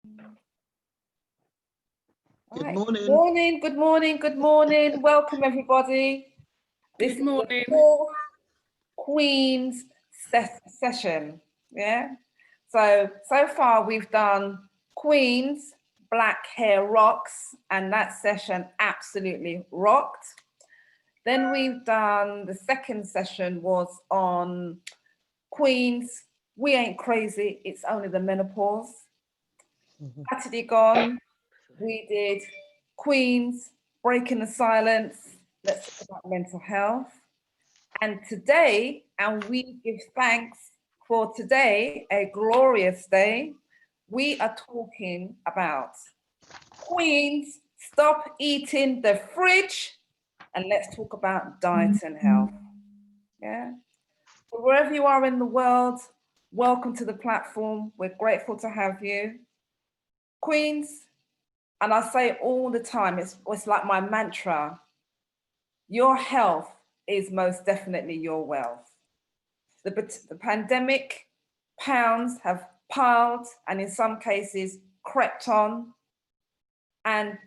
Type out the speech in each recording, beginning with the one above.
Good Right. morning. Good morning, good morning, good morning. Welcome, everybody. This Good morning. is the fourth Queen's session. Yeah. So far we've done Queen's Black Hair Rocks, and that session absolutely rocked. Then we've done the second session was on Queen's We Ain't Crazy, It's Only the Menopause. Saturday gone, we did Queen's Breaking the Silence, let's talk about mental health. And today, and we give thanks for today, a glorious day, we are talking about Queen's Stop Eating the Fridge, and let's talk about diet and health. Yeah. So wherever you are in the world, welcome to the platform. We're grateful to have you. Queens, and I say it all the time, it's like my mantra, your health is most definitely your wealth. The pandemic pounds have piled and in some cases crept on. And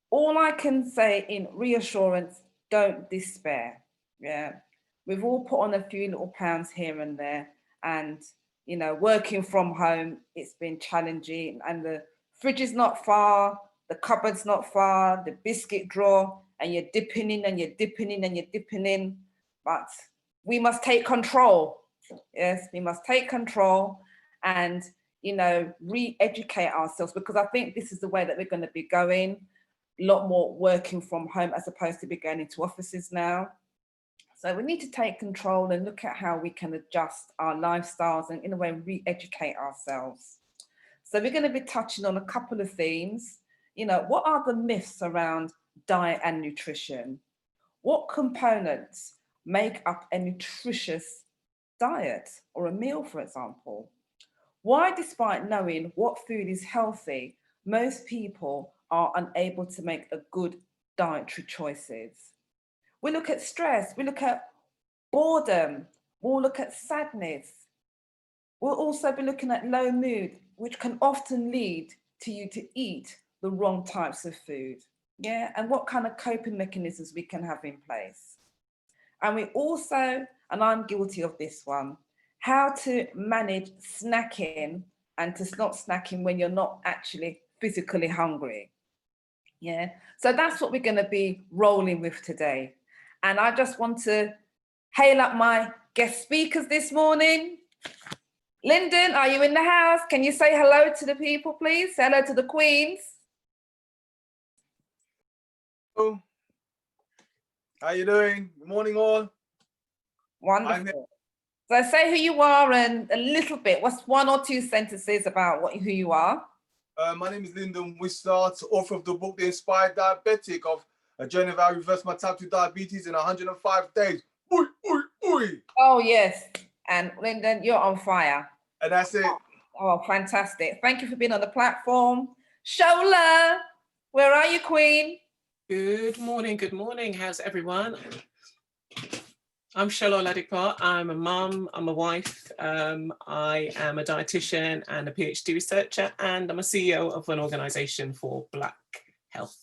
all I can say in reassurance, don't despair. Yeah, we've all put on a few little pounds here and there, and you know, working from home, it's been challenging, and the fridge is not far, the cupboard's not far, the biscuit drawer, and you're dipping in and you're dipping in and you're dipping in. But we must take control. Yes, we must take control and, you know, re-educate ourselves, because I think this is the way that we're going to be going. A lot more working from home as opposed to be going into offices now. So we need to take control and look at how we can adjust our lifestyles and in a way re-educate ourselves. So we're going to be touching on a couple of themes. You know, what are the myths around diet and nutrition? What components make up a nutritious diet or a meal, for example? Why, despite knowing what food is healthy, most people are unable to make a good dietary choices? We look at stress, we look at boredom, we'll look at sadness. We'll also be looking at low mood, which can often lead to you to eat the wrong types of food. Yeah, and what kind of coping mechanisms we can have in place. And we also, and I'm guilty of this one, how to manage snacking and to stop snacking when you're not actually physically hungry. Yeah, so that's what we're going to be rolling with today. And I just want to hail up my guest speakers this morning. Lyndon, are you in the house? Can you say hello to the people, please? Say hello to the queens. Hello. How you doing? Good morning, all. Wonderful. So say who you are and a little bit, what's one or two sentences about who you are? My name is Lyndon Wissart, author of the book, The Inspired Diabetic, of a journey of how I reversed my type 2 diabetes in 105 days. Oi, oi, oi. Oh, yes. And Lyndon, you're on fire. And that's it. Oh, fantastic. Thank you for being on the platform. Shola, where are you, Queen? Good morning, good morning. How's everyone? I'm Shola Oladikpa. I'm a mum, I'm a wife, I am a dietitian and a PhD researcher, and I'm a CEO of an organisation for Black health.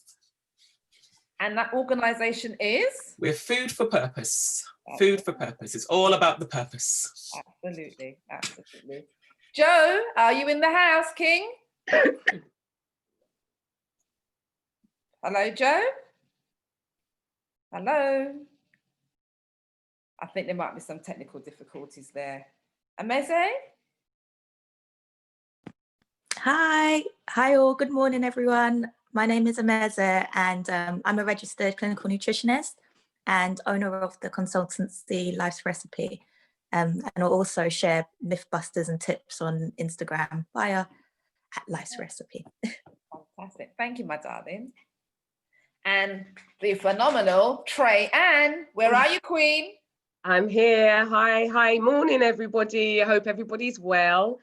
And that organisation is? We're Food for Purpose. Food for Purpose. It's all about the purpose. Absolutely, absolutely. Joe, are you in the house, King? Hello, Joe? Hello? I think there might be some technical difficulties there. Ameze? Hi all, good morning everyone. My name is Ameze and I'm a registered clinical nutritionist and owner of the consultancy Life's Recipe, and I'll also share mythbusters and tips on Instagram via @Life's Recipe. Fantastic, thank you, my darling. And the phenomenal Trey Ann, where are you, Queen? I'm here. Hi, morning everybody. I hope everybody's well.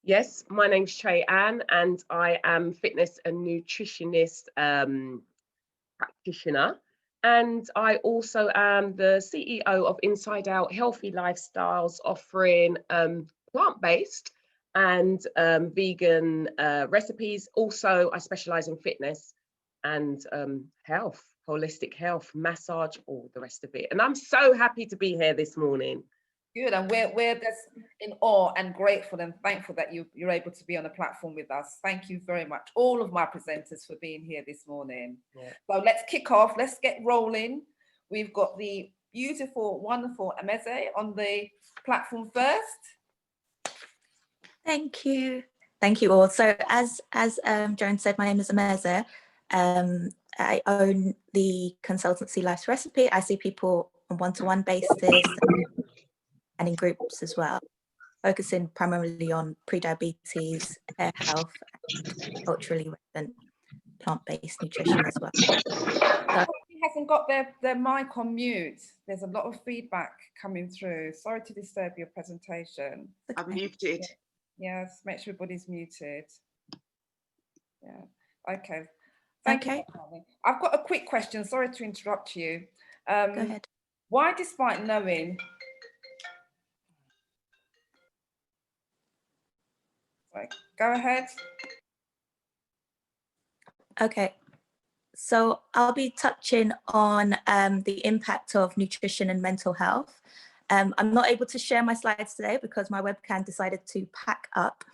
Yes, my name's Trey Ann and I am fitness and nutritionist practitioner. And I also am the CEO of Inside Out Healthy Lifestyles, offering plant-based and vegan recipes. Also, I specialize in fitness and health, holistic health, massage, all the rest of it. And I'm so happy to be here this morning. Good, and we're just in awe and grateful and thankful that you're able to be on the platform with us. Thank you very much, all of my presenters, for being here this morning. Yeah. So let's kick off. Let's get rolling. We've got the beautiful, wonderful Ameze on the platform first. Thank you. Thank you all. So as Joan said, my name is Ameze. I own the consultancy Life's Recipe. I see people on one-to-one basis and in groups as well, focusing primarily on pre-diabetes, hair health, and culturally relevant plant-based nutrition as well. So, Hasn't got their mic on mute. There's a lot of feedback coming through. Sorry to disturb your presentation. I'm muted. Yes, make sure everybody's muted. Yeah, okay. Thank you. I've got a quick question. Sorry to interrupt you. Go ahead. Why, despite knowing... Right, go ahead. Okay. So I'll be touching on the impact of nutrition and mental health. I'm not able to share my slides today because my webcam decided to pack up.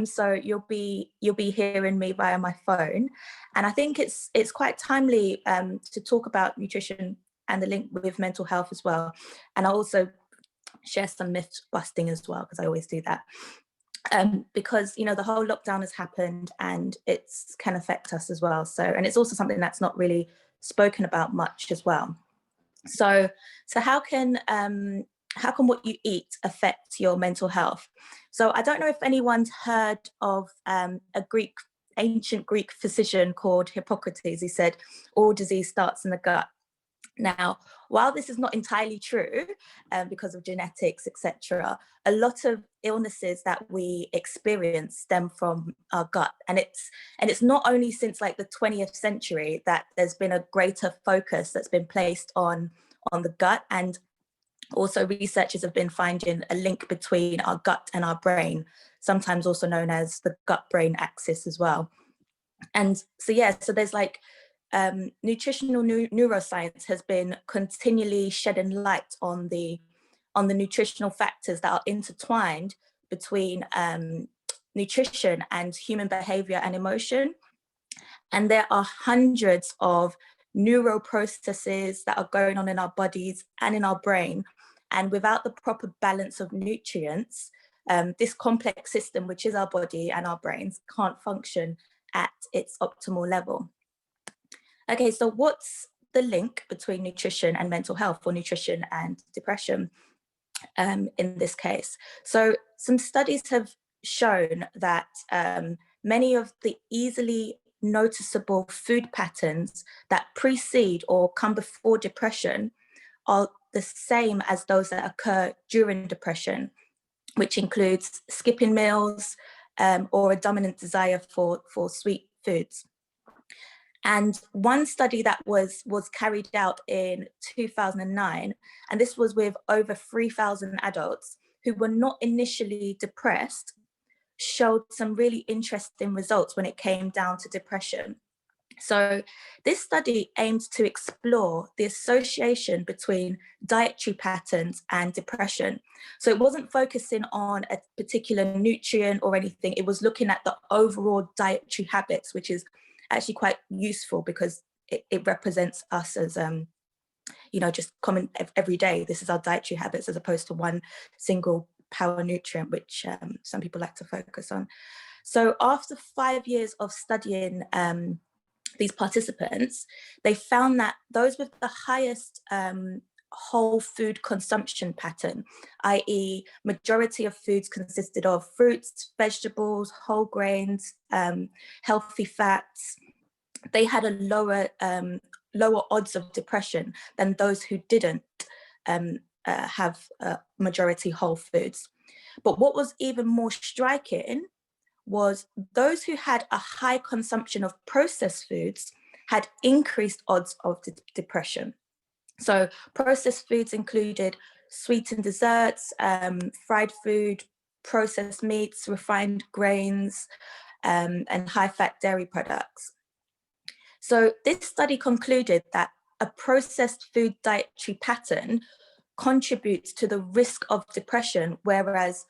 So you'll be hearing me via my phone. And I think it's quite timely to talk about nutrition and the link with mental health as well. And I'll also share some myth busting as well, because I always do that. Because, you know, the whole lockdown has happened and it can affect us as well. So, and it's also something that's not really spoken about much as well. So how can what you eat affect your mental health? So I don't know if anyone's heard of ancient Greek physician called Hippocrates. He said, all disease starts in the gut. Now, while this is not entirely true because of genetics, etc., a lot of illnesses that we experience stem from our gut. And it's not only since like the 20th century that there's been a greater focus that's been placed on the gut. And also researchers have been finding a link between our gut and our brain, sometimes also known as the gut-brain axis as well. And so, yeah, so there's like, nutritional neuroscience has been continually shedding light on the nutritional factors that are intertwined between nutrition and human behavior and emotion. And there are hundreds of neural processes that are going on in our bodies and in our brain. And without the proper balance of nutrients, this complex system, which is our body and our brains, can't function at its optimal level. Okay, so what's the link between nutrition and mental health, or nutrition and depression in this case? So some studies have shown that many of the easily noticeable food patterns that precede or come before depression are the same as those that occur during depression, which includes skipping meals or a dominant desire for sweet foods. And one study that was carried out in 2009, and this was with over 3,000 adults who were not initially depressed, showed some really interesting results when it came down to depression. So this study aimed to explore the association between dietary patterns and depression. So it wasn't focusing on a particular nutrient or anything. It was looking at the overall dietary habits, which is actually quite useful because it represents us as, you know, just common every day. This is our dietary habits as opposed to one single power nutrient, which some people like to focus on. So after 5 years of studying these participants, they found that those with the highest whole food consumption pattern, i.e. majority of foods consisted of fruits, vegetables, whole grains, healthy fats, they had a lower odds of depression than those who didn't have majority whole foods. But what was even more striking was those who had a high consumption of processed foods had increased odds of depression. So processed foods included sweetened desserts, fried food, processed meats, refined grains, and high-fat dairy products. So this study concluded that a processed food dietary pattern contributes to the risk of depression, whereas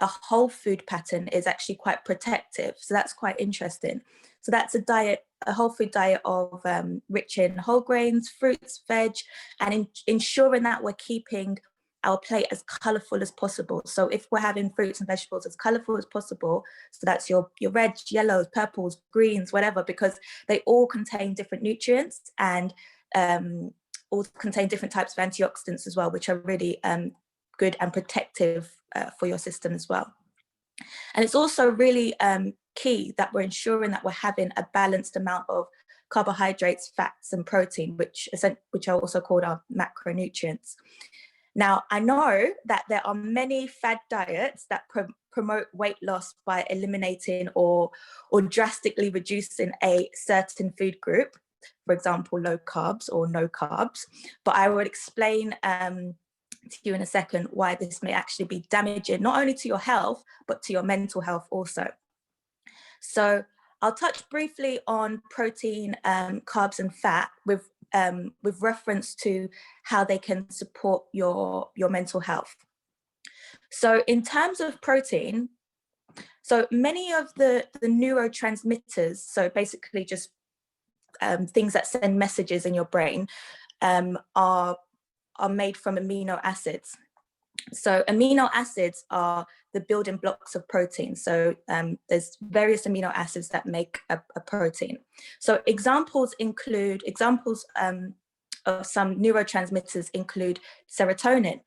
a whole food pattern is actually quite protective. So that's quite interesting. So that's a whole food diet of rich in whole grains, fruits, veg, and ensuring that we're keeping our plate as colorful as possible. So if we're having fruits and vegetables as colorful as possible, so that's your reds, yellows, purples, greens, whatever, because they all contain different nutrients and all contain different types of antioxidants as well, which are really good and protective for your system as well. And it's also really key that we're ensuring that we're having a balanced amount of carbohydrates, fats, and protein, which are also called our macronutrients. Now, I know that there are many fad diets that promote weight loss by eliminating or drastically reducing a certain food group, for example, low carbs or no carbs. But I will explain to you in a second why this may actually be damaging, not only to your health, but to your mental health also. So I'll touch briefly on protein, carbs, and fat with reference to how they can support your mental health. So in terms of protein, so many of the neurotransmitters, so basically just things that send messages in your brain, are made from amino acids. So amino acids are the building blocks of protein. So there's various amino acids that make a protein. So examples of some neurotransmitters include serotonin,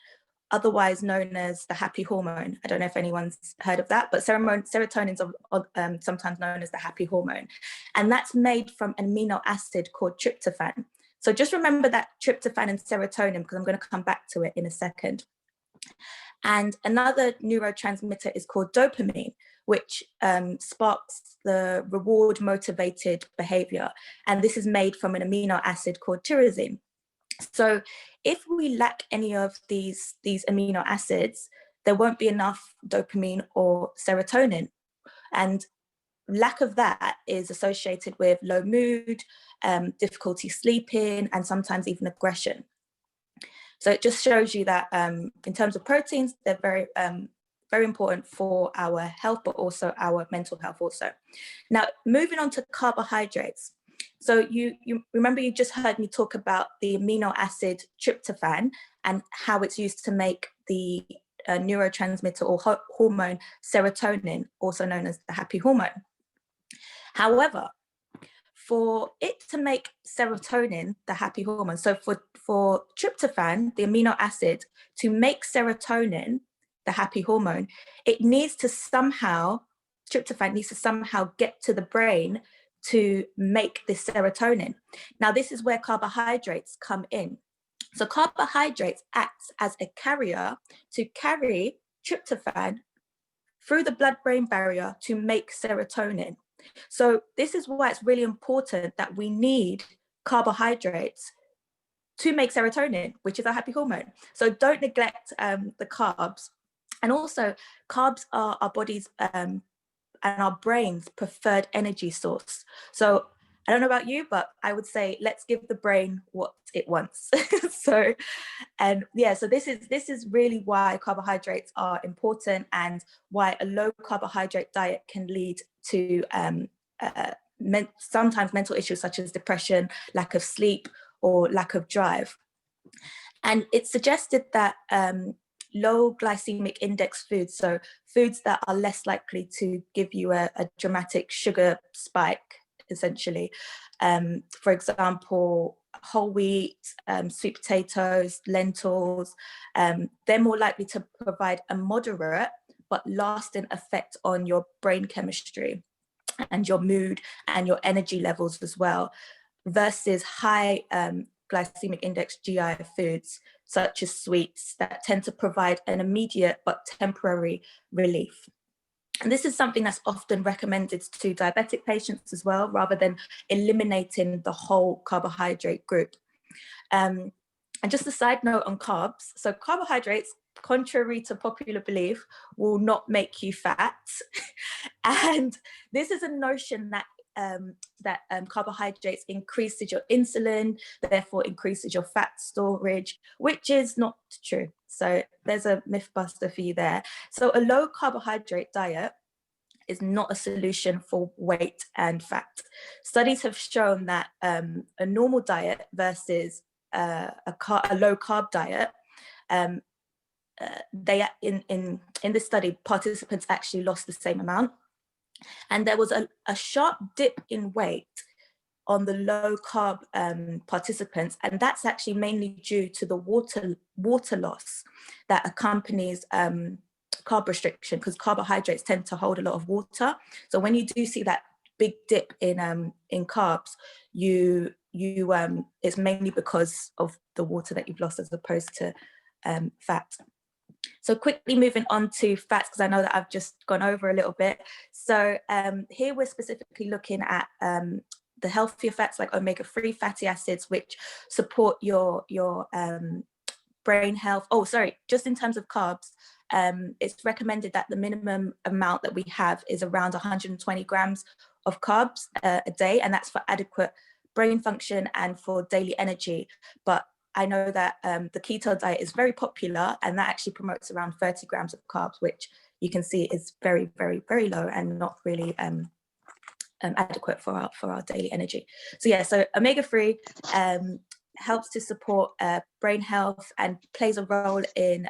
otherwise known as the happy hormone. I don't know if anyone's heard of that, but serotonin is sometimes known as the happy hormone. And that's made from an amino acid called tryptophan. So just remember that tryptophan and serotonin, because I'm going to come back to it in a second. And another neurotransmitter is called dopamine, which sparks the reward motivated behavior. And this is made from an amino acid called tyrosine. So if we lack any of these amino acids, there won't be enough dopamine or serotonin. And lack of that is associated with low mood, difficulty sleeping, and sometimes even aggression. So it just shows you that in terms of proteins, they're very, very important for our health, but also our mental health also. Now, moving on to carbohydrates. So you remember you just heard me talk about the amino acid tryptophan and how it's used to make the neurotransmitter or hormone serotonin, also known as the happy hormone. However, for it to make serotonin, the happy hormone, so for tryptophan, the amino acid, to make serotonin, the happy hormone, tryptophan needs to somehow get to the brain to make this serotonin. Now, this is where carbohydrates come in. So carbohydrates act as a carrier to carry tryptophan through the blood-brain barrier to make serotonin. So this is why it's really important that we need carbohydrates to make serotonin, which is our happy hormone. So don't neglect the carbs. And also, carbs are our body's and our brain's preferred energy source. So I don't know about you, but I would say let's give the brain what it wants. So this is really why carbohydrates are important and why a low carbohydrate diet can lead to sometimes mental issues such as depression, lack of sleep, or lack of drive. And it's suggested that low glycemic index foods, so foods that are less likely to give you a dramatic sugar spike, essentially. For example, whole wheat, sweet potatoes, lentils, they're more likely to provide a moderate but lasting effect on your brain chemistry and your mood and your energy levels as well, versus high glycemic index GI foods such as sweets that tend to provide an immediate but temporary relief. And this is something that's often recommended to diabetic patients as well, rather than eliminating the whole carbohydrate group. And just a side note on carbs. So carbohydrates contrary to popular belief, will not make you fat. And this is a notion that carbohydrates increases your insulin, therefore increases your fat storage, which is not true. So there's a myth buster for you there. So a low carbohydrate diet is not a solution for weight and fat. Studies have shown that a normal diet versus a low carb diet, in this study, participants actually lost the same amount. And there was a sharp dip in weight on the low carb participants. And that's actually mainly due to the water loss that accompanies carb restriction, because carbohydrates tend to hold a lot of water. So when you do see that big dip in carbs, it's mainly because of the water that you've lost as opposed to fat. So quickly moving on to fats, because I know that I've just gone over a little bit. So here we're specifically looking at the healthier fats like omega-3 fatty acids, which support your brain health. Oh, sorry, just in terms of carbs, it's recommended that the minimum amount that we have is around 120 grams of carbs a day, and that's for adequate brain function and for daily energy. But I know that the keto diet is very popular, and that actually promotes around 30 grams of carbs, which you can see is very, very, very low and not really adequate for our daily energy. So yeah, so omega-3 helps to support brain health and plays a role in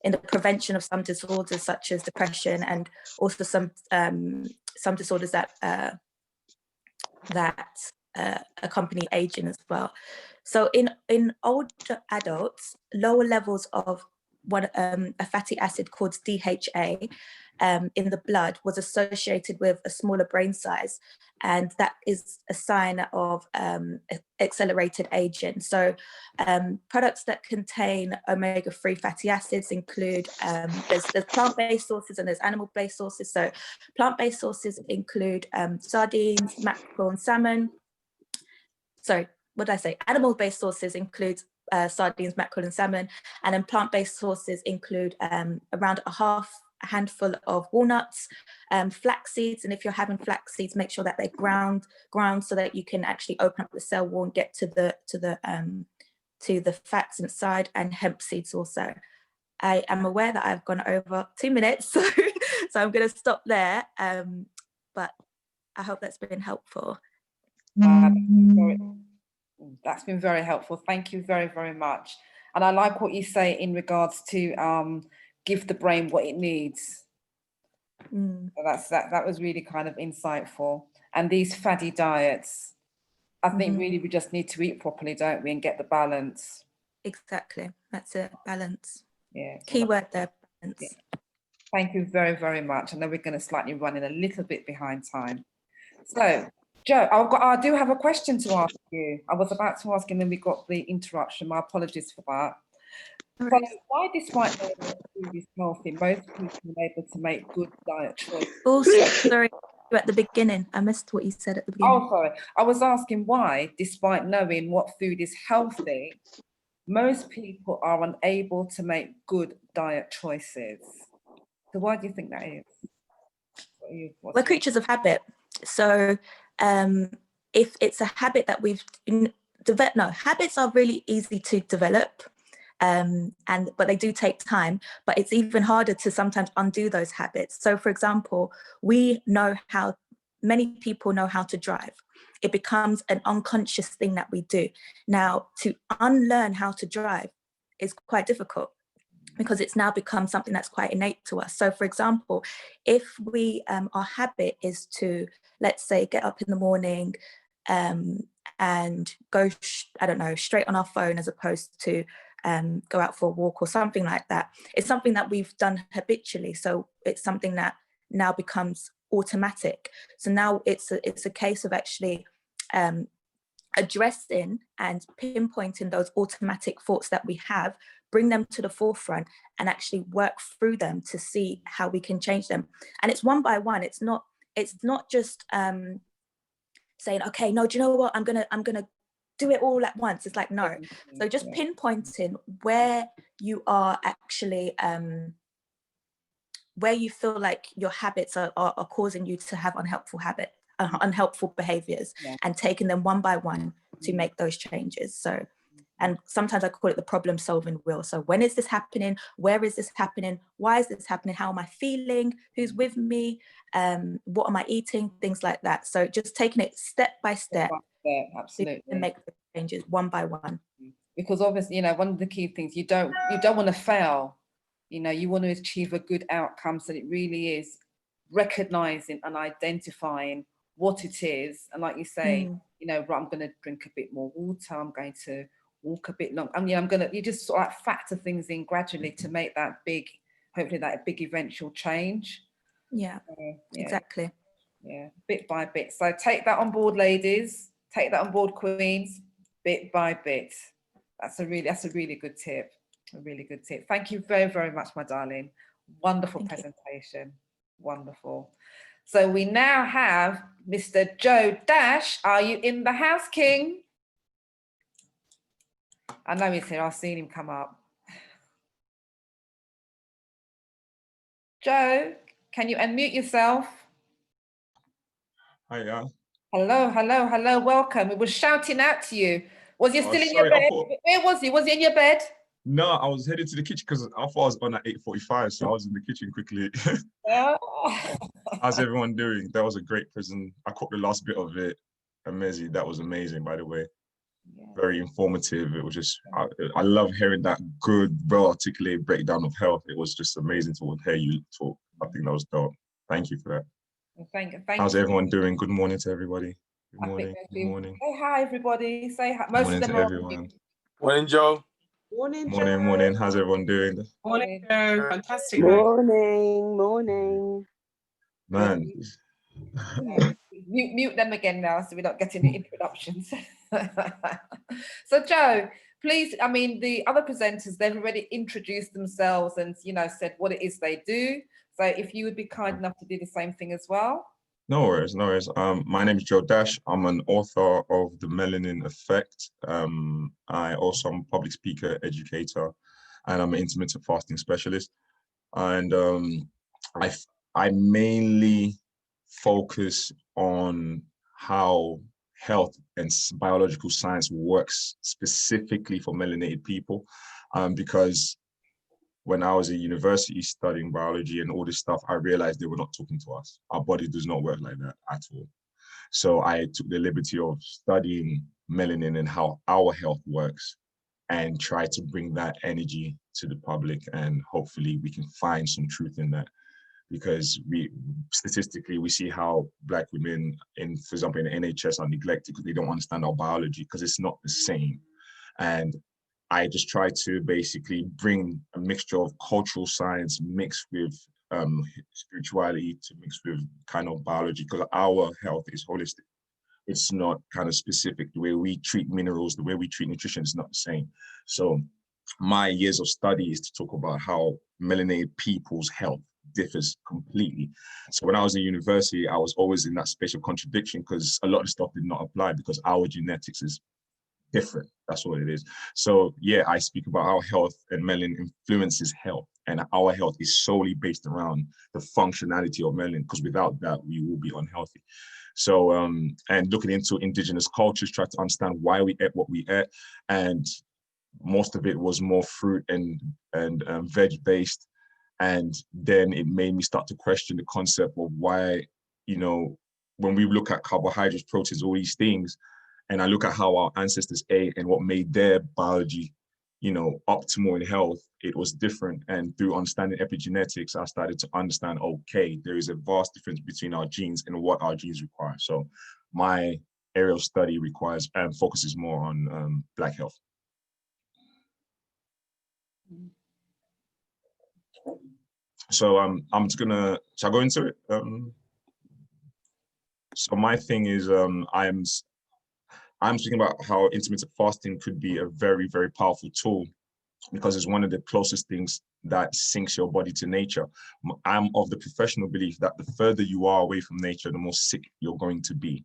the prevention of some disorders such as depression, and also some disorders that accompany aging as well. So in older adults, lower levels of a fatty acid called DHA in the blood was associated with a smaller brain size, and that is a sign of accelerated aging. So products that contain omega-3 fatty acids include, there's plant-based sources and there's animal-based sources. So plant-based sources include sardines, mackerel and salmon. Sorry, what did I say? Animal-based sources include sardines, mackerel and salmon, and then plant-based sources include around a handful of walnuts, flax seeds, and if you're having flax seeds, make sure that they're ground so that you can actually open up the cell wall and get to the fats inside, and hemp seeds also. I am aware that I've gone over 2 minutes, so I'm going to stop there, but I hope that's been helpful. That's been very helpful. Thank you very, very much. And I like what you say in regards to give the brain what it needs. So that was really kind of insightful. And these fatty diets, I think really we just need to eat properly, don't we, and get the balance. Exactly, that's it, balance. Yeah. Keyword there, balance. Yeah. Thank you very, very much. I know we're going to slightly run in a little bit behind time. So, Joe, I do have a question to ask you. I was about to ask, and then we got the interruption. My apologies for that. So why, despite knowing that food is healthy, most people are able to make good diet choices? Oh, sorry, at the beginning. I missed what you said at the beginning. Oh, sorry. I was asking why, despite knowing what food is healthy, most people are unable to make good diet choices. So why do you think that is? We're creatures of habit. So if it's a habit that we've developed, habits are really easy to develop, but they do take time, but it's even harder to sometimes undo those habits. So for example, many people know how to drive. It becomes an unconscious thing that we do. Now, to unlearn how to drive is quite difficult, because it's now become something that's quite innate to us. So for example, if our habit is to, let's say, get up in the morning and go, straight on our phone as opposed to go out for a walk or something like that, it's something that we've done habitually. So it's something that now becomes automatic. So now it's a case of actually addressing and pinpointing those automatic thoughts that we have, bring them to the forefront and actually work through them to see how we can change them. And it's one by one. It's not just saying, okay, no, do you know what? I'm gonna do it all at once. It's like, no. So just pinpointing where you are actually, where you feel like your habits are causing you to have unhelpful behaviors, and taking them one by one to make those changes. So, and sometimes I call it the problem solving wheel. So when is this happening? Where is this happening? Why is this happening? How am I feeling? Who's with me? What am I eating? Things like that. So just taking it step by step. Absolutely. To make the changes one by one. Because obviously, you know, one of the key things, you don't want to fail. You know, you want to achieve a good outcome. So it really is recognizing and identifying what it is. And like you say, you know, right, I'm going to drink a bit more water. I'm going to walk a bit long. I mean, you just sort of factor things in gradually to make that big, hopefully that big eventual change. Yeah, exactly. Yeah, bit by bit. So take that on board, ladies. Take that on board, queens, bit by bit. That's a really good tip. A really good tip. Thank you very, very much, my darling. Wonderful presentation. Wonderful. So we now have Mr. Joe Dash. Are you in the house, King? I know he's here. I've seen him come up. Joe, can you unmute yourself? Hiya. Hello. Welcome. We were shouting out to you. Was you still in your Sorry, bed? Where was he? Was he in your bed? No, I was headed to the kitchen because I thought I was on at 8:45, so I was in the kitchen quickly. How's everyone doing? That was a great present. I caught the last bit of it. Amazing. That was amazing, by the way. Very informative. It was just, I love hearing that good, well-articulated breakdown of health. It was just amazing to hear you talk. I think that was dope. Thank you for that. Thank How's you. everyone doing? Good morning to everybody. Good morning. Good morning. Say hi, everybody. Say hi. Good morning to everyone. Morning, Joe. Morning, Morning. How's everyone doing? Morning, Joe. Fantastic. Morning. Man. Mute them again now so we're not getting the interruptions. So Joe, please, I mean, the other presenters, they've already introduced themselves and, you know, said what it is they do. So if you would be kind enough to do the same thing as well. No worries. My name is Joe Dash. I'm an author of The Melanin Effect. I also am a public speaker, educator, and I'm an intermittent fasting specialist. And I mainly focus on how health and biological science works specifically for melanated people, because when I was at university studying biology and all this stuff, I realized they were not talking to us. Our body does not work like that at all. So I took the liberty of studying melanin and how our health works and try to bring that energy to the public. And hopefully we can find some truth in that, because statistically we see how Black women for example, in the NHS are neglected because they don't understand our biology, because it's not the same. And I just try to basically bring a mixture of cultural science mixed with spirituality to mix with kind of biology, because our health is holistic. It's not kind of specific. The way we treat minerals, the way we treat nutrition is not the same. So my years of study is to talk about how melanated people's health differs completely. So when I was in university, I was always in that space of contradiction, because a lot of stuff did not apply because our genetics is different. That's what it is. So yeah, I speak about how health and melanin influences health, and our health is solely based around the functionality of melanin, because without that we will be unhealthy. So and looking into indigenous cultures, try to understand why we ate what we ate, and most of it was more fruit and veg based. And then it made me start to question the concept of why, you know, when we look at carbohydrates, proteins, all these things, and I look at how our ancestors ate and what made their biology, you know, optimal in health, it was different. And through understanding epigenetics, I started to understand, okay, there is a vast difference between our genes and what our genes require. So my area of study requires and focuses more on Black health. So I'm just gonna, shall I go into it? So my thing is, I'm speaking about how intermittent fasting could be a very, very powerful tool, because it's one of the closest things that syncs your body to nature. I'm of the professional belief that the further you are away from nature, the more sick you're going to be.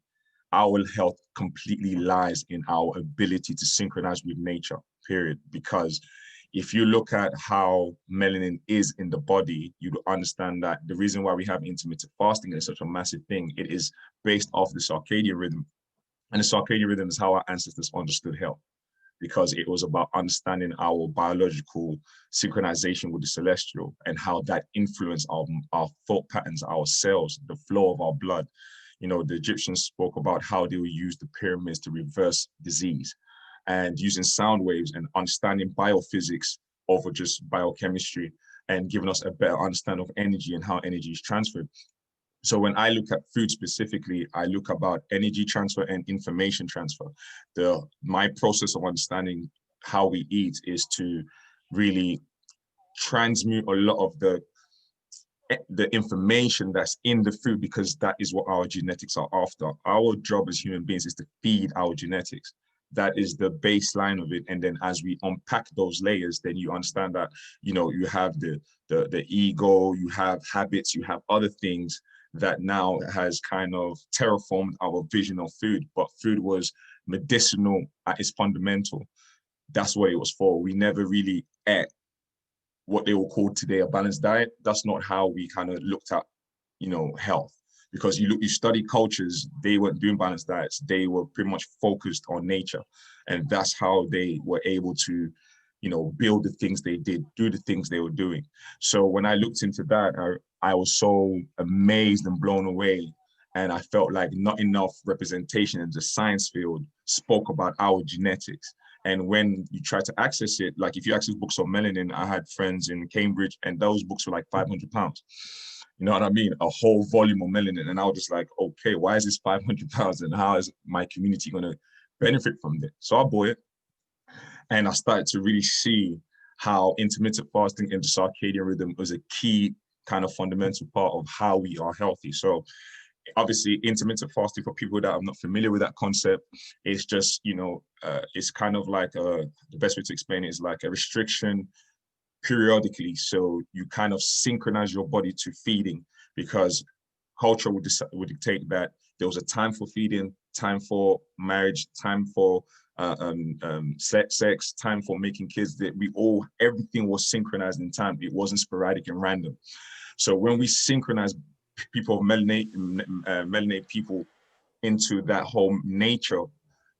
our health completely lies in our ability to synchronize with nature, period. Because if you look at how melanin is in the body, you understand that the reason why we have intermittent fasting is such a massive thing. It is based off the circadian rhythm. And the circadian rhythm is how our ancestors understood health, because it was about understanding our biological synchronization with the celestial and how that influenced our thought patterns, our cells, the flow of our blood. You know, the Egyptians spoke about how they would use the pyramids to reverse disease, and using sound waves and understanding biophysics over just biochemistry, and giving us a better understanding of energy and how energy is transferred. So when I look at food specifically, I look about energy transfer and information transfer. My process of understanding how we eat is to really transmute a lot of the information that's in the food, because that is what our genetics are after. Our job as human beings is to feed our genetics. That is the baseline of it. And then as we unpack those layers, then you understand that, you know, you have the ego, you have habits, you have other things that now has kind of terraformed our vision of food. But food was medicinal at its fundamental. That's what it was for. We never really ate what they will call today a balanced diet. That's not how we kind of looked at, you know, health. Because you study cultures, they weren't doing balanced diets. They were pretty much focused on nature. And that's how they were able to, you know, build the things they did, do the things they were doing. So when I looked into that, I was so amazed and blown away. And I felt like not enough representation in the science field spoke about our genetics. And when you try to access it, like if you access books on melanin, I had friends in Cambridge and those books were like £500. You know what I mean? A whole volume of melanin. And I was just like, okay, why is this £500? And how is my community going to benefit from this? So I bought it. And I started to really see how intermittent fasting and the circadian rhythm was a key kind of fundamental part of how we are healthy. So obviously intermittent fasting, for people that are not familiar with that concept, is just, you know, it's kind of like the best way to explain it is like a restriction periodically. So you kind of synchronize your body to feeding, because culture would dictate that there was a time for feeding, time for marriage, time for sex, time for making kids. That everything was synchronized in time. It wasn't sporadic and random. So when we synchronize people of melanated people into that whole nature,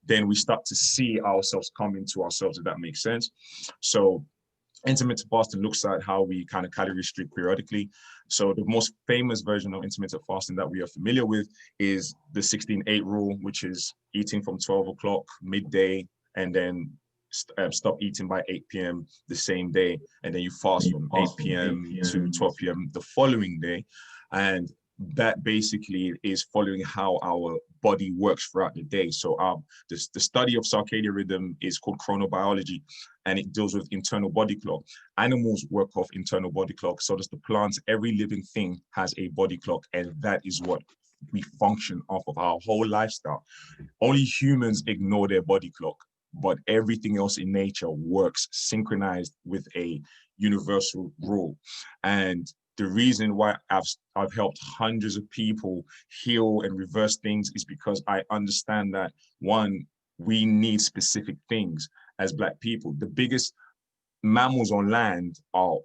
then we start to see ourselves come into ourselves, if that makes sense. So intermittent fasting looks at how we kind of calorie restrict periodically. So the most famous version of intermittent fasting that we are familiar with is the 16-8 rule, which is eating from 12 o'clock midday, and then stop eating by 8 p.m. the same day. And then you fast from 8 p.m. to 12 p.m. the following day. And that basically is following how our body works throughout the day. So the study of circadian rhythm is called chronobiology, and it deals with internal body clock. Animals work off internal body clock, so does the plants. Every living thing has a body clock, and that is what we function off of our whole lifestyle. Only humans ignore their body clock, but everything else in nature works synchronized with a universal rule. And the reason why I've helped hundreds of people heal and reverse things is because I understand that, one, we need specific things as Black people. The biggest mammals on land are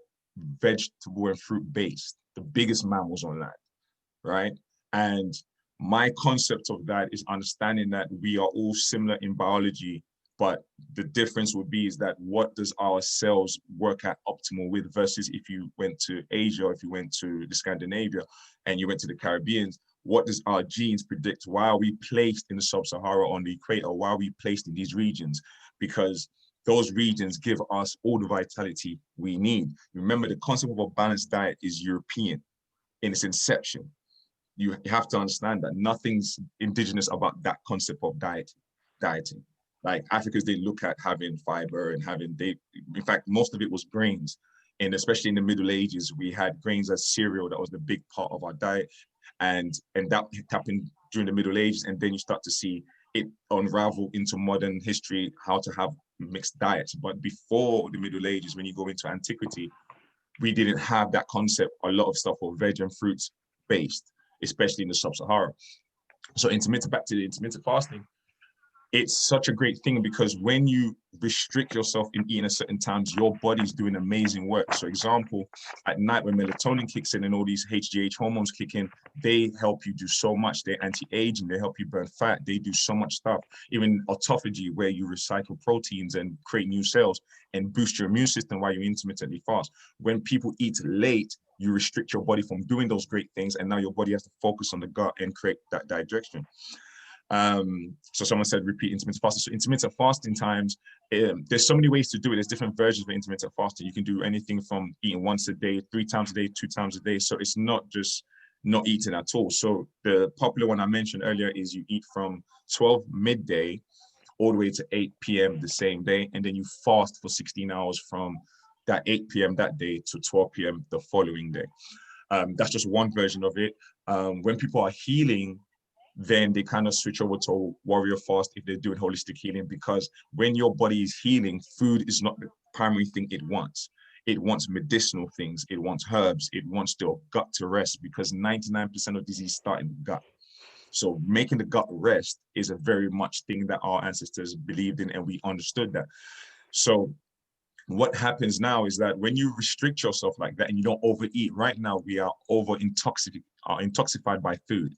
vegetable and fruit based, the biggest mammals on land, right? And my concept of that is understanding that we are all similar in biology, but the difference would be is that what does our cells work at optimal with, versus if you went to Asia, if you went to the Scandinavia, and you went to the Caribbean, what does our genes predict? Why are we placed in the sub-Sahara on the equator? Why are we placed in these regions? Because those regions give us all the vitality we need. Remember, the concept of a balanced diet is European in its inception. You have to understand that nothing's indigenous about that concept of dieting. Like Africans, they look at having fiber and in fact, most of it was grains. And especially in the Middle Ages, we had grains as cereal. That was the big part of our diet. And that happened during the Middle Ages. And then you start to see it unravel into modern history, how to have mixed diets. But before the Middle Ages, when you go into antiquity, we didn't have that concept. A lot of stuff was veg and fruits based, especially in the sub-Sahara. So back to the intermittent fasting, it's such a great thing because when you restrict yourself in eating at certain times, your body's doing amazing work. So example, at night when melatonin kicks in and all these HGH hormones kick in, they help you do so much. They're anti-aging, they help you burn fat, they do so much stuff. Even autophagy, where you recycle proteins and create new cells and boost your immune system while you intermittently fast. When people eat late, you restrict your body from doing those great things, and now your body has to focus on the gut and create that digestion. So someone said repeat intermittent fasting. So intermittent fasting times, there's so many ways to do it. There's different versions of intermittent fasting. You can do anything from eating once a day, 3 times a day, 2 times a day. So it's not just not eating at all. So the popular one I mentioned earlier is you eat from 12 midday all the way to 8 p.m. the same day, and then you fast for 16 hours from that 8 p.m. that day to 12 p.m. the following day. That's just one version of it. When people are healing, then they kind of switch over to warrior fast if they're doing holistic healing, because when your body is healing, food is not the primary thing it wants. It wants medicinal things, it wants herbs, it wants your gut to rest, because 99% of disease start in the gut. So making the gut rest is a very much thing that our ancestors believed in, and we understood that. So what happens now is that when you restrict yourself like that and you don't overeat, right now we are intoxicated by food.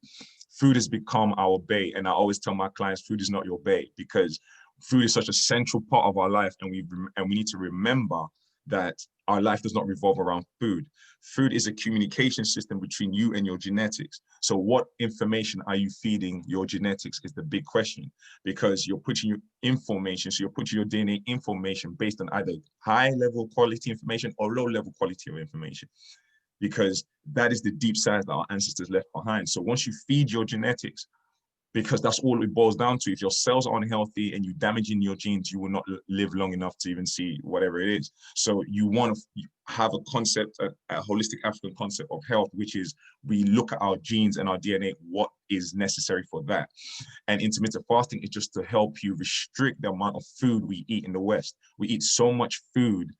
Food has become our bait, and I always tell my clients, food is not your bait, because food is such a central part of our life, and we need to remember that our life does not revolve around food. Food is a communication system between you and your genetics. So what information are you feeding your genetics is the big question, because you're putting your information, so you're putting your DNA information based on either high level quality information or low level quality of information, because that is the deep science that our ancestors left behind. So once you feed your genetics, because that's all it boils down to, if your cells are unhealthy and you damaging your genes, you will not live long enough to even see whatever it is. So you want to have a concept, a holistic African concept of health, which is we look at our genes and our DNA, what is necessary for that. And intermittent fasting is just to help you restrict the amount of food we eat in the West. We eat so much food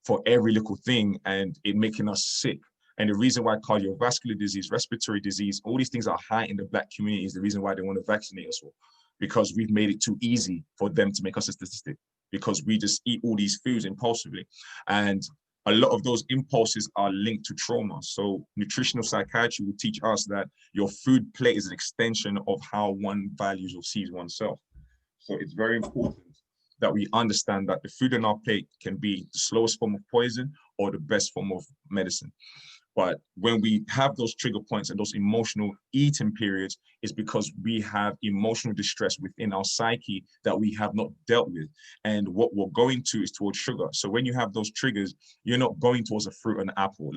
for every little thing, and it making us sick. And the reason why cardiovascular disease, respiratory disease, all these things are high in the Black community is the reason why they want to vaccinate us all, because we've made it too easy for them to make us a statistic, because we just eat all these foods impulsively. And a lot of those impulses are linked to trauma. So nutritional psychiatry will teach us that your food plate is an extension of how one values or sees oneself. So it's very important that we understand that the food on our plate can be the slowest form of poison or the best form of medicine. But when we have those trigger points and those emotional eating periods, it's because we have emotional distress within our psyche that we have not dealt with. And what we're going to is towards sugar. So when you have those triggers, you're not going towards a fruit and an apple,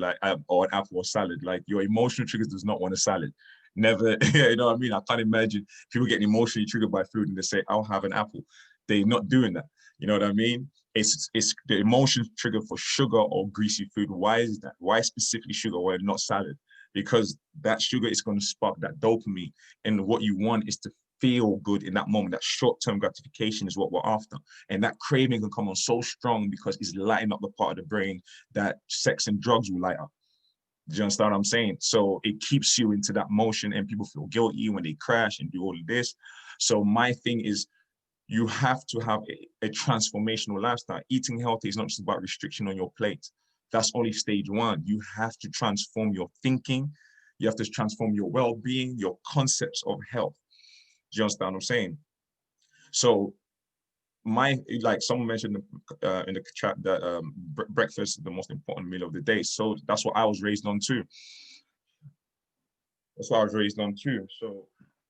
or an apple or salad. Like, your emotional triggers does not want a salad. Never, you know what I mean? I can't imagine people getting emotionally triggered by food and they say, I'll have an apple. They're not doing that. You know what I mean? It's the emotion trigger for sugar or greasy food. Why is that? Why specifically sugar? Why not salad? Because that sugar is going to spark that dopamine. And what you want is to feel good in that moment. That short-term gratification is what we're after. And that craving can come on so strong because it's lighting up the part of the brain that sex and drugs will light up. Do you understand what I'm saying? So it keeps you into that motion, and people feel guilty when they crash and do all of this. So my thing is, you have to have a transformational lifestyle. Eating healthy is not just about restriction on your plate. That's only stage one. You have to transform your thinking. You have to transform your well-being, your concepts of health. Do you understand what I'm saying? So like someone mentioned in the chat that breakfast is the most important meal of the day. So that's what I was raised on too. So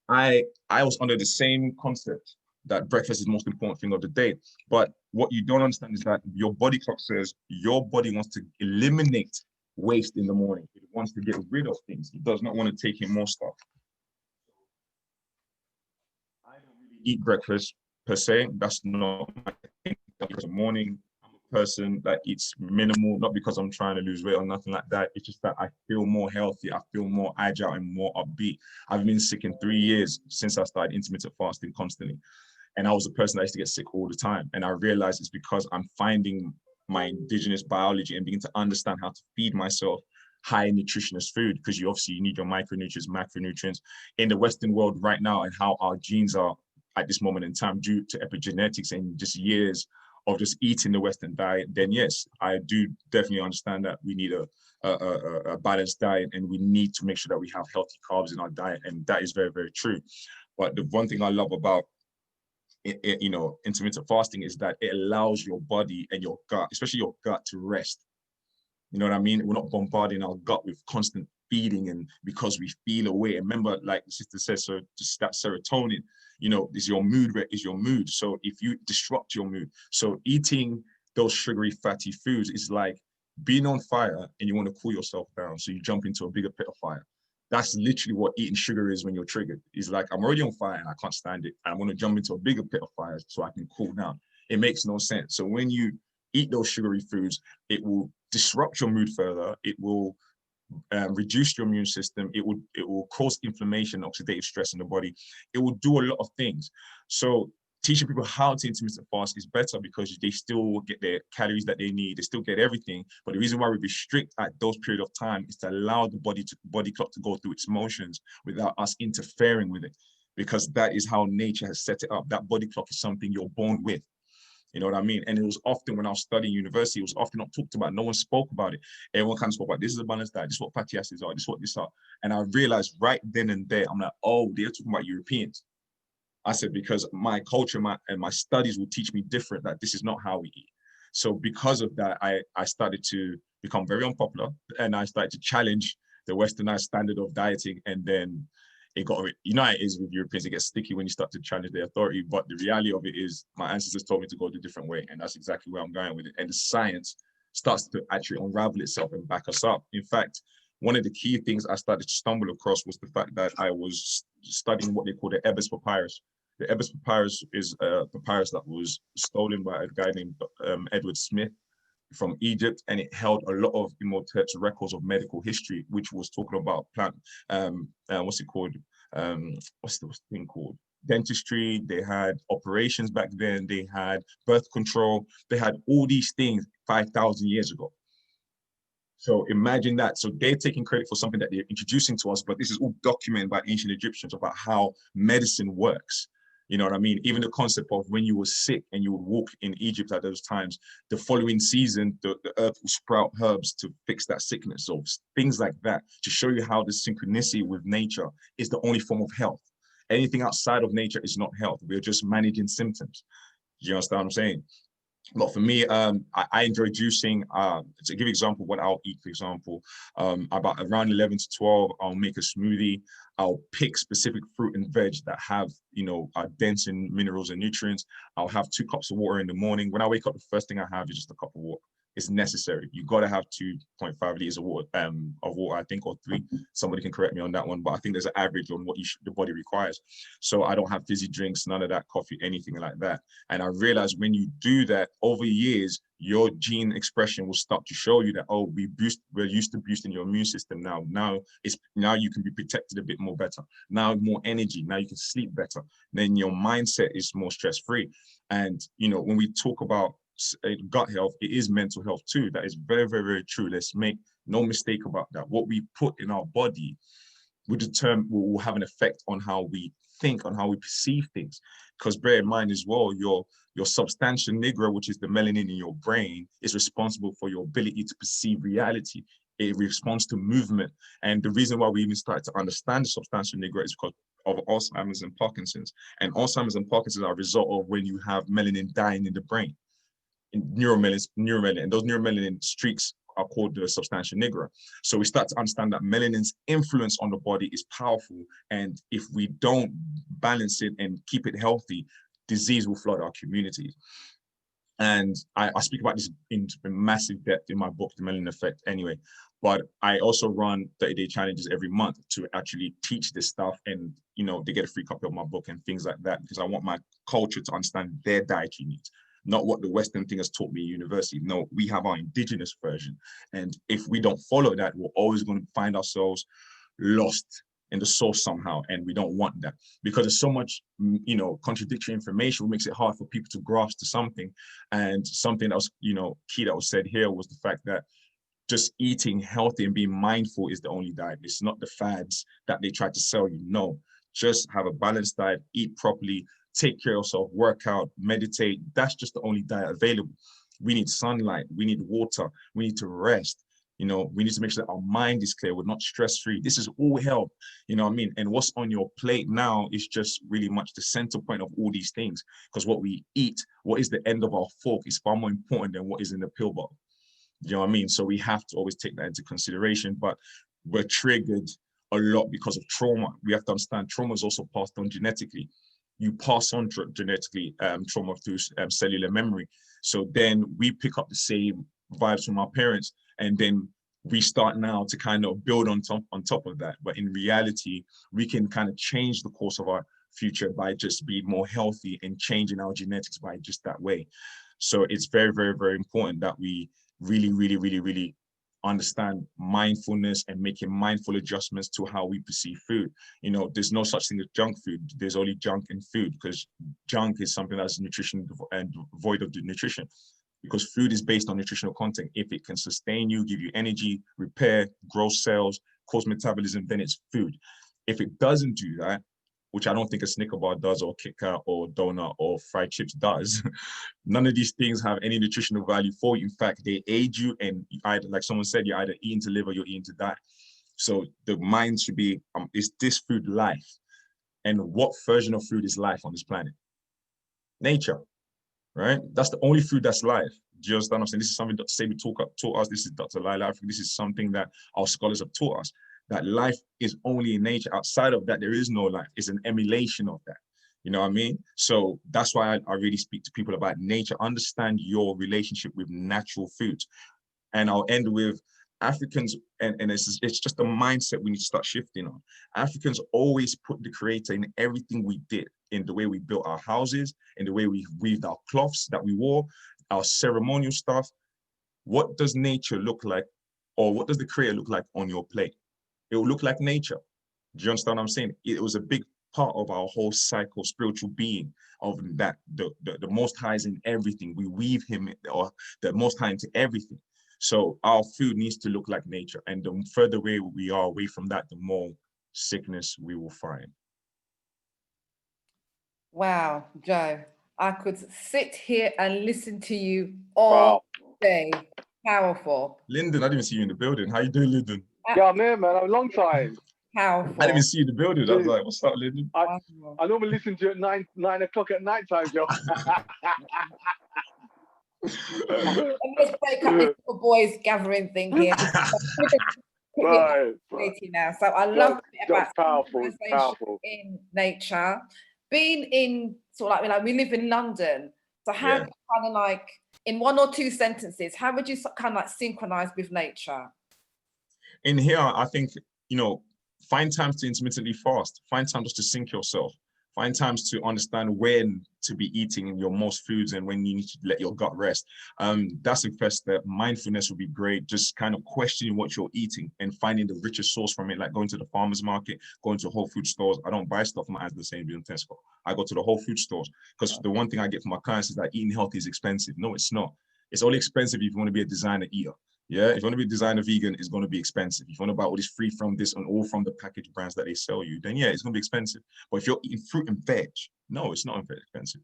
I was under the same concept that breakfast is the most important thing of the day. But what you don't understand is that your body clock says your body wants to eliminate waste in the morning. It wants to get rid of things. It does not want to take in more stuff. I don't really eat breakfast per se. That's not my thing. In the morning, I'm a person that eats minimal, not because I'm trying to lose weight or nothing like that. It's just that I feel more healthy. I feel more agile and more upbeat. I've been sick in 3 years since I started intermittent fasting constantly. And I was a person that used to get sick all the time. And I realized it's because I'm finding my indigenous biology and beginning to understand how to feed myself, high nutritionist food, because you need your micronutrients, macronutrients in the Western world right now, and how our genes are at this moment in time due to epigenetics and just years of just eating the Western diet. Then yes, I do definitely understand that we need a balanced diet, and we need to make sure that we have healthy carbs in our diet, and that is very, very true. But the one thing I love about intermittent fasting is that it allows your body and your gut, especially your gut, to rest. You know what I mean? We're not bombarding our gut with constant feeding, and because we feel away. And remember, like the sister says, so just that serotonin, is your mood. So if you disrupt your mood, so eating those sugary, fatty foods is like being on fire and you want to cool yourself down. So you jump into a bigger pit of fire. That's literally what eating sugar is when you're triggered. It's like, I'm already on fire and I can't stand it. I want to jump into a bigger pit of fire so I can cool down. It makes no sense. So when you eat those sugary foods, it will disrupt your mood further. It will reduce your immune system. It will cause inflammation, oxidative stress in the body. It will do a lot of things. So teaching people how to intermittent fast is better because they still get their calories that they need. They still get everything. But the reason why we restrict at those period of time is to allow the body clock to go through its motions without us interfering with it, because that is how nature has set it up. That body clock is something you're born with. You know what I mean? And it was often, when I was studying university, it was often not talked about. No one spoke about it. Everyone kind of spoke about, this is a balanced diet, this is what fatty acids are, this is what this are. And I realized right then and there, I'm like, oh, they're talking about Europeans. I said, because my culture and my studies will teach me different, that this is not how we eat. So because of that, I started to become very unpopular, and I started to challenge the Westernized standard of dieting. And then it got, how it is with Europeans, it gets sticky when you start to challenge their authority. But the reality of it is my ancestors told me to go the different way. And that's exactly where I'm going with it. And the science starts to actually unravel itself and back us up. In fact, one of the key things I started to stumble across was the fact that I was studying what they call the Ebers Papyrus. The Ebers Papyrus is a papyrus that was stolen by a guy named Edward Smith from Egypt, and it held a lot of Imhotep's records of medical history, which was talking about what's the thing called? Dentistry. They had operations back then. They had birth control. They had all these things 5,000 years ago. So imagine that. So they're taking credit for something that they're introducing to us, but this is all documented by ancient Egyptians about how medicine works. You know what I mean? Even the concept of when you were sick and you would walk in Egypt at those times, the following season, the earth will sprout herbs to fix that sickness. So things like that to show you how the synchronicity with nature is the only form of health. Anything outside of nature is not health. We're just managing symptoms. Do you understand what I'm saying? But for me, I enjoy juicing. To give an example, what I'll eat, for example, about around 11 to 12, I'll make a smoothie. I'll pick specific fruit and veg that have, are dense in minerals and nutrients. I'll have 2 cups of water in the morning. When I wake up, the first thing I have is just a cup of water. It's necessary. You got to have 2.5 liters of water, I think, or 3. Somebody can correct me on that one, but I think there's an average on what the body requires. So I don't have fizzy drinks, none of that, coffee, anything like that. And I realized when you do that over years, your gene expression will start to show you that, oh, we're used to boosting your immune system now. Now you can be protected a bit more better. Now more energy. Now you can sleep better. Then your mindset is more stress-free. And when we talk about gut health, it is mental health too. That is very, very, very true. Let's make no mistake about that. What we put in our body will have an effect on how we think, on how we perceive things. Because bear in mind as well, your substantia nigra, which is the melanin in your brain, is responsible for your ability to perceive reality. It responds to movement. And the reason why we even started to understand the substantia nigra is because of Alzheimer's and Parkinson's. And Alzheimer's and Parkinson's are a result of when you have melanin dying in the brain. Neuromelanin, and those neuromelanin streaks are called the substantia nigra. So we start to understand that melanin's influence on the body is powerful, and if we don't balance it and keep it healthy, disease will flood our communities. And I speak about this in massive depth in my book, The Melanin Effect, anyway. But I also run 30-day challenges every month to actually teach this stuff, and they get a free copy of my book and things like that, because I want my culture to understand their dietary needs. Not what the Western thing has taught me in university. No, we have our indigenous version. And if we don't follow that, we're always going to find ourselves lost in the source somehow. And we don't want that, because there's so much, contradictory information, which makes it hard for people to grasp to something. And something that was, key that was said here was the fact that just eating healthy and being mindful is the only diet. It's not the fads that they try to sell you. No, just have a balanced diet, eat properly, take care of yourself, work out, meditate. That's just the only diet available. We need sunlight, we need water, we need to rest. You know, we need to make sure that our mind is clear. We're not stress-free. This is all health, you know what I mean? And what's on your plate now is just really much the center point of all these things, because what we eat, what is the end of our fork, is far more important than what is in the pill bottle. You know what I mean? So we have to always take that into consideration, but we're triggered a lot because of trauma. We have to understand trauma is also passed on genetically. You pass on genetically trauma through cellular memory. So then we pick up the same vibes from our parents, and then we start now to kind of build on top of that. But in reality, we can kind of change the course of our future by just being more healthy and changing our genetics by just that way. So it's very, very, very important that we really understand mindfulness and making mindful adjustments to how we perceive food. You know, there's no such thing as junk food. There's only junk in food, because junk is something that's nutrition and void of the nutrition. Because food is based on nutritional content. If it can sustain you, give you energy, repair, grow cells, cause metabolism, then it's food. If it doesn't do that, which I don't think a Snicker bar does, or Kit Kat, or donut, or fried chips does, none of these things have any nutritional value for you. In fact, they aid you, and either, like someone said, you're either eating to live or you're eating to die. So the mind should be, is this food life? And what version of food is life on this planet? Nature. Right? That's the only food that's life. Do you understand what I'm saying? This is something that Sebi taught us. This is Dr. Lila. This is something that our scholars have taught us, that life is only in nature. Outside of that, there is no life. It's an emulation of that. You know what I mean? So that's why I really speak to people about nature. Understand your relationship with natural foods. And I'll end with Africans, and it's just a mindset we need to start shifting on. Africans always put the creator in everything we did, in the way we built our houses, in the way we weaved our cloths that we wore, our ceremonial stuff. What does nature look like, or what does the creator look like on your plate? It will look like nature. Do you understand what I'm saying? It was a big part of our whole cycle, spiritual being, of that the Most High is in everything. We weave him, or the Most High, into everything. So our food needs to look like nature. And the further away we are away from that, the more sickness we will find. Wow, Joe, I could sit here and listen to you all day. Powerful. Lyndon, I didn't even see you in the building. How you doing, Lyndon? Yeah, I'm here, man. I'm a long time. Powerful. I didn't even see you in the building. I was like, what's up, Lyndon? I normally listen to you at 9 o'clock at night time, Joe. Let's break up this little boys gathering thing here. Right. Now. So I love it about powerful in nature. Being in sort of like, we live in London. So how do you kind of like, in 1 or 2 sentences, how would you kind of like synchronize with nature? In here, I think, you know, find times to intermittently fast. Find time just to sink yourself. Find times to understand when to be eating your most foods and when you need to let your gut rest. That's the first step. Mindfulness would be great. Just kind of questioning what you're eating and finding the richest source from it, like going to the farmer's market, going to Whole Food stores. I don't buy stuff from the same in Tesco. I go to the Whole Food stores, because the one thing I get from my clients is that eating healthy is expensive. No, it's not. It's only expensive if you want to be a designer eater. Yeah, if you want to be a designer vegan, it's going to be expensive. If you want to buy all this free from this and all from the packaged brands that they sell you, then yeah, it's going to be expensive. But if you're eating fruit and veg, no, it's not very expensive.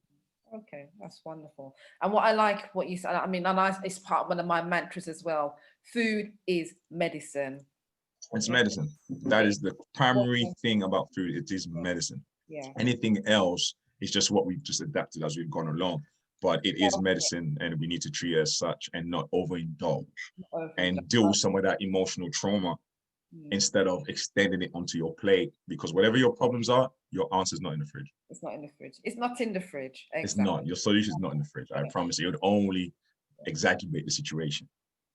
Okay, that's wonderful. And what I like what you said, I mean, and it's part of one of my mantras as well. Food is medicine. It's medicine. That is the primary thing about food. It is medicine. Yeah. Anything else is just what we've just adapted as we've gone along. But it is medicine, and we need to treat it as such and not overindulge and deal with some of that emotional trauma instead of extending it onto your plate, because whatever your problems are, your answer's not in the fridge. It's not in the fridge. It's not in the fridge. Exactly. It's not. Your solution is not in the fridge. I promise you. It would only exacerbate the situation.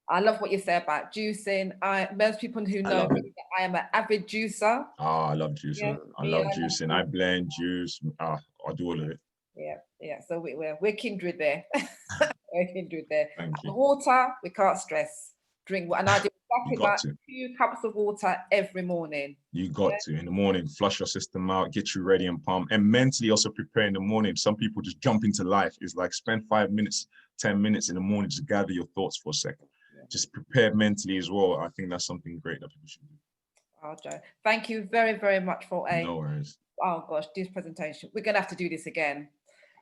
I love what you say about juicing. Most people who know me, I am an avid juicer. I love juicing. Yeah, I love juicing. I blend juice. I do all of it. Yeah. So we're kindred there. We're kindred there. Thank you. Water, we can't stress. Drink, and I do exactly that. 2 cups of water every morning. You got to in the morning, flush your system out, get you ready and pumped, and mentally also prepare in the morning. Some people just jump into life. It's like spend 5 minutes, 10 minutes in the morning to gather your thoughts for a second. just prepared mentally as well. I think that's something great that people should do. Oh, Joe, thank you very, very much for No worries. Oh gosh, this presentation. We're gonna have to do this again.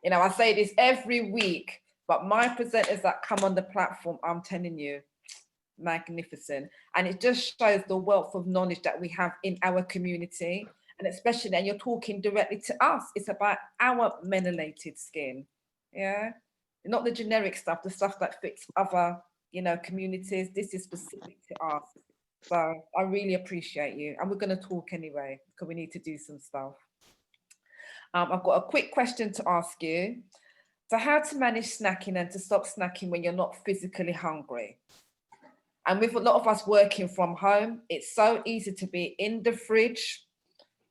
You know, I say this every week, but my presenters that come on the platform, I'm telling you, magnificent. And it just shows the wealth of knowledge that we have in our community. And especially, and you're talking directly to us, it's about our melanated skin. Yeah. Not the generic stuff, the stuff that fits other, you know, communities. This is specific to us. So I really appreciate you. And we're going to talk anyway, because we need to do some stuff. I've got a quick question to ask you. So how to manage snacking and to stop snacking when you're not physically hungry? And with a lot of us working from home, it's so easy to be in the fridge,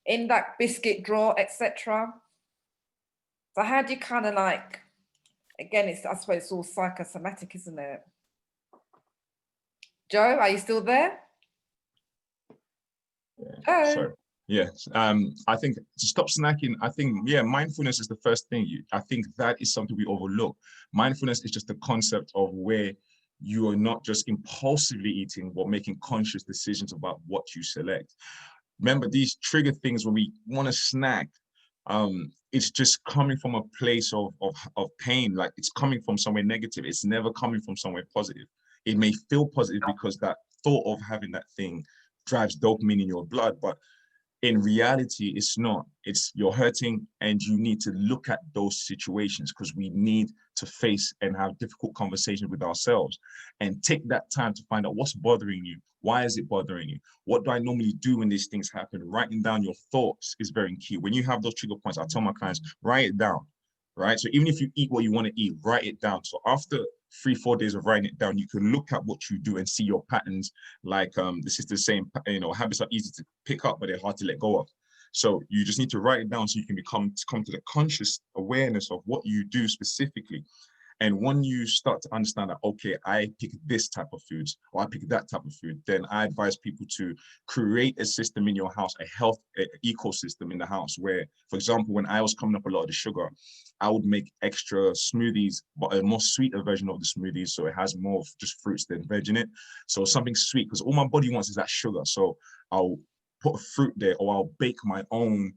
in that biscuit drawer, etc. So how do you kind of like, again, it's, I suppose it's all psychosomatic, isn't it? Joe, are you still there? Yeah, sorry. Yes, I think to stop snacking, I think, yeah, mindfulness is the first thing. I think that is something we overlook. Mindfulness is just the concept of where you are not just impulsively eating, but making conscious decisions about what you select. Remember, these trigger things when we want to snack, it's just coming from a place of pain, like it's coming from somewhere negative. It's never coming from somewhere positive. It may feel positive because that thought of having that thing drives dopamine in your blood, but in reality, it's not. It's you're hurting, and you need to look at those situations, because we need to face and have difficult conversations with ourselves and take that time to find out what's bothering you. Why is it bothering you? What do I normally do when these things happen? Writing down your thoughts is very key. When you have those trigger points, I tell my clients, write it down, right? So even if you eat what you want to eat, write it down. So after 3-4 days of writing it down, you can look at what you do and see your patterns. Like the sister saying, you know, habits are easy to pick up, but they're hard to let go of. So you just need to write it down so you can come to the conscious awareness of what you do specifically. And when you start to understand that, okay, I pick this type of foods, or I pick that type of food, then I advise people to create a system in your house, a health ecosystem in the house where, for example, when I was coming up a lot of the sugar, I would make extra smoothies, but a more sweeter version of the smoothies. So it has more of just fruits than veg in it. So something sweet, because all my body wants is that sugar. So I'll put a fruit there, or I'll bake my own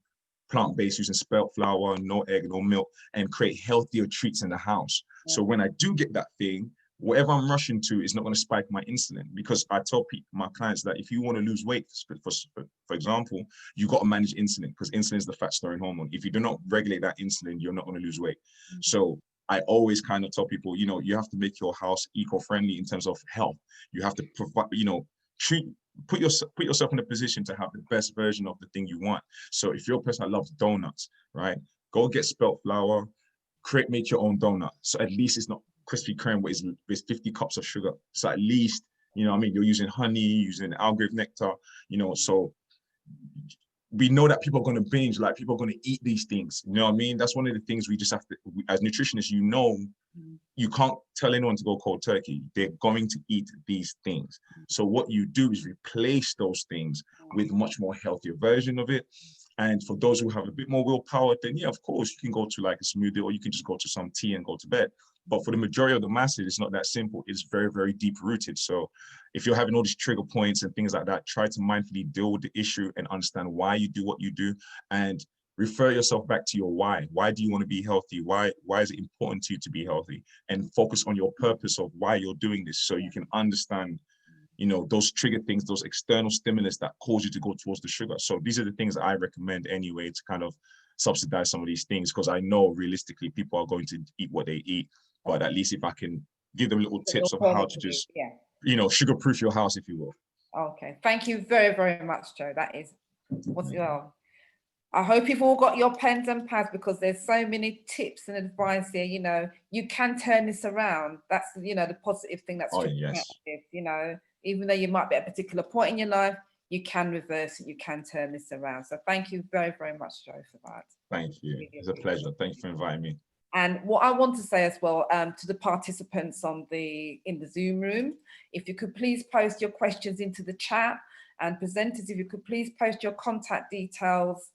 plant-based using spelt flour, no egg, no milk, and create healthier treats in the house. So when I do get that thing, whatever I'm rushing to is not going to spike my insulin, because I tell people, my clients, that if you want to lose weight, for example, you got to manage insulin, because insulin is the fat storing hormone. If you do not regulate that insulin, you're not going to lose weight. So I always kind of tell people, you know, you have to make your house eco-friendly in terms of health. You have to provide, you know, put yourself in a position to have the best version of the thing you want. So if you're a person that loves donuts, right, go get spelt flour, make your own donut. So at least it's not Krispy Kreme where it's 50 cups of sugar. So at least, you know what I mean, you're using honey, using Algrave nectar, you know, so we know that people are going to binge, like people are going to eat these things. You know what I mean? That's one of the things we just have to, as nutritionists, you know, you can't tell anyone to go cold turkey. They're going to eat these things. So what you do is replace those things with much more healthier version of it. And for those who have a bit more willpower, then yeah, of course, you can go to like a smoothie, or you can just go to some tea and go to bed. But for the majority of the masses, it's not that simple. It's very, very deep rooted. So if you're having all these trigger points and things like that, try to mindfully deal with the issue and understand why you do what you do, and refer yourself back to your why. Why do you want to be healthy? Why is it important to you to be healthy? And focus on your purpose of why you're doing this, so you can understand, you know, those trigger things, those external stimulus that cause you to go towards the sugar. So these are the things that I recommend anyway to kind of subsidize some of these things, because I know realistically people are going to eat what they eat. But at least if I can give them little tips of how to just, you know, sugar-proof your house, if you will. Okay, thank you very, very much, Joe. That is what's well. I hope you've all got your pens and pads, because there's so many tips and advice here. You know, you can turn this around. That's, you know, the positive thing that's you know, even though you might be at a particular point in your life, you can reverse it, you can turn this around. So thank you very, very much, Joe, for that. Thank you. It's a pleasure. Thank you for inviting me. And what I want to say as well to the participants in the Zoom room, if you could please post your questions into the chat, and presenters, if you could please post your contact details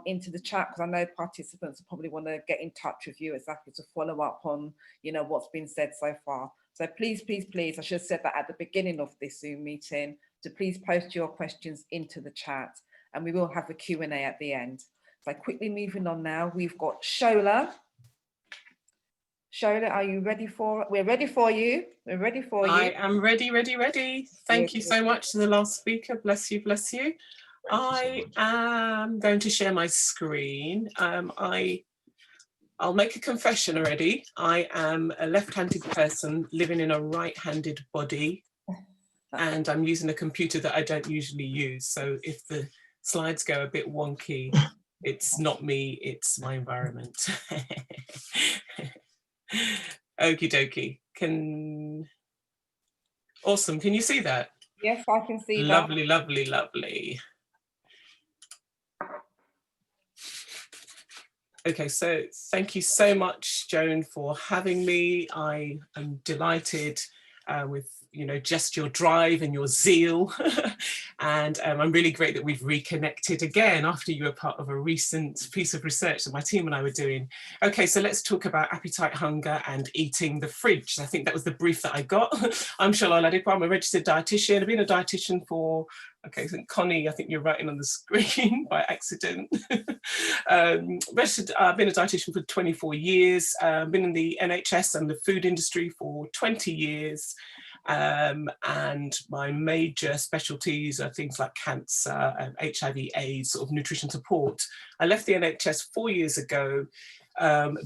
into the chat, because I know participants probably want to get in touch with you exactly to follow up on, you know, what's been said so far. So please, please, please, I should have said that at the beginning of this Zoom meeting, to please post your questions into the chat, and we will have a Q&A at the end. So quickly moving on now, we've got Shola. Shola, are you ready for it? We're ready for you. We're ready for you. I am ready, ready, ready. Thank you so much to the last speaker. Bless you, bless you. I am going to share my screen. I'll make a confession already. I am a left-handed person living in a right-handed body, and I'm using a computer that I don't usually use. So if the slides go a bit wonky, it's not me, it's my environment. Okie dokie. Awesome. Can you see that? Yes, I can see that. Lovely, lovely, lovely. Okay, so thank you so much, Joan, for having me. I am delighted with, you know, just your drive and your zeal. And I'm really great that we've reconnected again after you were part of a recent piece of research that my team and I were doing. Okay, so let's talk about appetite, hunger, and eating the fridge. I think that was the brief that I got. I'm Shola Oladipo. I'm a registered dietitian. I've been a dietitian for, okay, so Connie, I think you're writing on the screen by accident. I've been a dietitian for 24 years, been in the NHS and the food industry for 20 years. And my major specialties are things like cancer, HIV, AIDS, sort of nutrition support. I left the NHS 4 years ago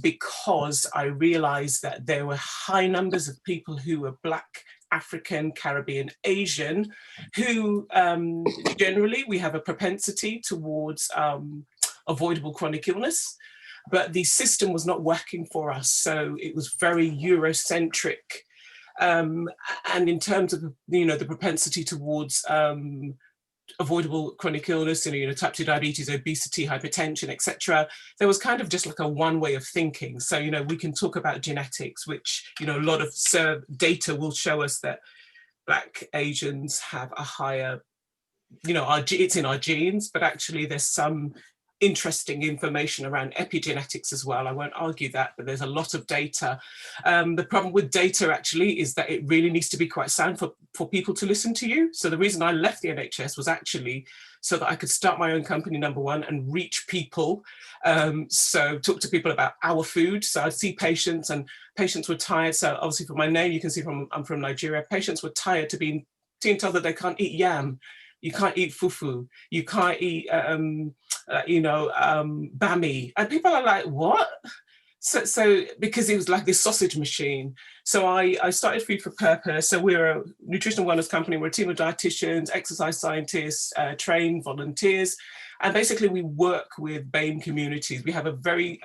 because I realized that there were high numbers of people who were Black, African, Caribbean, Asian, who generally we have a propensity towards avoidable chronic illness, but the system was not working for us. So it was very Eurocentric. And in terms of, you know, the propensity towards avoidable chronic illness, you know, type 2 diabetes, obesity, hypertension, etc., there was kind of just like a one way of thinking. So, you know, we can talk about genetics, which, you know, a lot of data will show us that Black Asians have a higher, you know, it's in our genes, but actually there's some interesting information around epigenetics as well. I won't argue that, but there's a lot of data. The problem with data actually is that it really needs to be quite sound for people to listen to you. So the reason I left the NHS was actually so that I could start my own company, number one, and reach people. So talk to people about our food. So I'd see patients, and patients were tired. So obviously from my name, you can see I'm from Nigeria. Patients were tired to being told that they can't eat yam. You can't eat fufu. You can't eat, bami. And people are like, what? So because it was like this sausage machine. So I started Food for Purpose. So we're a nutrition wellness company. We're a team of dietitians, exercise scientists, trained volunteers. And basically we work with BAME communities. We have a very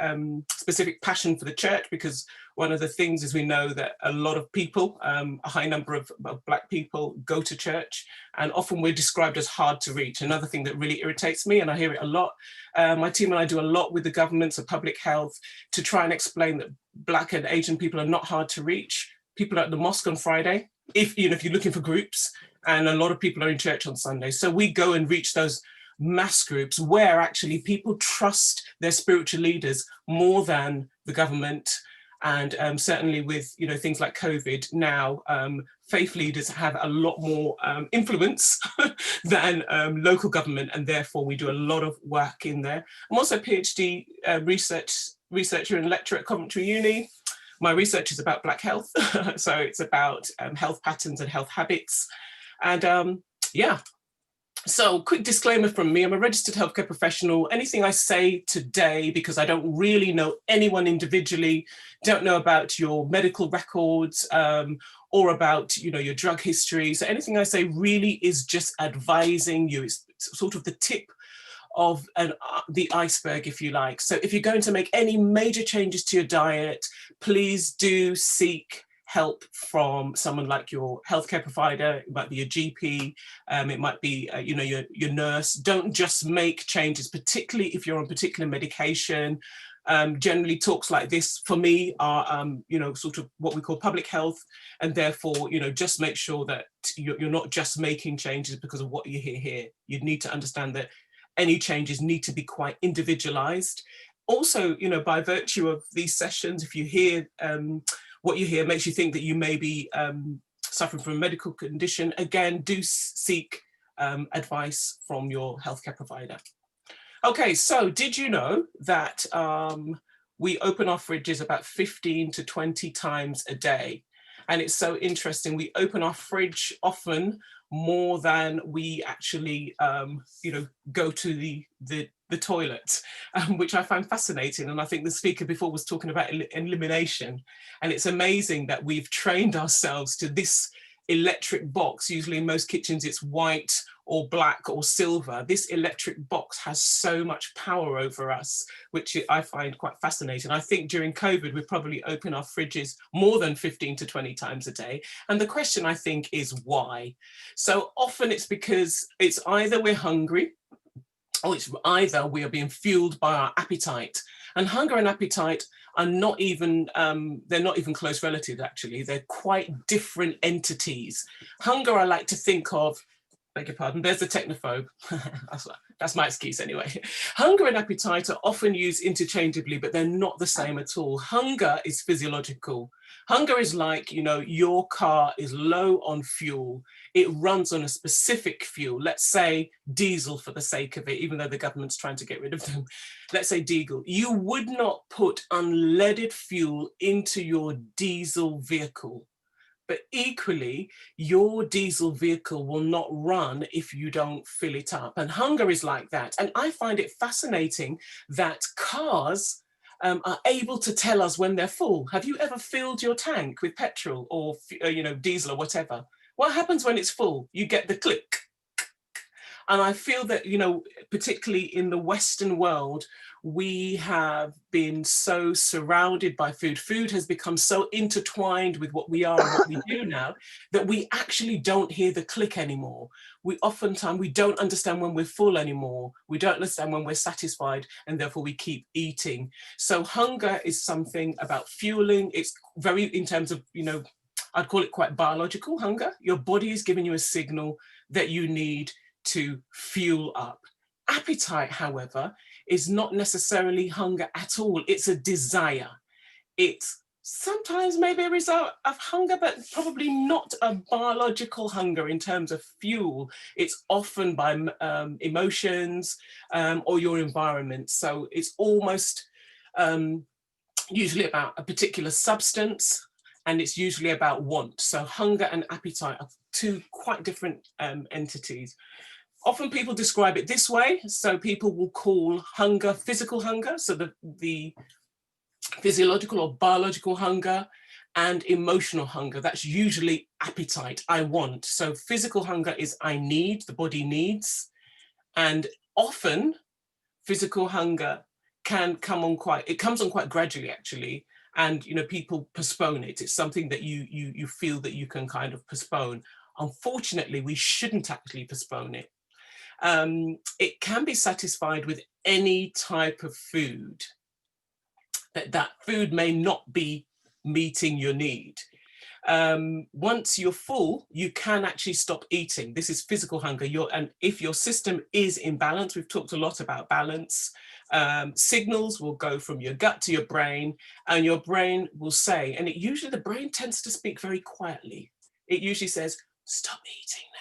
specific passion for the church, because one of the things is we know that a lot of people, a high number of Black people go to church, and often we're described as hard to reach. Another thing that really irritates me, and I hear it a lot, my team and I do a lot with the governments of public health to try and explain that Black and Asian people are not hard to reach. People are at the mosque on Friday, if you're looking for groups, and a lot of people are in church on Sunday. So we go and reach those mass groups where actually people trust their spiritual leaders more than the government. And certainly with things like COVID now, faith leaders have a lot more influence than local government, and therefore we do a lot of work in there. I'm also a PhD researcher and lecturer at Coventry Uni. My research is about Black health, so it's about health patterns and health habits. And yeah. So quick disclaimer from me, I'm a registered healthcare professional. Anything I say today, because I don't really know anyone individually, don't know about your medical records or about your drug history. So anything I say really is just advising you. It's sort of the tip of the iceberg, if you like. So if you're going to make any major changes to your diet, please do seek help from someone like your healthcare provider. It might be your GP, it might be your nurse. Don't just make changes, particularly if you're on particular medication. Generally talks like this for me are sort of what we call public health, and therefore just make sure that you're not just making changes because of what you hear here. You need to understand that any changes need to be quite individualized. Also, by virtue of these sessions, if you hear what you hear makes you think that you may be suffering from a medical condition, again, do seek advice from your healthcare provider. Okay, so did you know that we open our fridges about 15 to 20 times a day? And it's so interesting, we open our fridge often more than we actually, go to the toilet, which I find fascinating. And I think the speaker before was talking about elimination. And it's amazing that we've trained ourselves to this electric box. Usually in most kitchens, it's white or black or silver. This electric box has so much power over us, which I find quite fascinating. I think during COVID, we probably open our fridges more than 15 to 20 times a day. And the question, I think, is why? So often it's because it's either we're hungry, or it's either we are being fueled by our appetite. And hunger and appetite are not even, they're not even close relatives, actually. They're quite different entities. Hunger, I like to think of, beg your pardon, there's the technophobe. That's my excuse anyway. Hunger and appetite are often used interchangeably, but they're not the same at all. Hunger is physiological. Hunger is like, your car is low on fuel. It runs on a specific fuel, let's say diesel for the sake of it, even though the government's trying to get rid of them. Let's say diesel. You would not put unleaded fuel into your diesel vehicle. But equally, your diesel vehicle will not run if you don't fill it up. And hunger is like that. And I find it fascinating that cars are able to tell us when they're full. Have you ever filled your tank with petrol or diesel or whatever? What happens when it's full? You get the click. And I feel that, particularly in the Western world, we have been so surrounded by food. Food has become so intertwined with what we are and what we do now that we actually don't hear the click anymore. We don't understand when we're full anymore. We don't understand when we're satisfied, and therefore we keep eating. So hunger is something about fueling. It's very, in terms of, I'd call it quite biological hunger. Your body is giving you a signal that you need to fuel up. Appetite, however, is not necessarily hunger at all. It's a desire. It's sometimes maybe a result of hunger, but probably not a biological hunger in terms of fuel. It's often by emotions or your environment. So it's almost usually about a particular substance, and it's usually about want. So hunger and appetite are two quite different entities. Often people describe it this way. So people will call hunger physical hunger. So the physiological or biological hunger, and emotional hunger. That's usually appetite, I want. So physical hunger is I need, the body needs. And often physical hunger comes on quite gradually, actually. And people postpone it. It's something that you feel that you can kind of postpone. Unfortunately, we shouldn't actually postpone it. It can be satisfied with any type of food. That food may not be meeting your need. Once you're full, you can actually stop eating. This is physical hunger. And if your system is in balance, we've talked a lot about balance, signals will go from your gut to your brain, and your brain will say, and the brain tends to speak very quietly. It usually says, stop eating now.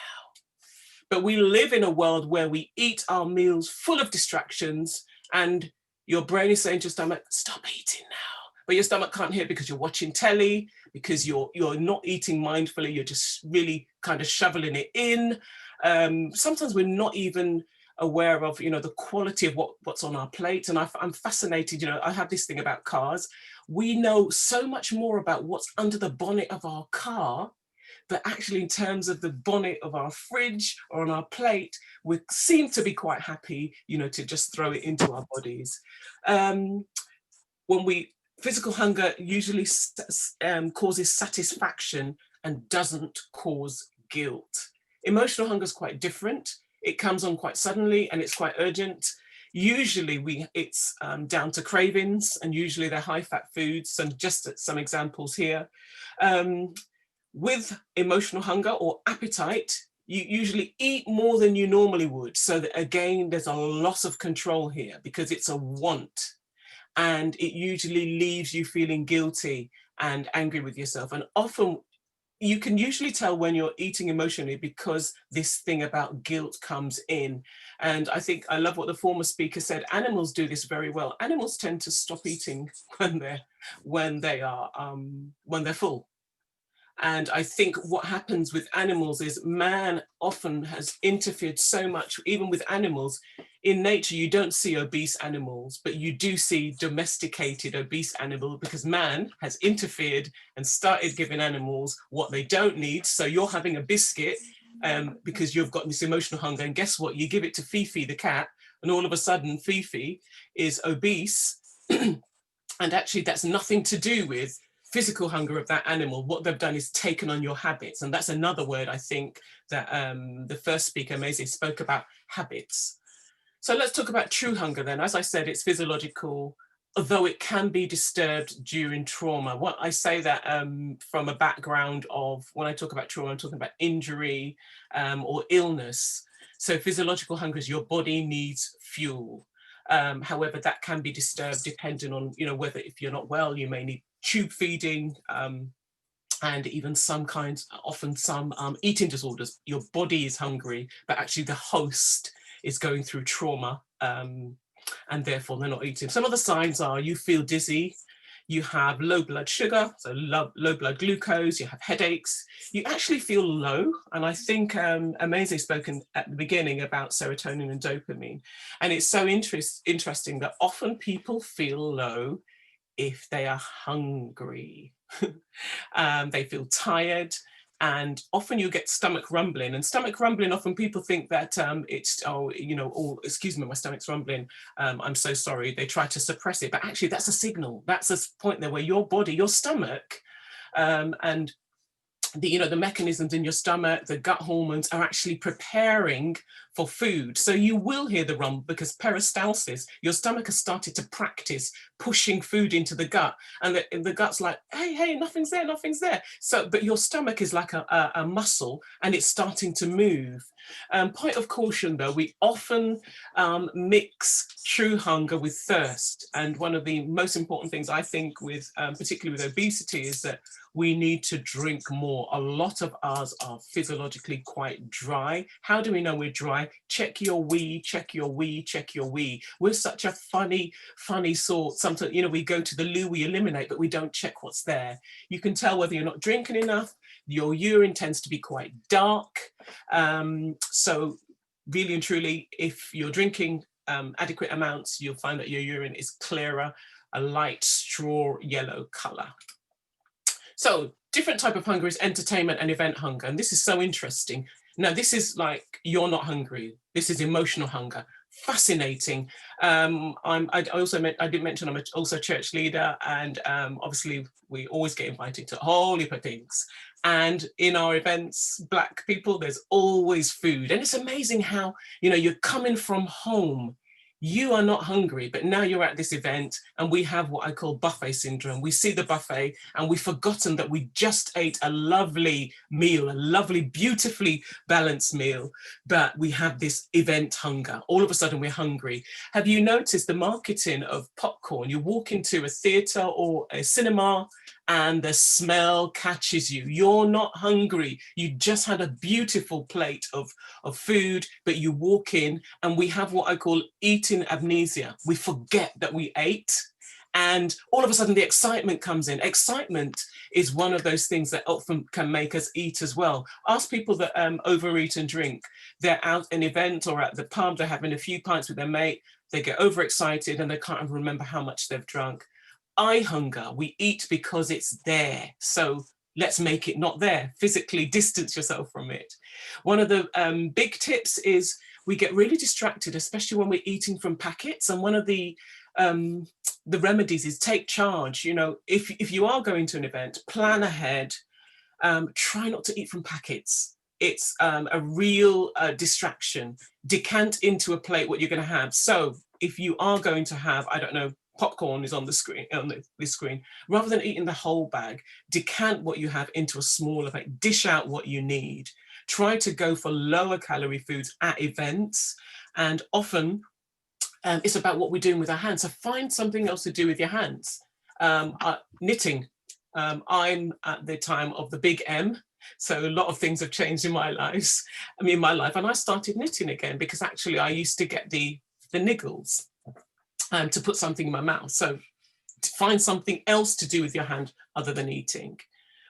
But we live in a world where we eat our meals full of distractions, and your brain is saying to your stomach, stop eating now. But your stomach can't hear because you're watching telly, because you're not eating mindfully, you're just really kind of shoveling it in. Sometimes we're not even aware of, the quality of what's on our plate. And I'm fascinated, I have this thing about cars. We know so much more about what's under the bonnet of our car, but actually in terms of the bonnet of our fridge or on our plate, we seem to be quite happy, to just throw it into our bodies. Physical hunger usually causes satisfaction and doesn't cause guilt. Emotional hunger is quite different. It comes on quite suddenly and it's quite urgent. Usually it's down to cravings, and usually they're high-fat foods. And just some examples here. With emotional hunger or appetite, you usually eat more than you normally would. So that, again, there's a loss of control here because it's a want. And it usually leaves you feeling guilty. and angry with yourself. And often you can usually tell when you're eating emotionally because this thing about guilt comes in. And I think I love what the former speaker said. Animals do this very well. Animals tend to stop eating when they're full. And I think what happens with animals is man often has interfered so much, even with animals. In nature, you don't see obese animals, but you do see domesticated obese animals because man has interfered and started giving animals what they don't need. So you're having a biscuit because you've got this emotional hunger. And guess what? You give it to Fifi, the cat, and all of a sudden Fifi is obese. And actually, that's nothing to do with physical hunger of that animal. What they've done is taken on your habits. And that's another word I think that the first speaker, Amnesia, spoke about, habits. So let's talk about true hunger then. As I said, it's physiological, although it can be disturbed during trauma. What I say that from a background of, when I talk about trauma, I'm talking about injury or illness. So physiological hunger is your body needs fuel. However, that can be disturbed depending on, whether if you're not well, you may need tube feeding, and even some kinds, often some eating disorders. Your body is hungry, but actually the host is going through trauma, and therefore they're not eating. Some of the signs are you feel dizzy, you have low blood sugar, so low blood glucose, you have headaches, you actually feel low. And I think Amnesia spoken at the beginning about serotonin and dopamine. And it's so interesting that often people feel low if they are hungry. They feel tired, and often you get stomach rumbling. And stomach rumbling, often people think that it's, excuse me, my stomach's rumbling, I'm so sorry. They try to suppress it, but actually that's a signal. That's a point there where your body, your stomach, and the mechanisms in your stomach, the gut hormones are actually preparing for food. So you will hear the rumble because peristalsis, your stomach has started to practice pushing food into the gut, and the gut's like, hey, nothing's there, nothing's there. So, but your stomach is like a muscle, and it's starting to move. Point of caution though, we often mix true hunger with thirst. And one of the most important things I think with, particularly with obesity, is that we need to drink more. A lot of us are physiologically quite dry. How do we know we're dry? Check your wee, check your wee, check your wee. We're such a funny sort. Sometimes, we go to the loo, we eliminate, but we don't check what's there. You can tell whether you're not drinking enough. Your urine tends to be quite dark. So really and truly, if you're drinking adequate amounts, you'll find that your urine is clearer, a light straw yellow color. So different type of hunger is entertainment and event hunger. And this is so interesting. Now, this is like, you're not hungry. This is emotional hunger. Fascinating. I did mention I'm also a church leader, and obviously we always get invited to a whole heap of things. And in our events, Black people, there's always food. And it's amazing how, you're coming from home. You are not hungry, but now you're at this event and we have what I call buffet syndrome. We see the buffet and we've forgotten that we just ate a lovely meal, a lovely, beautifully balanced meal, but we have this event hunger. All of a sudden we're hungry. Have you noticed the marketing of popcorn? You walk into a theatre or a cinema and the smell catches you. You're not hungry. You just had a beautiful plate of food, but you walk in and we have what I call eating amnesia. We forget that we ate, and all of a sudden the excitement comes in. Excitement is one of those things that often can make us eat as well. Ask people that overeat and drink. They're out at an event or at the pub, they're having a few pints with their mate, they get overexcited and they can't even remember how much they've drunk. Eye hunger, we eat because it's there. So let's make it not there. Physically distance yourself from it. One of the big tips is we get really distracted, especially when we're eating from packets. And one of the remedies is take charge. If you are going to an event, plan ahead. Try not to eat from packets. It's a real distraction. Decant into a plate what you're going to have. So if you are going to have, I don't know, popcorn is on the screen, this screen, rather than eating the whole bag, decant what you have into a smaller bag, dish out what you need. Try to go for lower calorie foods at events, and often it's about what we're doing with our hands. So find something else to do with your hands. Knitting. I'm at the time of the big M. So a lot of things have changed in my life, and I started knitting again because actually I used to get the niggles to put something in my mouth. So to find something else to do with your hand other than eating.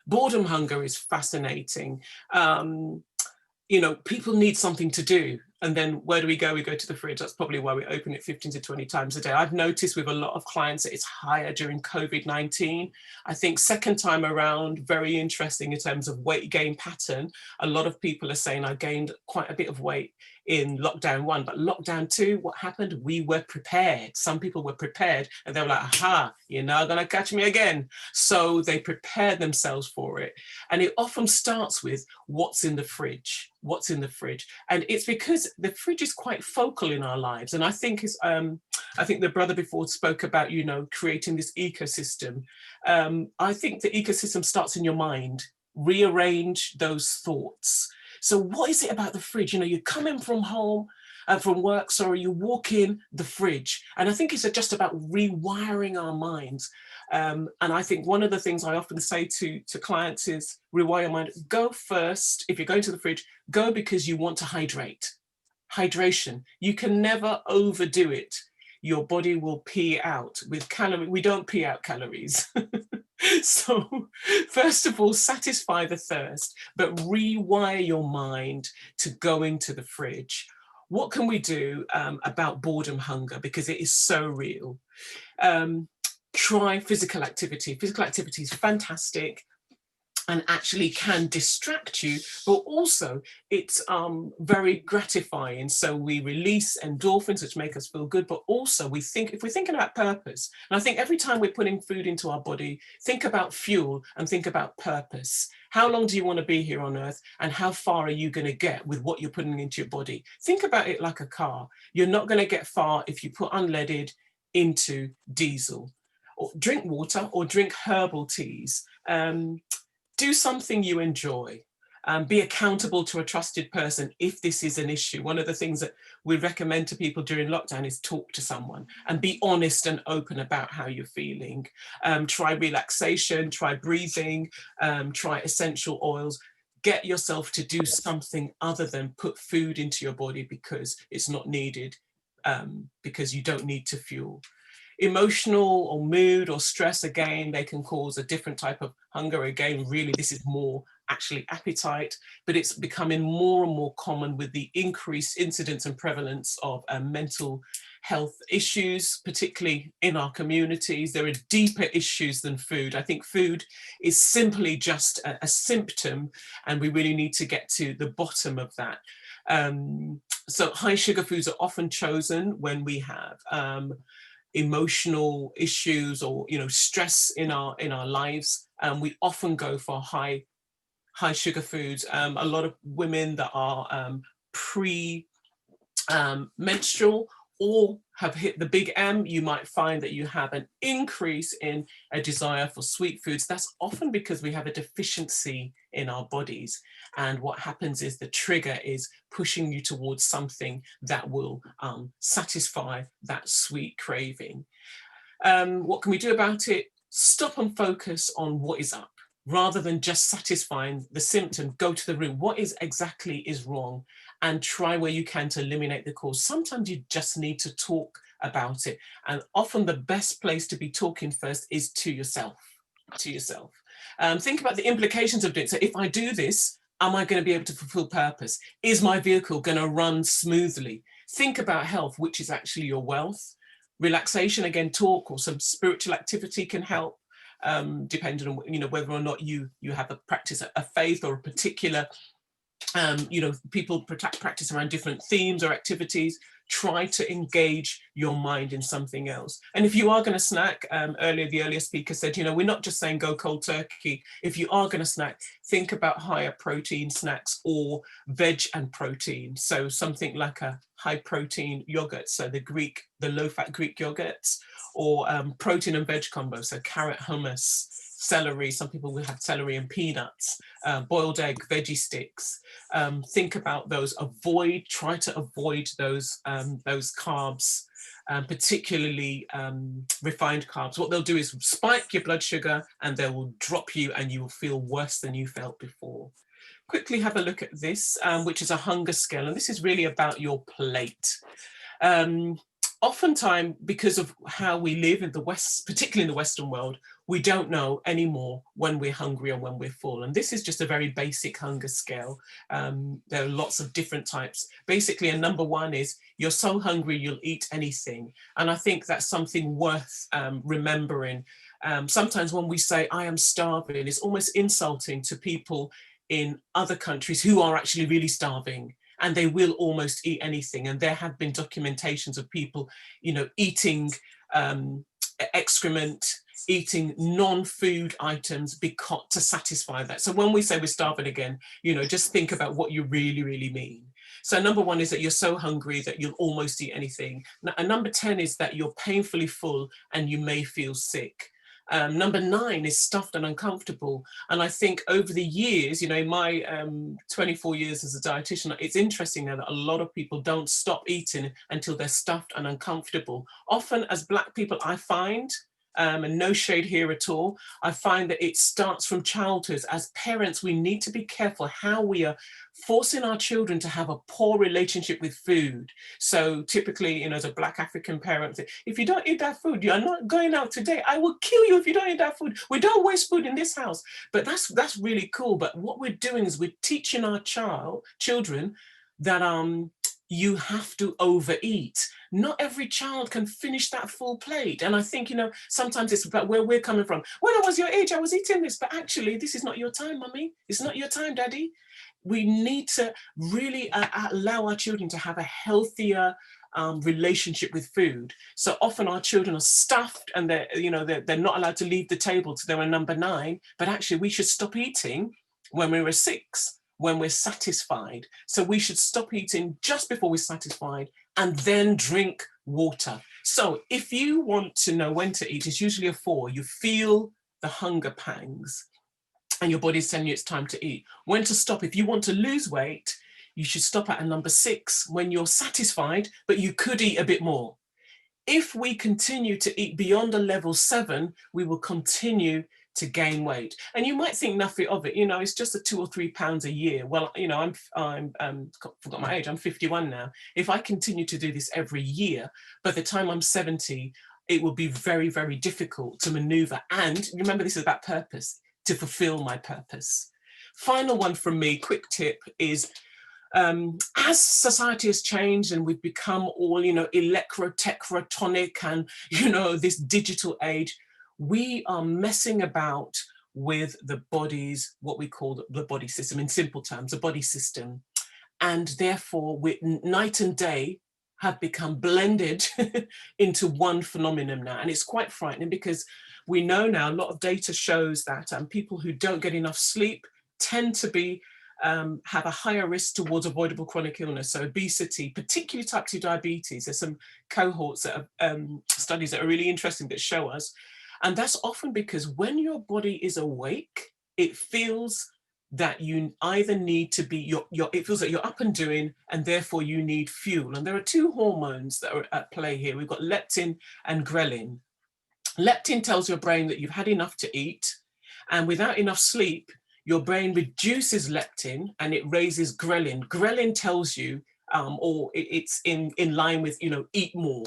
Boredom hunger is fascinating. You know, people need something to do. And then where do we go? We go to the fridge. That's probably why we open it 15 to 20 times a day. I've noticed with a lot of clients that it's higher during COVID-19. I think second time around, very interesting in terms of weight gain pattern. A lot of people are saying I gained quite a bit of weight in lockdown 1, but lockdown 2, what happened? We were prepared. Some people were prepared and they were like, aha, you're not gonna catch me again. So they prepared themselves for it. And it often starts with what's in the fridge. What's in the fridge? And it's because the fridge is quite focal in our lives. And I think I think the brother before spoke about, you know, creating this ecosystem. I think the ecosystem starts in your mind. Rearrange those thoughts. So what is it about the fridge? You know, you come in from home, from work, sorry, you walk in the fridge. And I think it's just about rewiring our minds. And I think one of the things I often say to clients is rewire your mind. Go first. If you're going to the fridge, go because you want to hydrate. Hydration. You can never overdo it. Your body will pee out with calories. We don't pee out calories. So first of all, satisfy the thirst, but rewire your mind to going to the fridge. What can we do about boredom hunger? Because it is so real. Try physical activity. Physical activity is fantastic and actually can distract you, but also it's very gratifying. So we release endorphins, which make us feel good, but also we think, if we're thinking about purpose, and I think every time we're putting food into our body, think about fuel and think about purpose. How long do you want to be here on earth, and how far are you going to get with what you're putting into your body? Think about it like a car. You're not going to get far if you put unleaded into diesel. Or drink water or drink herbal teas. Do something you enjoy. Be accountable to a trusted person if this is an issue. One of the things that we recommend to people during lockdown is talk to someone and be honest and open about how you're feeling. Try relaxation, try breathing, try essential oils. Get yourself to do something other than put food into your body because it's not needed, because you don't need to fuel. Emotional or mood or stress, again, they can cause a different type of hunger. Again, really, this is more actually appetite, but it's becoming more and more common with the increased incidence and prevalence of mental health issues, particularly in our communities. There are deeper issues than food. I think food is simply just a symptom, and we really need to get to the bottom of that. So high sugar foods are often chosen when we have emotional issues or, you know, stress in our lives. We often go for high sugar foods. A lot of women that are menstrual or have hit the big M, you might find that you have an increase in a desire for sweet foods. That's often because we have a deficiency in our bodies. And what happens is the trigger is pushing you towards something that will satisfy that sweet craving. What can we do about it? Stop and focus on what is up. Rather than just satisfying the symptom, go to the root. What is exactly is wrong? And try where you can to eliminate the cause. Sometimes you just need to talk about it. And often the best place to be talking first is to yourself, Think about the implications of doing it. So if I do this, am I going to be able to fulfill purpose? Is my vehicle going to run smoothly? Think about health, which is actually your wealth. Relaxation, again, talk or some spiritual activity can help. Depending on, you know, whether or not you have a practice, a faith or a particular, you know, people practice around different themes or activities. Try to engage your mind in something else. And if you are going to snack, the earlier speaker said, you know, we're not just saying go cold turkey. If you are going to snack, think about higher protein snacks or veg and protein. So something like a high protein yogurt, so the low fat Greek yogurts, or protein and veg combo, so carrot hummus, celery. Some people will have celery and peanuts, boiled egg, veggie sticks. Think about those. Try to avoid those carbs particularly refined carbs. What they'll do is spike your blood sugar and they will drop you and you will feel worse than you felt before. Quickly have a look at this, which is a hunger scale, and this is really about your plate. Oftentimes, because of how we live in the West, particularly in the Western world, we don't know anymore when we're hungry and when we're full. And this is just a very basic hunger scale. There are lots of different types. Basically, a number one is you're so hungry you'll eat anything. And I think that's something worth remembering. Sometimes when we say, I am starving, it's almost insulting to people in other countries who are actually really starving. And they will almost eat anything. And there have been documentations of people, you know, eating excrement, eating non-food items because to satisfy that. So when we say we're starving again, you know, just think about what you really, really mean. So number one is that you're so hungry that you'll almost eat anything. And number 10 is that you're painfully full and you may feel sick. Number 9 is stuffed and uncomfortable. And I think over the years, you know, in my 24 years as a dietitian, it's interesting now that a lot of people don't stop eating until they're stuffed and uncomfortable. Often as Black people, I find, and no shade here at all, I find that it starts from childhood. As parents, we need to be careful how we are forcing our children to have a poor relationship with food. So typically, you know, as a Black African parent, if you don't eat that food, you're not going out today. I will kill you if you don't eat that food. We don't waste food in this house. But that's really cool. But what we're doing is we're teaching our children that you have to overeat. Not every child can finish that full plate. And I think, you know, sometimes it's about where we're coming from. When I was your age, I was eating this, but actually this is not your time, mummy. It's not your time, daddy. We need to really allow our children to have a healthier relationship with food. So often our children are stuffed and they're not allowed to leave the table till they're a number 9, but actually we should stop eating when we were 6, when we're satisfied. So we should stop eating just before we're satisfied and then drink water. So if you want to know when to eat, it's usually a 4. You feel the hunger pangs and your body's telling you it's time to eat. When to stop. If you want to lose weight, you should stop at a number 6 when you're satisfied, but you could eat a bit more. If we continue to eat beyond a level 7, we will continue to gain weight. And you might think nothing of it, you know, it's just a 2 or 3 pounds a year. Well, you know, I'm forgot my age, I'm 51 now. If I continue to do this every year, by the time I'm 70, it will be very, very difficult to maneuver. And remember, this is about purpose, to fulfill my purpose. Final one from me, quick tip is, as society has changed and we've become all, you know, electrotechrotonic and, you know, this digital age, we are messing about with the body's, what we call the body system, in simple terms, the body system. And therefore, night and day have become blended into one phenomenon now. And it's quite frightening because we know now a lot of data shows that people who don't get enough sleep tend to be have a higher risk towards avoidable chronic illness. So obesity, particularly type 2 diabetes. There's some cohorts that have, studies that are really interesting that show us. And that's often because when your body is awake, it feels that you either need to be, it feels that you're up and doing, and therefore you need fuel. And there are 2 hormones that are at play here. We've got leptin and ghrelin. Leptin tells your brain that you've had enough to eat, and without enough sleep, your brain reduces leptin and it raises ghrelin. Ghrelin tells you, or it's in line with, you know, eat more.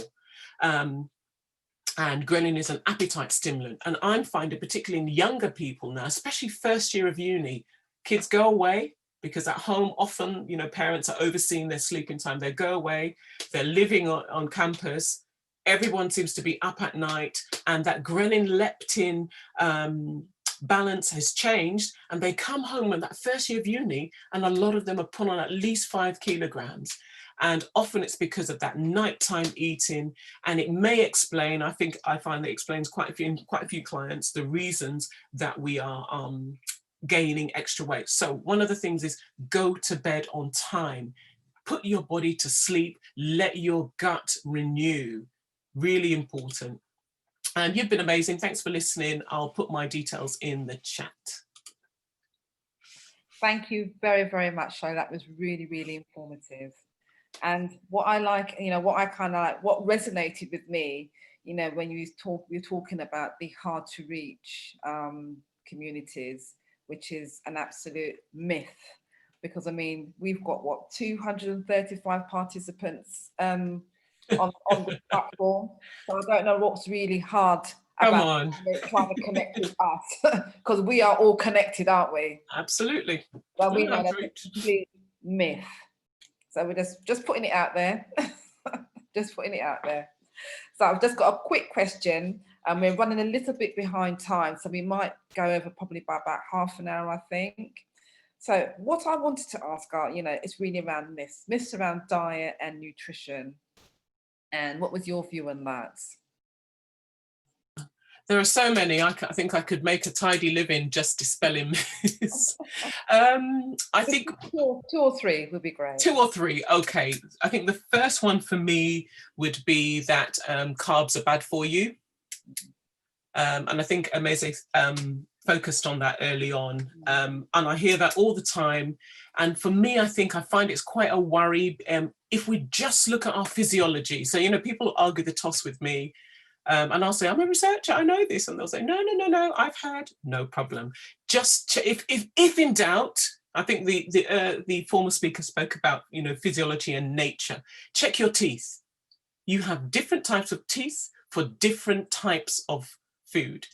And ghrelin is an appetite stimulant. And I'm finding, particularly in younger people now, especially first year of uni, kids go away because at home often, you know, parents are overseeing their sleeping time. They go away, they're living on campus, everyone seems to be up at night, and that ghrelin leptin balance has changed, and they come home in that first year of uni and a lot of them are put on at least 5 kilograms. And often it's because of that nighttime eating, and it may explain, I find that explains quite a few clients the reasons that we are gaining extra weight. So one of the things is go to bed on time, put your body to sleep, let your gut renew. Really important. And you've been amazing. Thanks for listening. I'll put my details in the chat. Thank you very, very much, Sho. That was really, really informative. And what I like, what I kind of like, what resonated with me, when you're talking about the hard to reach communities, which is an absolute myth. Because I mean, we've got 235 participants on the platform. So I don't know what's really hard about trying to connect with us, because we are all connected, aren't we? Absolutely. Well, we know that's a complete myth. So we're just putting it out there. Just putting it out there. So I've just got a quick question, and we're running a little bit behind time, so we might go over probably by about half an hour, I think. So what I wanted to ask are, it's really around myths around diet and nutrition. And what was your view on that? There are so many. I think I could make a tidy living just dispelling myths. I think two or three would be great. 2 or 3, okay. I think the first one for me would be that carbs are bad for you. And I think Amnesia focused on that early on. And I hear that all the time. And for me, I find it's quite a worry if we just look at our physiology. So, people argue the toss with me. And I'll say, I'm a researcher, I know this. And they'll say, no, I've heard, no problem. Just if in doubt, I think the former speaker spoke about, physiology and nature. Check your teeth. You have different types of teeth for different types of food.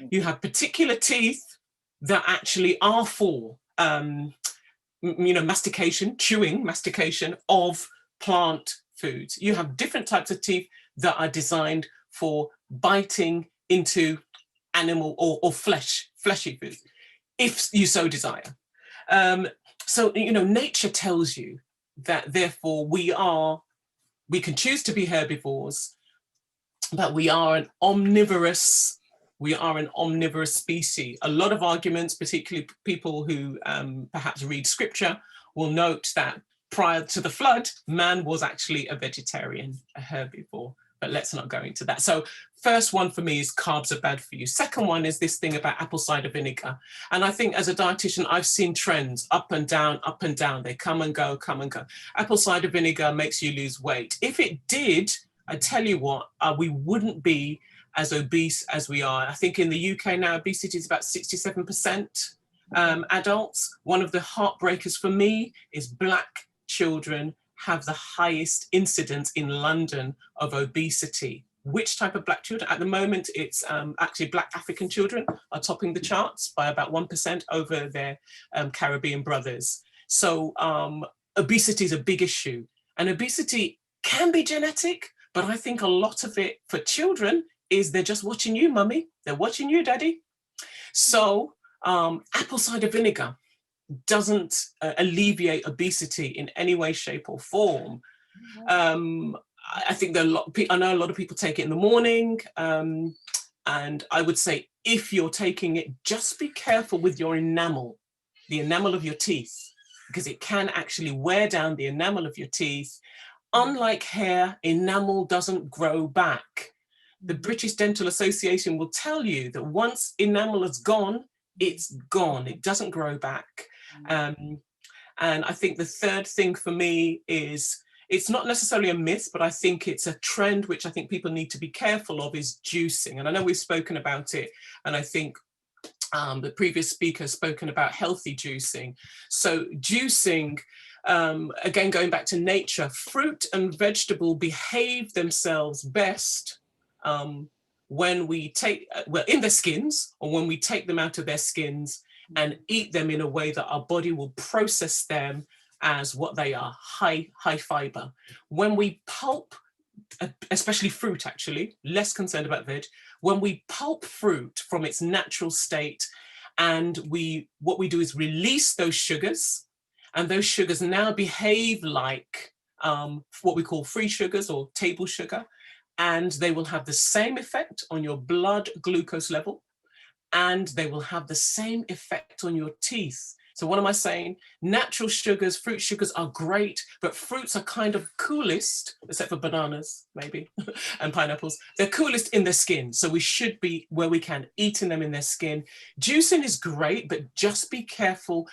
You have particular teeth that actually are for, mastication of plant foods. You have different types of teeth that are designed for biting into animal or fleshy foods, if you so desire. So, nature tells you that therefore we can choose to be herbivores, but we are an omnivorous species. A lot of arguments, particularly people who perhaps read scripture, will note that prior to the flood, man was actually a vegetarian, a herbivore. But let's not go into that. So first one for me is carbs are bad for you. Second one is this thing about apple cider vinegar. And I think as a dietitian, I've seen trends up and down. They come and go. Apple cider vinegar makes you lose weight. If it did, I tell you what, we wouldn't be as obese as we are. I think in the UK now, obesity is about 67% adults. One of the heartbreakers for me is Black children have the highest incidence in London of obesity. Which type of Black children? At the moment, it's actually Black African children are topping the charts by about 1% over their Caribbean brothers. So obesity is a big issue. And obesity can be genetic, but I think a lot of it for children is they're just watching you, mummy. They're watching you, daddy. So apple cider vinegar doesn't alleviate obesity in any way, shape or form. I think I know a lot of people take it in the morning. And I would say if you're taking it, just be careful with your enamel, the enamel of your teeth, because it can actually wear down the enamel of your teeth. Unlike hair, enamel doesn't grow back. The British Dental Association will tell you that once enamel is gone, it's gone. It doesn't grow back. And I think the third thing for me is, it's not necessarily a myth, but I think it's a trend which I think people need to be careful of, is juicing. And I know we've spoken about it, and I think the previous speaker has spoken about healthy juicing. So juicing, again, going back to nature, fruit and vegetable behave themselves best when we take, in their skins, or when we take them out of their skins and eat them in a way that our body will process them as what they are, high fiber. When we pulp, especially fruit actually, less concerned about veg, when we pulp fruit from its natural state, and what we do is release those sugars, and those sugars now behave like what we call free sugars or table sugar, and they will have the same effect on your blood glucose level, and they will have the same effect on your teeth. So what am I saying? Natural sugars, fruit sugars are great, but fruits are kind of coolest, except for bananas, maybe, and pineapples. They're coolest in their skin. So we should be, where we can, eating them in their skin. Juicing is great, but just be careful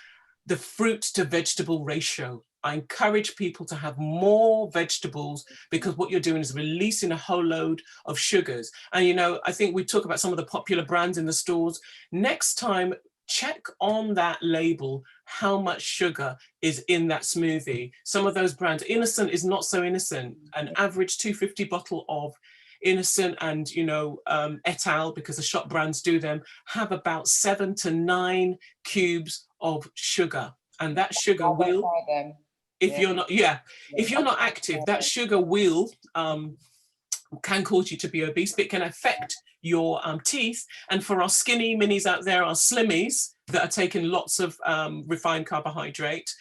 the fruit to vegetable ratio. I encourage people to have more vegetables, because what you're doing is releasing a whole load of sugars. And, you know, I think we talk about some of the popular brands in the stores. Next time, check on that label how much sugar is in that smoothie. Some of those brands, Innocent is not so innocent. An average 250 bottle of Innocent and, you know, et al., because the shop brands do them, have about 7 to 9 cubes of sugar. And that sugar will, if you're not, if you're not active, that sugar will, can cause you to be obese, but it can affect your teeth. And for our skinny minis out there, our slimmies that are taking lots of refined carbohydrate,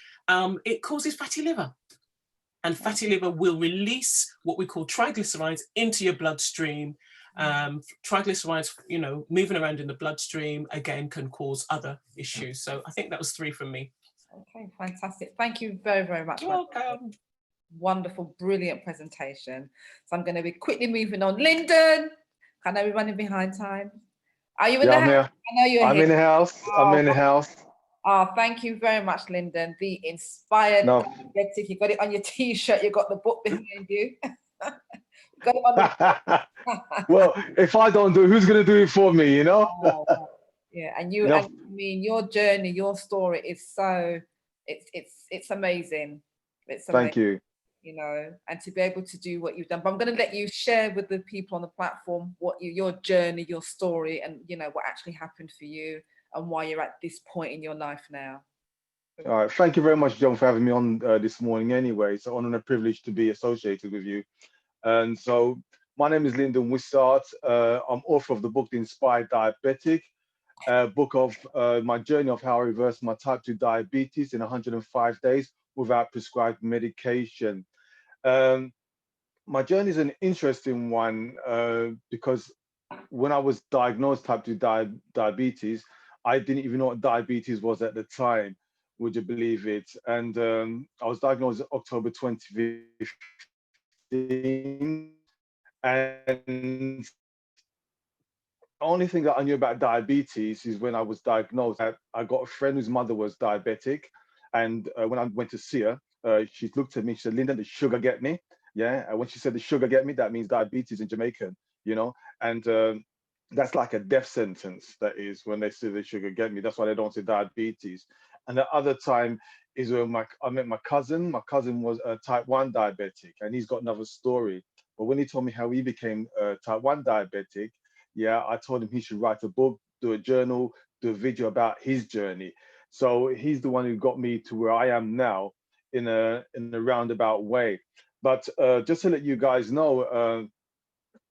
it causes fatty liver. And fatty liver will release what we call triglycerides into your bloodstream. Triglycerides, you know, moving around in the bloodstream, again, can cause other issues. So I think that was 3 from me. Okay, fantastic. Thank you very, very much. You're welcome. Wonderful, brilliant presentation. So I'm going to be quickly moving on. Lyndon, I know we're running behind time. Are you in the house? Here. I know you're I'm here. in the house. I'm in the house. Oh, thank you very much, Lyndon. The Inspired Diabetic. You got it on your T-shirt. You got the book behind you. You got it on the Well, if I don't do it, who's going to do it for me, you know? Yeah, and you, and, I mean, your journey, your story is so, it's amazing. It's amazing. Thank you. You know, and to be able to do what you've done. But I'm going to let you share with the people on the platform what your journey, your story, and, you know, what actually happened for you and why you're at this point in your life now. All right. Thank you very much, John, for having me on this morning anyway. It's an honor and a privilege to be associated with you. And so my name is Lyndon Wissart. I'm author of the book, The Inspired Diabetic, a book of my journey of how I reversed my type 2 diabetes in 105 days without prescribed medication. My journey is an interesting one because when I was diagnosed type 2 diabetes, I didn't even know what diabetes was at the time. Would you believe it? And I was diagnosed October 2015. And the only thing that I knew about diabetes is when I was diagnosed. I got a friend whose mother was diabetic. And when I went to see her, she looked at me, she said, Lyndon, the sugar get me. Yeah. And when she said the sugar get me, that means diabetes in Jamaican, you know, and that's like a death sentence. That is when they say the sugar get me. That's why they don't say diabetes. And the other time is when I met my cousin. My cousin was a type 1 diabetic, and he's got another story. But when he told me how he became type 1 diabetic, yeah, I told him he should write a book, do a journal, do a video about his journey. So he's the one who got me to where I am now in a roundabout way. But just to let you guys know,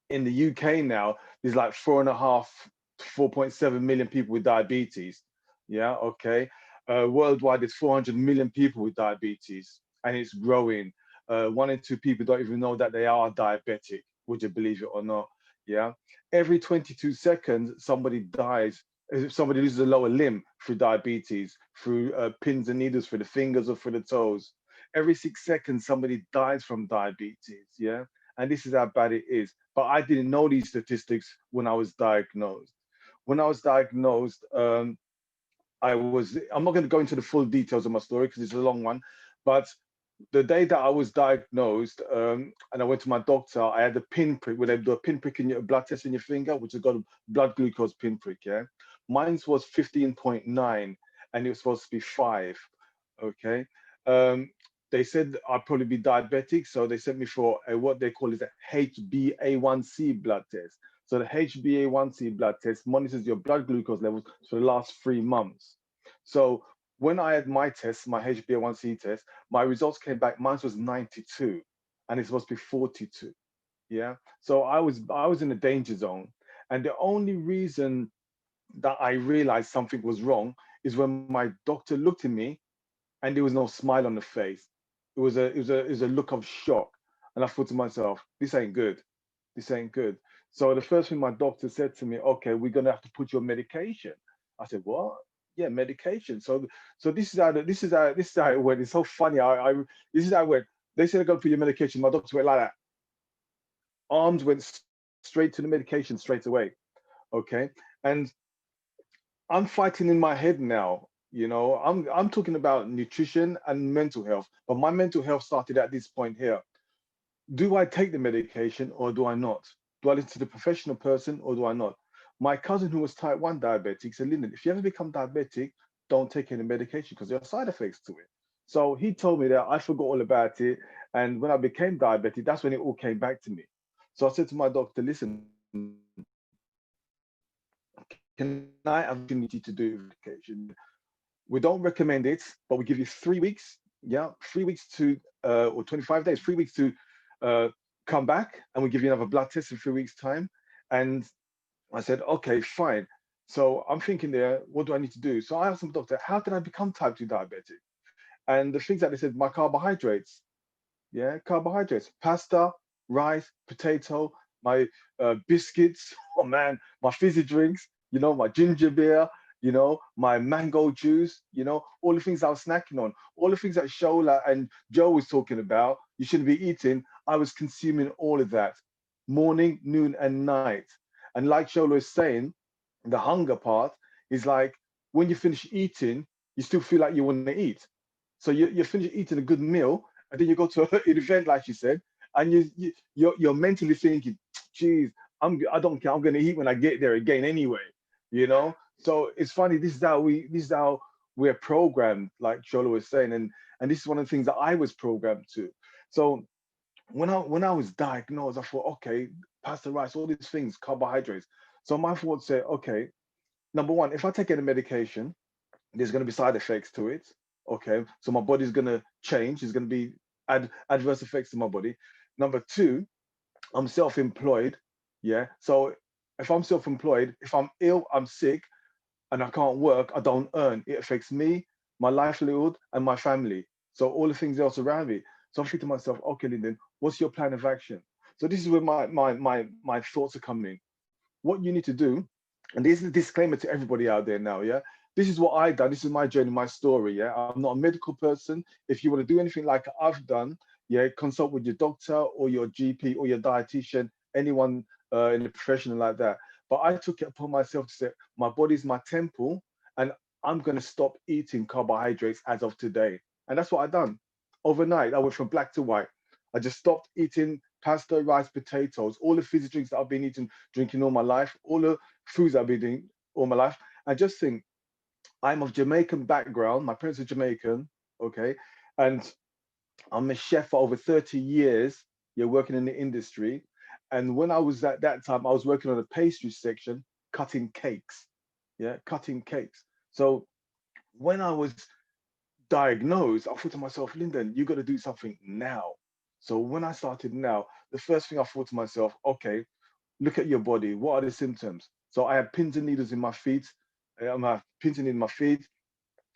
in the UK now, there's like 4.7 million people with diabetes. Yeah, okay. Worldwide, there's 400 million people with diabetes, and it's growing. 1 in 2 people don't even know that they are diabetic, would you believe it or not? Yeah. Every 22 seconds, somebody dies. Somebody loses a lower limb through diabetes, through pins and needles for the fingers or for the toes. Every 6 seconds, somebody dies from diabetes. Yeah. And this is how bad it is. But I didn't know these statistics when I was diagnosed. When I was diagnosed, I'm not going to go into the full details of my story because it's a long one, but the day that I was diagnosed and I went to my doctor, I had a pinprick, where they do a pinprick in your blood test in your finger, which has got a blood glucose pinprick, yeah? Mine was 15.9 and it was supposed to be 5, okay? They said I'd probably be diabetic, so they sent me for what they call is a HbA1c blood test. So the HbA1c blood test monitors your blood glucose levels for the last 3 months. So when I had my test, my HbA1c test, my results came back, mine was 92 and it's supposed to be 42. Yeah. So I was in a danger zone. And the only reason that I realized something was wrong is when my doctor looked at me and there was no smile on the face. It was a look of shock. And I thought to myself, this ain't good. This ain't good. So the first thing my doctor said to me, okay, we're gonna have to put you on medication. I said, what? Yeah, medication. So this is how it went. It's so funny. This is how it went. They said I go for your medication. My doctor went like that. Arms went straight to the medication straight away. Okay. And I'm fighting in my head now. You know, I'm talking about nutrition and mental health, but my mental health started at this point here. Do I take the medication or do I not? Do I listen to the professional person or do I not? My cousin who was type 1 diabetic said, Lyndon, if you ever become diabetic, don't take any medication because there are side effects to it. So he told me that. I forgot all about it. And when I became diabetic, that's when it all came back to me. So I said to my doctor, listen, can I have the opportunity to do medication? We don't recommend it, but we give you 3 weeks, yeah, 3 weeks to, or 25 days, 3 weeks to uh, come back, and we give you another blood test in 3 weeks' time. And I said, okay, fine. So I'm thinking there, what do I need to do? So I asked the doctor, how can I become type 2 diabetic? And the things that they said, my carbohydrates, yeah, carbohydrates, pasta, rice, potato, my biscuits, oh man, my fizzy drinks, you know, my ginger beer, you know, my mango juice, you know, all the things I was snacking on, all the things that Shola and Joe was talking about, you shouldn't be eating. I was consuming all of that, morning, noon, and night. And like Shola was saying, the hunger part is like when you finish eating, you still feel like you want to eat. So you finish eating a good meal, and then you go to an event, like you said, and you're mentally thinking, geez, I don't care, I'm gonna eat when I get there again anyway, you know. So it's funny. This is how we're programmed, like Shola was saying, and this is one of the things that I was programmed to. So when I was diagnosed, I thought, okay, pasta, rice, all these things, carbohydrates. So my thought said, okay, number one, if I take any medication, there's going to be side effects to it. Okay, so my body's going to change. There's going to be adverse effects to my body. Number two, I'm self-employed. Yeah, so if I'm self-employed, if I'm ill, I'm sick, and I can't work, I don't earn. It affects me, my livelihood, and my family. So all the things else around me. So I'm thinking to myself, okay, Lyndon, what's your plan of action? So this is where my thoughts are coming in. What you need to do, and this is a disclaimer to everybody out there now, yeah? This is what I've done. This is my journey, my story, yeah? I'm not a medical person. If you want to do anything like I've done, yeah, consult with your doctor or your GP or your dietitian, anyone in the profession like that. But I took it upon myself to say, my body's my temple, and I'm going to stop eating carbohydrates as of today. And that's what I've done. Overnight, I went from black to white. I just stopped eating pasta, rice, potatoes, all the fizzy drinks that I've been drinking all my life, all the foods I've been doing all my life. I just think I'm of Jamaican background. My parents are Jamaican, okay, and I'm a chef for over 30 years. You're working in the industry, and when I was at that time, I was working on the pastry section, cutting cakes, yeah, cutting cakes. So when I was diagnosed, I thought to myself, Lyndon, you got to do something now. So when I started now, the first thing I thought to myself, okay, look at your body. What are the symptoms? So I had pins and needles in my feet. I have pins and needles in my feet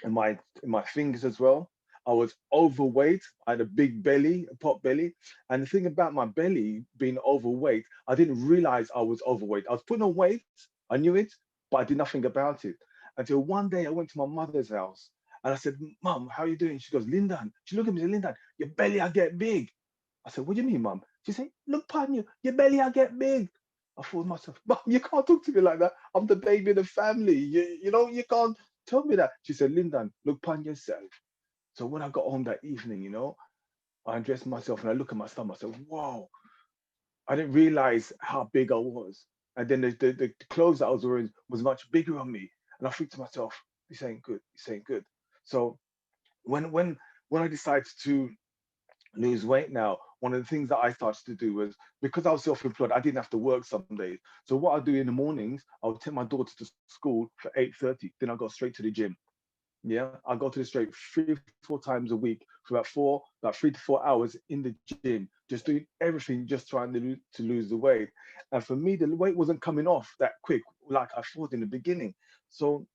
and my fingers as well. I was overweight. I had a big belly, a pot belly. And the thing about my belly being overweight, I didn't realize I was overweight. I was putting on weight. I knew it, but I did nothing about it. Until one day I went to my mother's house and I said, Mum, how are you doing? She goes, Lyndon. She looked at me and said, Lyndon, your belly, I get big. I said, what do you mean, Mum? She said, look, upon you, your belly, I get big. I thought to myself, Mum, you can't talk to me like that. I'm the baby in the family. You know, you can't tell me that. She said, Lyndon, look upon yourself. So when I got home that evening, you know, I undressed myself and I look at my stomach. I said, whoa, I didn't realize how big I was. And then the clothes that I was wearing was much bigger on me. And I think to myself, this ain't good. This ain't good. So when I decided to lose weight now, one of the things that I started to do was, because I was self-employed, I didn't have to work some days. So what I do in the mornings, I would take my daughter to school for 8:30. Then I go straight to the gym. Yeah, I go to the straight 3 or 4 times a week for about 3 to 4 hours in the gym, just doing everything, just trying to lose the weight. And for me, the weight wasn't coming off that quick, like I thought in the beginning. So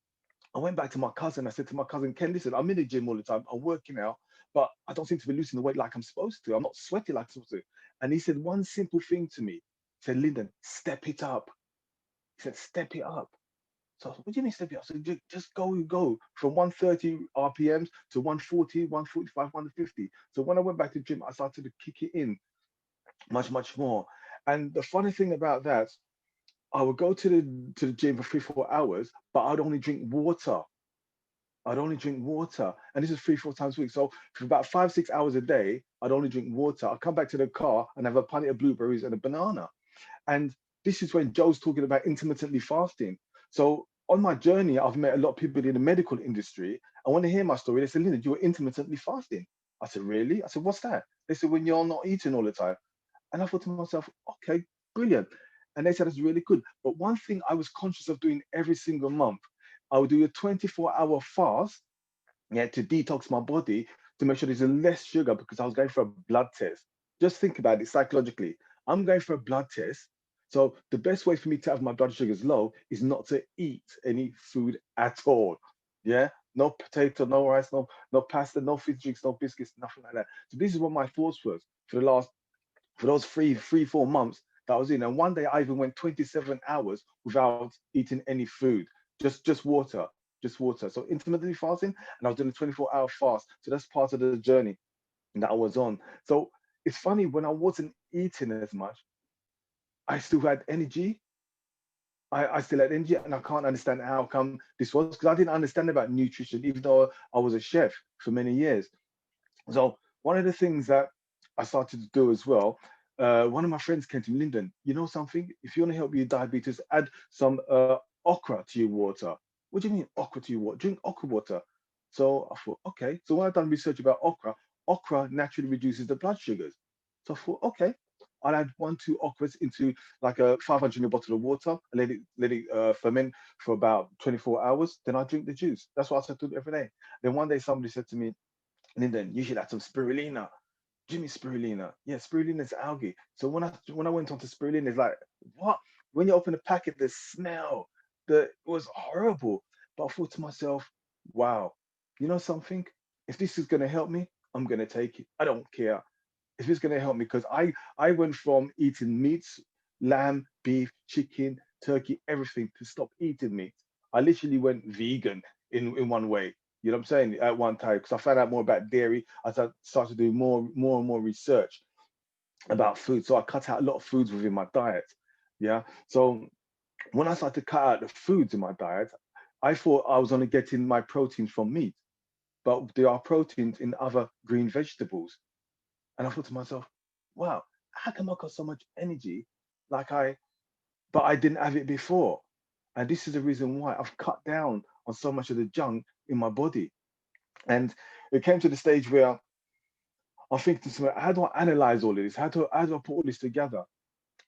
I went back to my cousin. I said to my cousin, Ken, listen, I'm in the gym all the time. I'm working out, but I don't seem to be losing the weight like I'm supposed to. I'm not sweating like I'm supposed to. And he said one simple thing to me. He said, Lyndon, step it up. He said, step it up. So I said, what do you mean step it up? So just go from 130 RPMs to 140, 145, 150. So when I went back to the gym, I started to kick it in much, much more. And the funny thing about that, I would go to the gym for 3 or 4 hours, but I'd only drink water. I'd only drink water. And this is 3-4 times a week. So for about 5-6 hours a day, I'd only drink water. I'd come back to the car and have a pint of blueberries and a banana. And this is when Joe's talking about intermittently fasting. So on my journey, I've met a lot of people in the medical industry. I want to hear my story. They said, Lyndon, you were intermittently fasting. I said, really? I said, what's that? They said, when you're not eating all the time. And I thought to myself, okay, brilliant. And they said, it's really good. But one thing I was conscious of doing every single month, I would do a 24-hour fast, to detox my body, to make sure there's less sugar, because I was going for a blood test. Just think about it psychologically. I'm going for a blood test. So the best way for me to have my blood sugars low is not to eat any food at all. Yeah, no potato, no rice, no pasta, no fizzy drinks, no biscuits, nothing like that. So this is what my thoughts was for those 4 months that I was in. And one day I even went 27 hours without eating any food, just water. So intermittently fasting, and I was doing a 24-hour fast. So that's part of the journey that I was on. So it's funny, when I wasn't eating as much, I still had energy. I still had energy, and I can't understand how come this was, because I didn't understand about nutrition, even though I was a chef for many years. So one of the things that I started to do as well, one of my friends came to me, Lyndon, you know something? If you want to help your diabetes, add some okra to your water. What do you mean okra to your water? Drink okra water. So I thought, okay. So when I done research about okra naturally reduces the blood sugars. So I thought, okay, I'll add 1-2 okras into like a 500 ml bottle of water and let it ferment for about 24 hours. Then I drink the juice. That's what I said to do every day. Then one day somebody said to me, Lyndon, you should add some spirulina. Jimmy, spirulina. Yeah, spirulina is algae. So when I went on to spirulina, it's like, what? When you open the packet, the smell, it was horrible. But I thought to myself, wow, you know something? If this is gonna help me, I'm gonna take it. I don't care if it's gonna help me, because I went from eating meats, lamb, beef, chicken, turkey, everything, to stop eating meat. I literally went vegan in one way. You know what I'm saying? At one time, because I found out more about dairy, I started doing more and more research about food. So I cut out a lot of foods within my diet. Yeah. So when I started to cut out the foods in my diet, I thought I was only getting my proteins from meat, but there are proteins in other green vegetables. And I thought to myself, wow, how come I got so much energy but I didn't have it before? And this is the reason why I've cut down on so much of the junk in my body. And it came to the stage where I'm thinking to myself, how do I analyze all of this? How do I put all this together?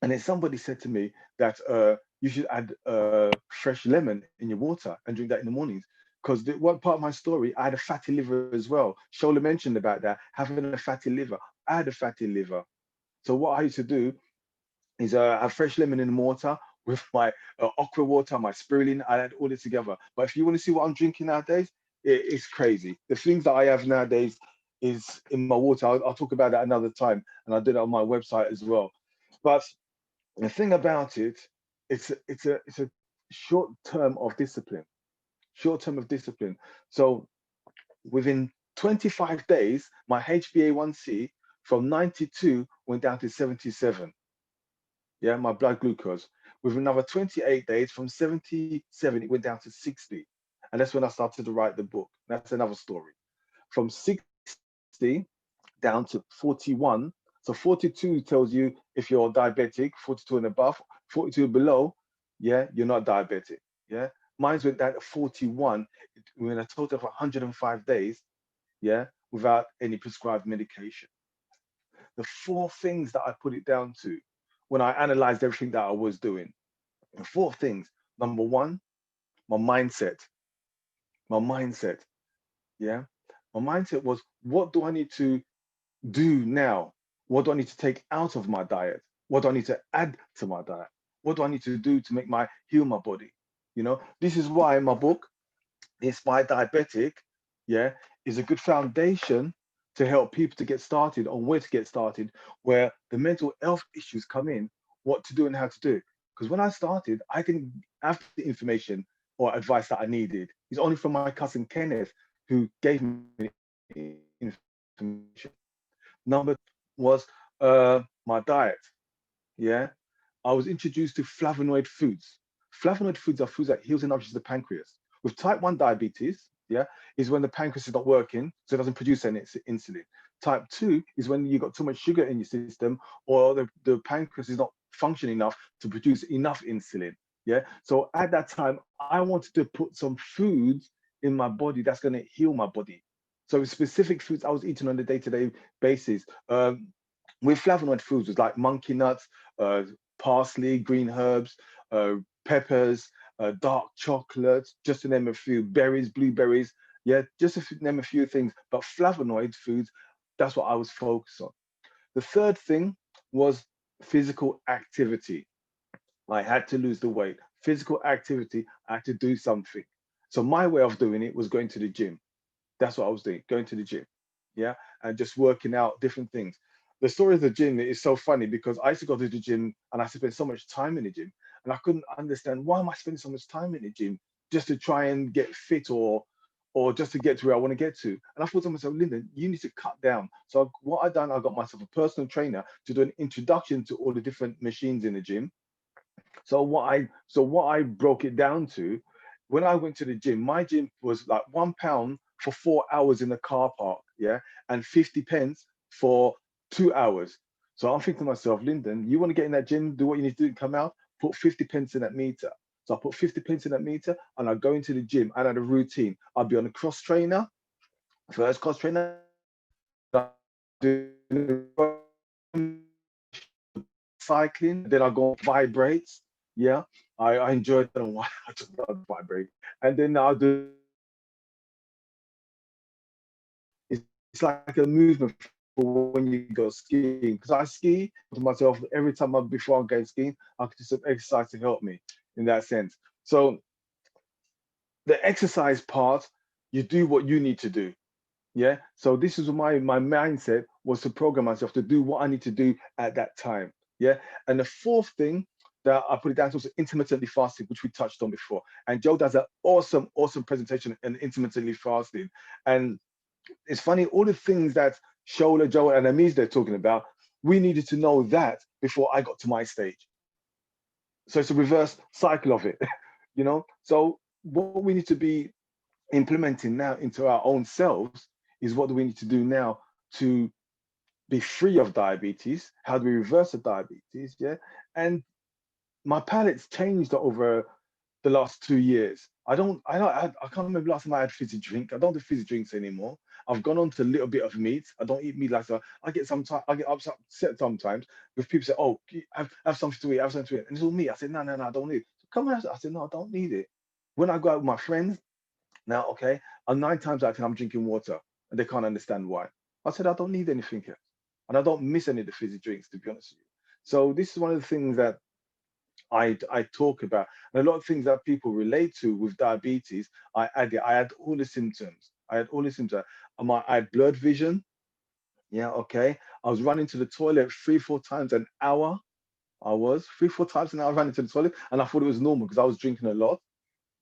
And then somebody said to me that you should add fresh lemon in your water and drink that in the mornings. Because one part of my story, I had a fatty liver as well. Shola mentioned about that, having a fatty liver. I had a fatty liver. So what I used to do is have fresh lemon in the water with my okra water, my spirulina. I add all this together. But if you want to see what I'm drinking nowadays, it's crazy. The things that I have nowadays is in my water. I'll talk about that another time, and I did it on my website as well. But the thing about it, it's a short term of discipline. Short term of discipline. So within 25 days, my HbA1c from 92 went down to 77. Yeah, my blood glucose. With another 28 days, from 77, it went down to 60. And that's when I started to write the book. That's another story. From 60 down to 41. So 42 tells you if you're diabetic, 42 and above, 42 below, yeah, you're not diabetic. Yeah. Mine went down to 41 in a total of 105 days, yeah, without any prescribed medication. The 4 things that I put it down to when I analyzed everything that I was doing. The 4 things. Number 1, my mindset. My mindset. Yeah. My mindset was, what do I need to do now? What do I need to take out of my diet? What do I need to add to my diet? What do I need to do to heal my body? You know, this is why my book, Inspired Diabetic, yeah, is a good foundation to help people to get started on where to get started, where the mental health issues come in, what to do and how to do it. Because when I started, I didn't have the information or advice that I needed. It's only from my cousin Kenneth who gave me information. Number was my diet. Yeah, I was introduced to flavonoid foods. Flavonoid foods are foods that heals and nourishes the pancreas. With type 1 diabetes, yeah, is when the pancreas is not working, so it doesn't produce any insulin. Type 2 is when you got too much sugar in your system, or the pancreas is not functioning enough to produce enough insulin. Yeah. So at that time, I wanted to put some foods in my body that's going to heal my body. So specific foods I was eating on a day-to-day basis. With flavonoid foods, was like monkey nuts, parsley, green herbs, peppers, dark chocolate, just to name a few, berries, blueberries. Yeah, just to name a few things. But flavonoid foods, that's what I was focused on. The third thing was physical activity. I had to lose the weight. Physical activity, I had to do something. So my way of doing it was going to the gym. That's what I was doing, going to the gym. Yeah, and just working out different things. The story of the gym is so funny because I used to go to the gym and I used to spend so much time in the gym, and I couldn't understand why am I spending so much time in the gym just to try and get fit or just to get to where I want to get to. And I thought to myself, Lyndon, you need to cut down. So what I done, I got myself a personal trainer to do an introduction to all the different machines in the gym. So what I broke it down to, when I went to the gym, my gym was like £1 for 4 hours in the car park, yeah, and 50 pence for 2 hours. So I'm thinking to myself, Lyndon, you want to get in that gym, do what you need to do, and come out, put 50 pence in that meter. So I put 50 pence in that meter, and I go into the gym and I had a routine. I'll be on a cross trainer, first cross trainer, cycling, then I go on vibrates. Yeah, I enjoy it. I don't know why I just love vibrate. And then I'll do, it's like a movement for when you go skiing. Because I ski to myself every time before I go skiing, I can do some exercise to help me in that sense. So the exercise part, you do what you need to do. Yeah. So this is my mindset was to program myself to do what I need to do at that time. Yeah. And the fourth thing that I put it down to was intermittently fasting, which we touched on before. And Joe does an awesome presentation in intermittently fasting. And it's funny, all the things that Shola, Joe, and Amiz they're talking about, we needed to know that before I got to my stage. So it's a reverse cycle of it, you know. So what we need to be implementing now into our own selves is what do we need to do now to be free of diabetes? How do we reverse the diabetes? Yeah. And my palate's changed over the last 2 years. I can't remember last time I had fizzy drink. I don't do fizzy drinks anymore. I've gone on to a little bit of meat. I don't eat meat like that. I get upset sometimes with people say, oh, have something to eat, have something to eat. And it's all meat. I said, no, I don't need it. So come on, I said, no, I don't need it. When I go out with my friends, now, okay, 9 times out of 10, I'm drinking water and they can't understand why. I said, I don't need anything else. And I don't miss any of the fizzy drinks, to be honest with you. So this is one of the things that I talk about. And a lot of things that people relate to with diabetes, I had all the symptoms. I had all the symptoms. I had blurred vision. Yeah, okay. I was running to the toilet 3-4 times an hour. I was 3-4 times an hour running to the toilet. And I thought it was normal because I was drinking a lot.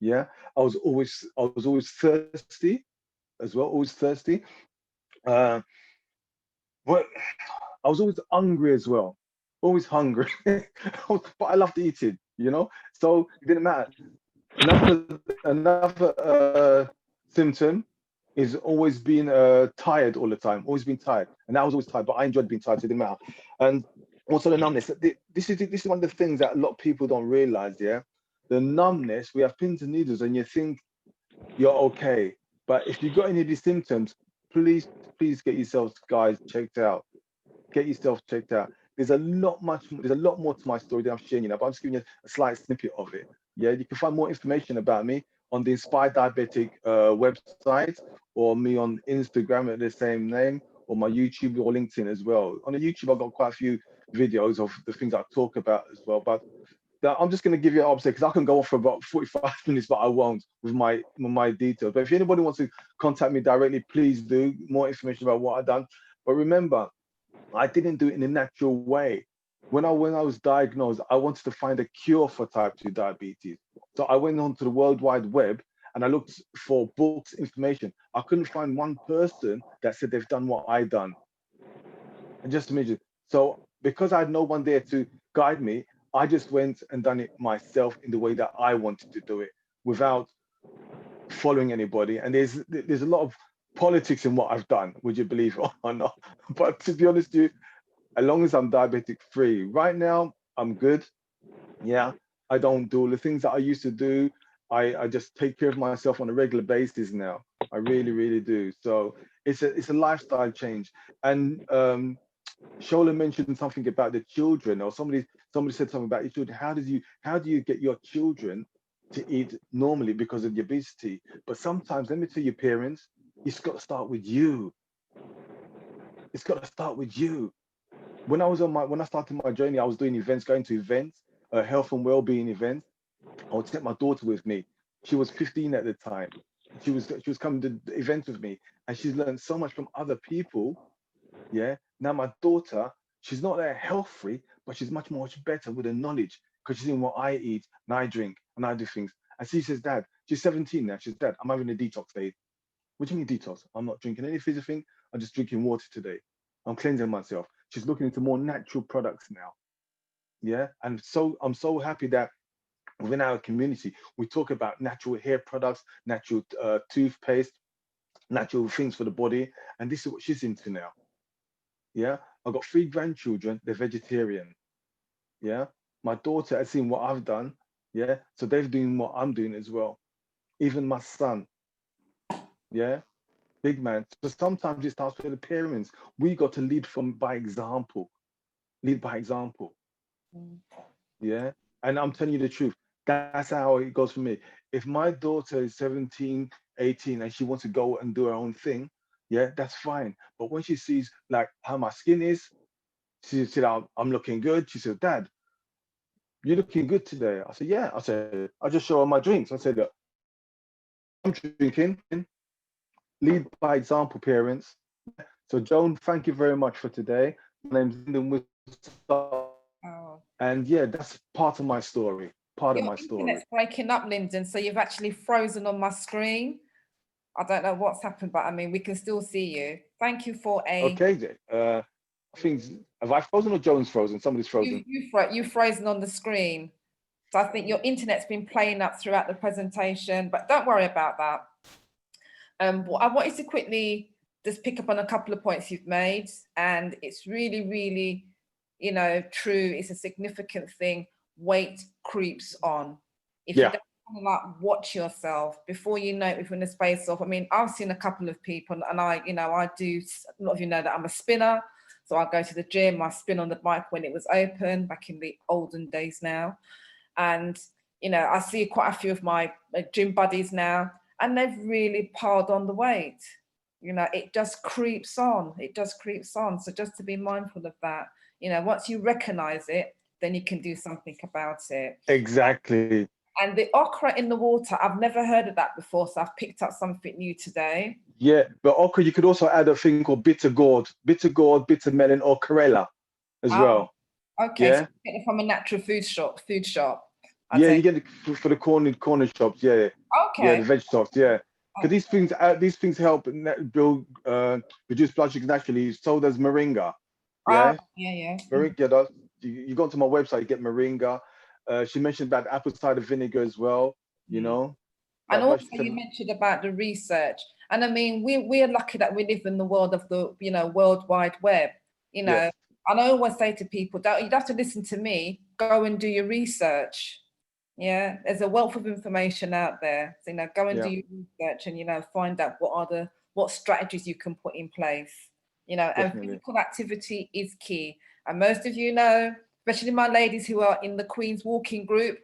Yeah. I was always thirsty as well, always thirsty. Well, I was always hungry as well, always hungry. But I loved eating, you know. So it didn't matter. Another symptom is always being tired all the time, always being tired, and I was always tired. But I enjoyed being tired, so it didn't matter. And also the numbness. This is one of the things that a lot of people don't realize. Yeah, the numbness. We have pins and needles, and you think you're okay. But if you've got any of these symptoms, please get yourselves, guys, checked out. Get yourself checked out. There's a lot more to my story that I'm sharing, you know, but I'm just giving you a slight snippet of it. Yeah, you can find more information about me on the Inspired Diabetic website, or me on Instagram at the same name, or my YouTube or LinkedIn as well. On the YouTube, I've got quite a few videos of the things I talk about as well. But I'm just going to give you an update because I can go on for about 45 minutes, but I won't with my details. But if anybody wants to contact me directly, please do. More information about what I've done. But remember, I didn't do it in a natural way. When I was diagnosed, I wanted to find a cure for type 2 diabetes. So I went onto the World Wide Web and I looked for books, information. I couldn't find one person that said they've done what I done. And just imagine. So because I had no one there to guide me, I just went and done it myself in the way that I wanted to do it, without following anybody, and there's a lot of politics in what I've done, would you believe it or not? But to be honest with you, as long as I'm diabetic free right now, I'm good. Yeah, I don't do all the things that I used to do. I just take care of myself on a regular basis now. I really do. So it's a lifestyle change. And Shola mentioned something about the children, or somebody said something about your children. How do you get your children to eat normally because of the obesity? But sometimes, let me tell you, parents, it's got to start with you. It's got to start with you. When I started my journey, I was doing events, going to events, health and well-being events. I would take my daughter with me. She was 15 at the time. She was coming to the events with me, and she's learned so much from other people. Yeah. Now my daughter, she's not that health free, but she's much better with the knowledge, because she's in what I eat and I drink and I do things. And she says, Dad, she's 17 now. She says, Dad, I'm having a detox day. What do you mean detox? I'm not drinking any fizzy thing. I'm just drinking water today. I'm cleansing myself. She's looking into more natural products now. Yeah. And so I'm so happy that within our community, we talk about natural hair products, natural toothpaste, natural things for the body. And this is what she's into now. Yeah. I've got 3 grandchildren. They're vegetarian. Yeah. My daughter has seen what I've done. Yeah. So they're doing what I'm doing as well. Even my son. Yeah. Big man. So sometimes it starts with the parents. We got to lead by example. Lead by example. Yeah. And I'm telling you the truth. That's how it goes for me. If my daughter is 17, 18, and she wants to go and do her own thing, yeah, that's fine. But when she sees like how my skin is, she said, I'm looking good. She said, Dad, you're looking good today. I said, yeah. I said, I just show her my drinks. I said, look, I'm drinking. Lead by example, parents. So Joan, thank you very much for today. My name's Lyndon Wissart. Oh. And yeah, that's part of my story. Your internet's breaking up, Lyndon, so you've actually frozen on my screen. I don't know what's happened, but I mean, we can still see you. Thank you for a... Okay, I think, have I frozen or Joan's frozen? Somebody's frozen. You've frozen on the screen. So I think your internet's been playing up throughout the presentation, but don't worry about that. I wanted to quickly just pick up on a couple of points you've made, and it's really, you know, true. It's a significant thing. Weight creeps on. If you don't like watch yourself, before you know it, within the space of, I mean, I've seen a couple of people, and I do, a lot of you know that I'm a spinner. So I go to the gym, I spin on the bike when it was open, back in the olden days now. And, you know, I see quite a few of my gym buddies now, and they've really piled on the weight. You know, it just creeps on. It just creeps on. So just to be mindful of that. You know, once you recognize it, then you can do something about it. Exactly. And the okra in the water, I've never heard of that before, so I've picked up something new today. Yeah, but okra, you could also add a thing called bitter gourd, bitter melon, or chlorella as well. Okay, yeah? so you get it from a natural food shop. Yeah, you get it for the corner shops, yeah. Okay. Yeah, the veg shops, yeah. Because these things help build, reduce blood sugar naturally. So does moringa. Yeah. Yeah. Moringa. You go to my website, you get moringa. She mentioned about apple cider vinegar as well. You know. And also you mentioned about the research, and I mean we're lucky that we live in the world of the World Wide Web. You know, yes. And I always say to people, you don't have to listen to me. Go and do your research. Yeah, there's a wealth of information out there. So, go and do your research and find out what strategies you can put in place. And physical activity is key. And most of you know, especially my ladies who are in the Queen's Walking Group,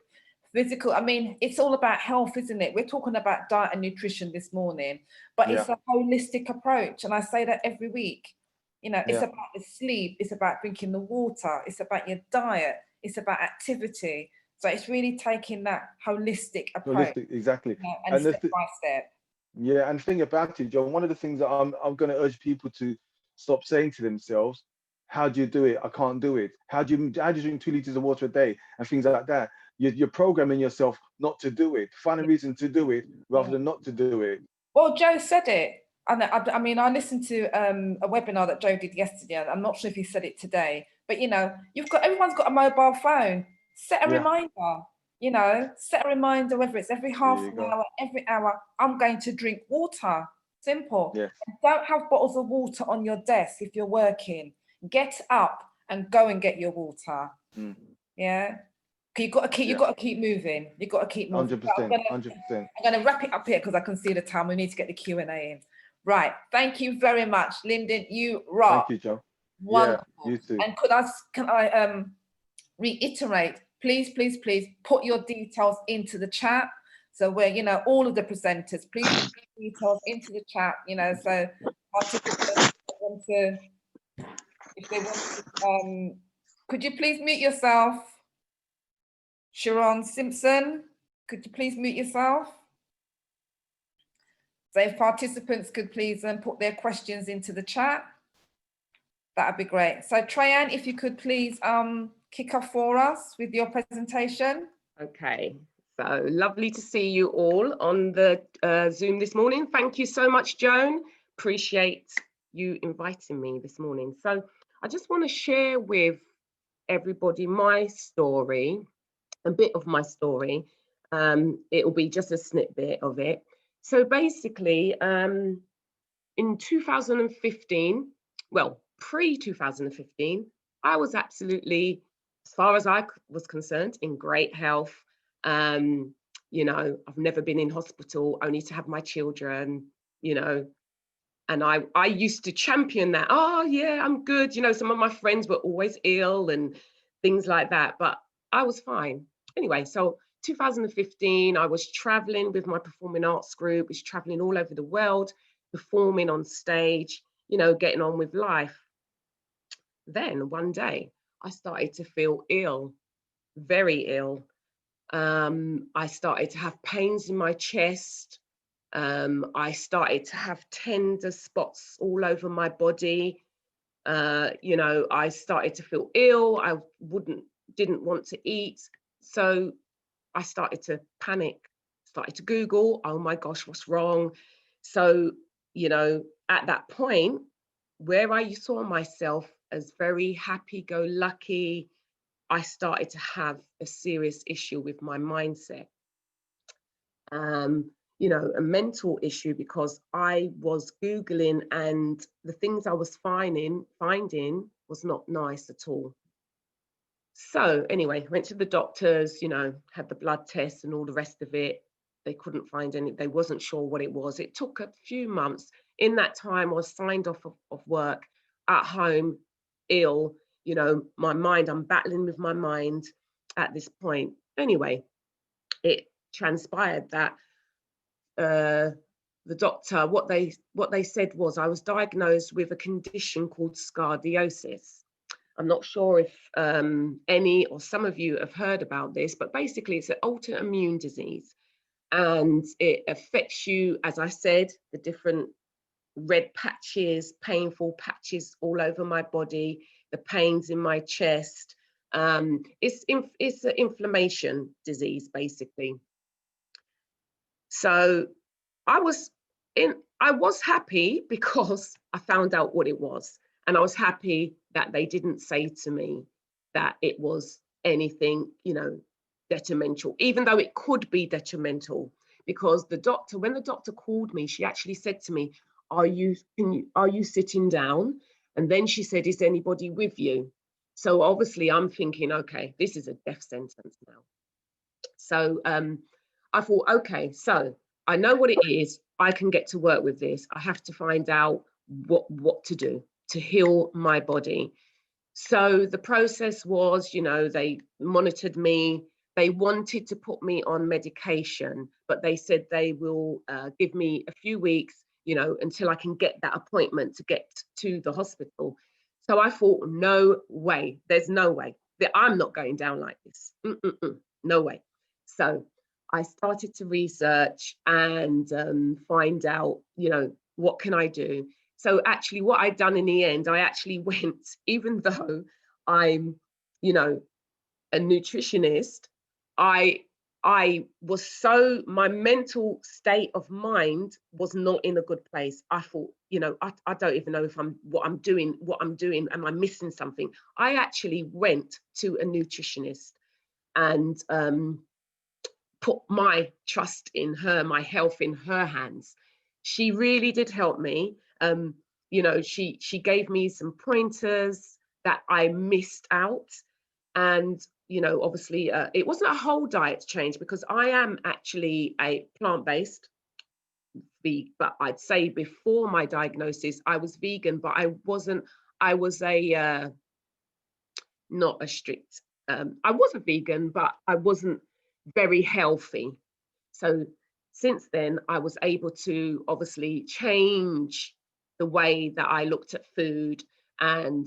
I mean, it's all about health, isn't it? We're talking about diet and nutrition this morning, but it's a holistic approach. And I say that every week. It's about the sleep, it's about drinking the water, it's about your diet, it's about activity. So it's really taking that holistic approach. Exactly. And step by step. Yeah, and the thing about it, John, one of the things that I'm going to urge people to stop saying to themselves, how do you do it? I can't do it. How do you drink 2 liters of water a day and things like that? You're programming yourself not to do it. Find a reason to do it rather than not to do it. Well, Joe said it. I mean, I listened to a webinar that Joe did yesterday. I'm not sure if he said it today, but everyone's got a mobile phone. Set a reminder. you know, set a reminder, whether it's every half an go. hour, every hour, I'm going to drink water. Simple. Yes. Don't have bottles of water on your desk if you're working. Get up and go and get your water. Yeah. You got to keep moving. You got to keep moving. 100%. I'm going to wrap it up here because I can see the time. We need to get the Q&A in. Right. Thank you very much, Lyndon. You rock. Thank you, Joe. Wonderful. Yeah, you too. And can I reiterate? Please put your details into the chat. So we're, you know, all of the presenters, please put your details into the chat. You know, so participants if they want to, could you please mute yourself? Sharon Simpson, could you please mute yourself? So if participants could please put their questions into the chat, that'd be great. So Trayan, if you could please kick off for us with your presentation. Okay, so lovely to see you all on the Zoom this morning. Thank you so much, Joan. Appreciate you inviting me this morning. So I just want to share with everybody my story, a bit of my story. It will be just a snippet of it. So basically, in 2015, well, pre-2015, I was absolutely, as far as I was concerned, in great health. You know, I've never been in hospital, only to have my children, you know, and I used to champion that. Oh yeah, I'm good. You know, some of my friends were always ill and things like that, but I was fine. Anyway, so 2015, I was traveling with my performing arts group, was traveling all over the world, performing on stage, you know, getting on with life. Then one day I started to feel ill, very ill. I started to have pains in my chest. I started to have tender spots all over my body. You know, I started to feel ill. I didn't want to eat. So I started to panic, started to Google, oh my gosh, what's wrong? So, you know, at that point, where I saw myself as very happy-go-lucky, I started to have a serious issue with my mindset. You know, a mental issue, because I was Googling and the things I was finding was not nice at all. So anyway, went to the doctors, you know, had the blood tests and all the rest of it. They couldn't find any, they wasn't sure what it was. It took a few months. In that time, I was signed off of work, at home, ill, you know, my mind, I'm battling with my mind at this point. Anyway, it transpired that the doctor, what they said was I was diagnosed with a condition called scoliosis. I'm not sure if any or some of you have heard about this, but basically it's an autoimmune disease, and it affects you, as I said, the different red patches, painful patches all over my body, the pains in my chest. It's an inflammation disease, basically. So I was happy because I found out what it was. And I was happy that they didn't say to me that it was anything, you know, detrimental, even though it could be detrimental, because the doctor, when the doctor called me, she actually said to me, are you sitting down? And then she said, is anybody with you? So obviously I'm thinking, okay, this is a death sentence now. So I thought, okay, so I know what it is. I can get to work with this. I have to find out what to do to heal my body. So the process was, you know, they monitored me. They wanted to put me on medication, but they said they will give me a few weeks, you know, until I can get that appointment to get to the hospital. So I thought, no way, there's no way that I'm not going down like this. No way. So I started to research and find out, you know, what can I do? So actually what I'd done in the end, I actually went, even though I'm, you know, a nutritionist, I was so, my mental state of mind was not in a good place. I thought, you know, I don't even know if what I'm doing, am I missing something? I actually went to a nutritionist, and put my trust in her, my health in her hands. She really did help me. You know, she gave me some pointers that I missed out. And, you know, obviously it wasn't a whole diet change, because I am actually a plant-based, but I'd say before my diagnosis, I was vegan, but I was not a strict, I was a vegan, but I wasn't very healthy. So since then, I was able to obviously change the way that I looked at food, and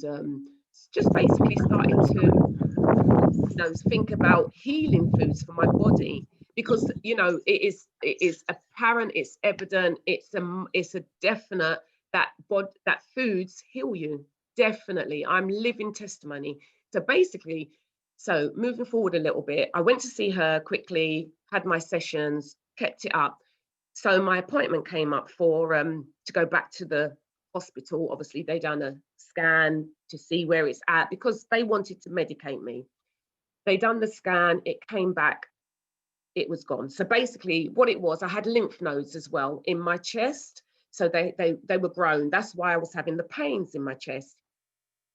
just basically started to, you know, think about healing foods for my body, because, you know, it is apparent, it's evident, it's a definite that foods heal you. Definitely, I'm living testimony. So basically, so moving forward a little bit, I went to see her quickly, had my sessions, kept it up. So my appointment came up for to go back to the hospital. Obviously, they done a scan to see where it's at, because they wanted to medicate me. They done the scan, it came back, it was gone. So basically what it was, I had lymph nodes as well in my chest. So they were grown. That's why I was having the pains in my chest.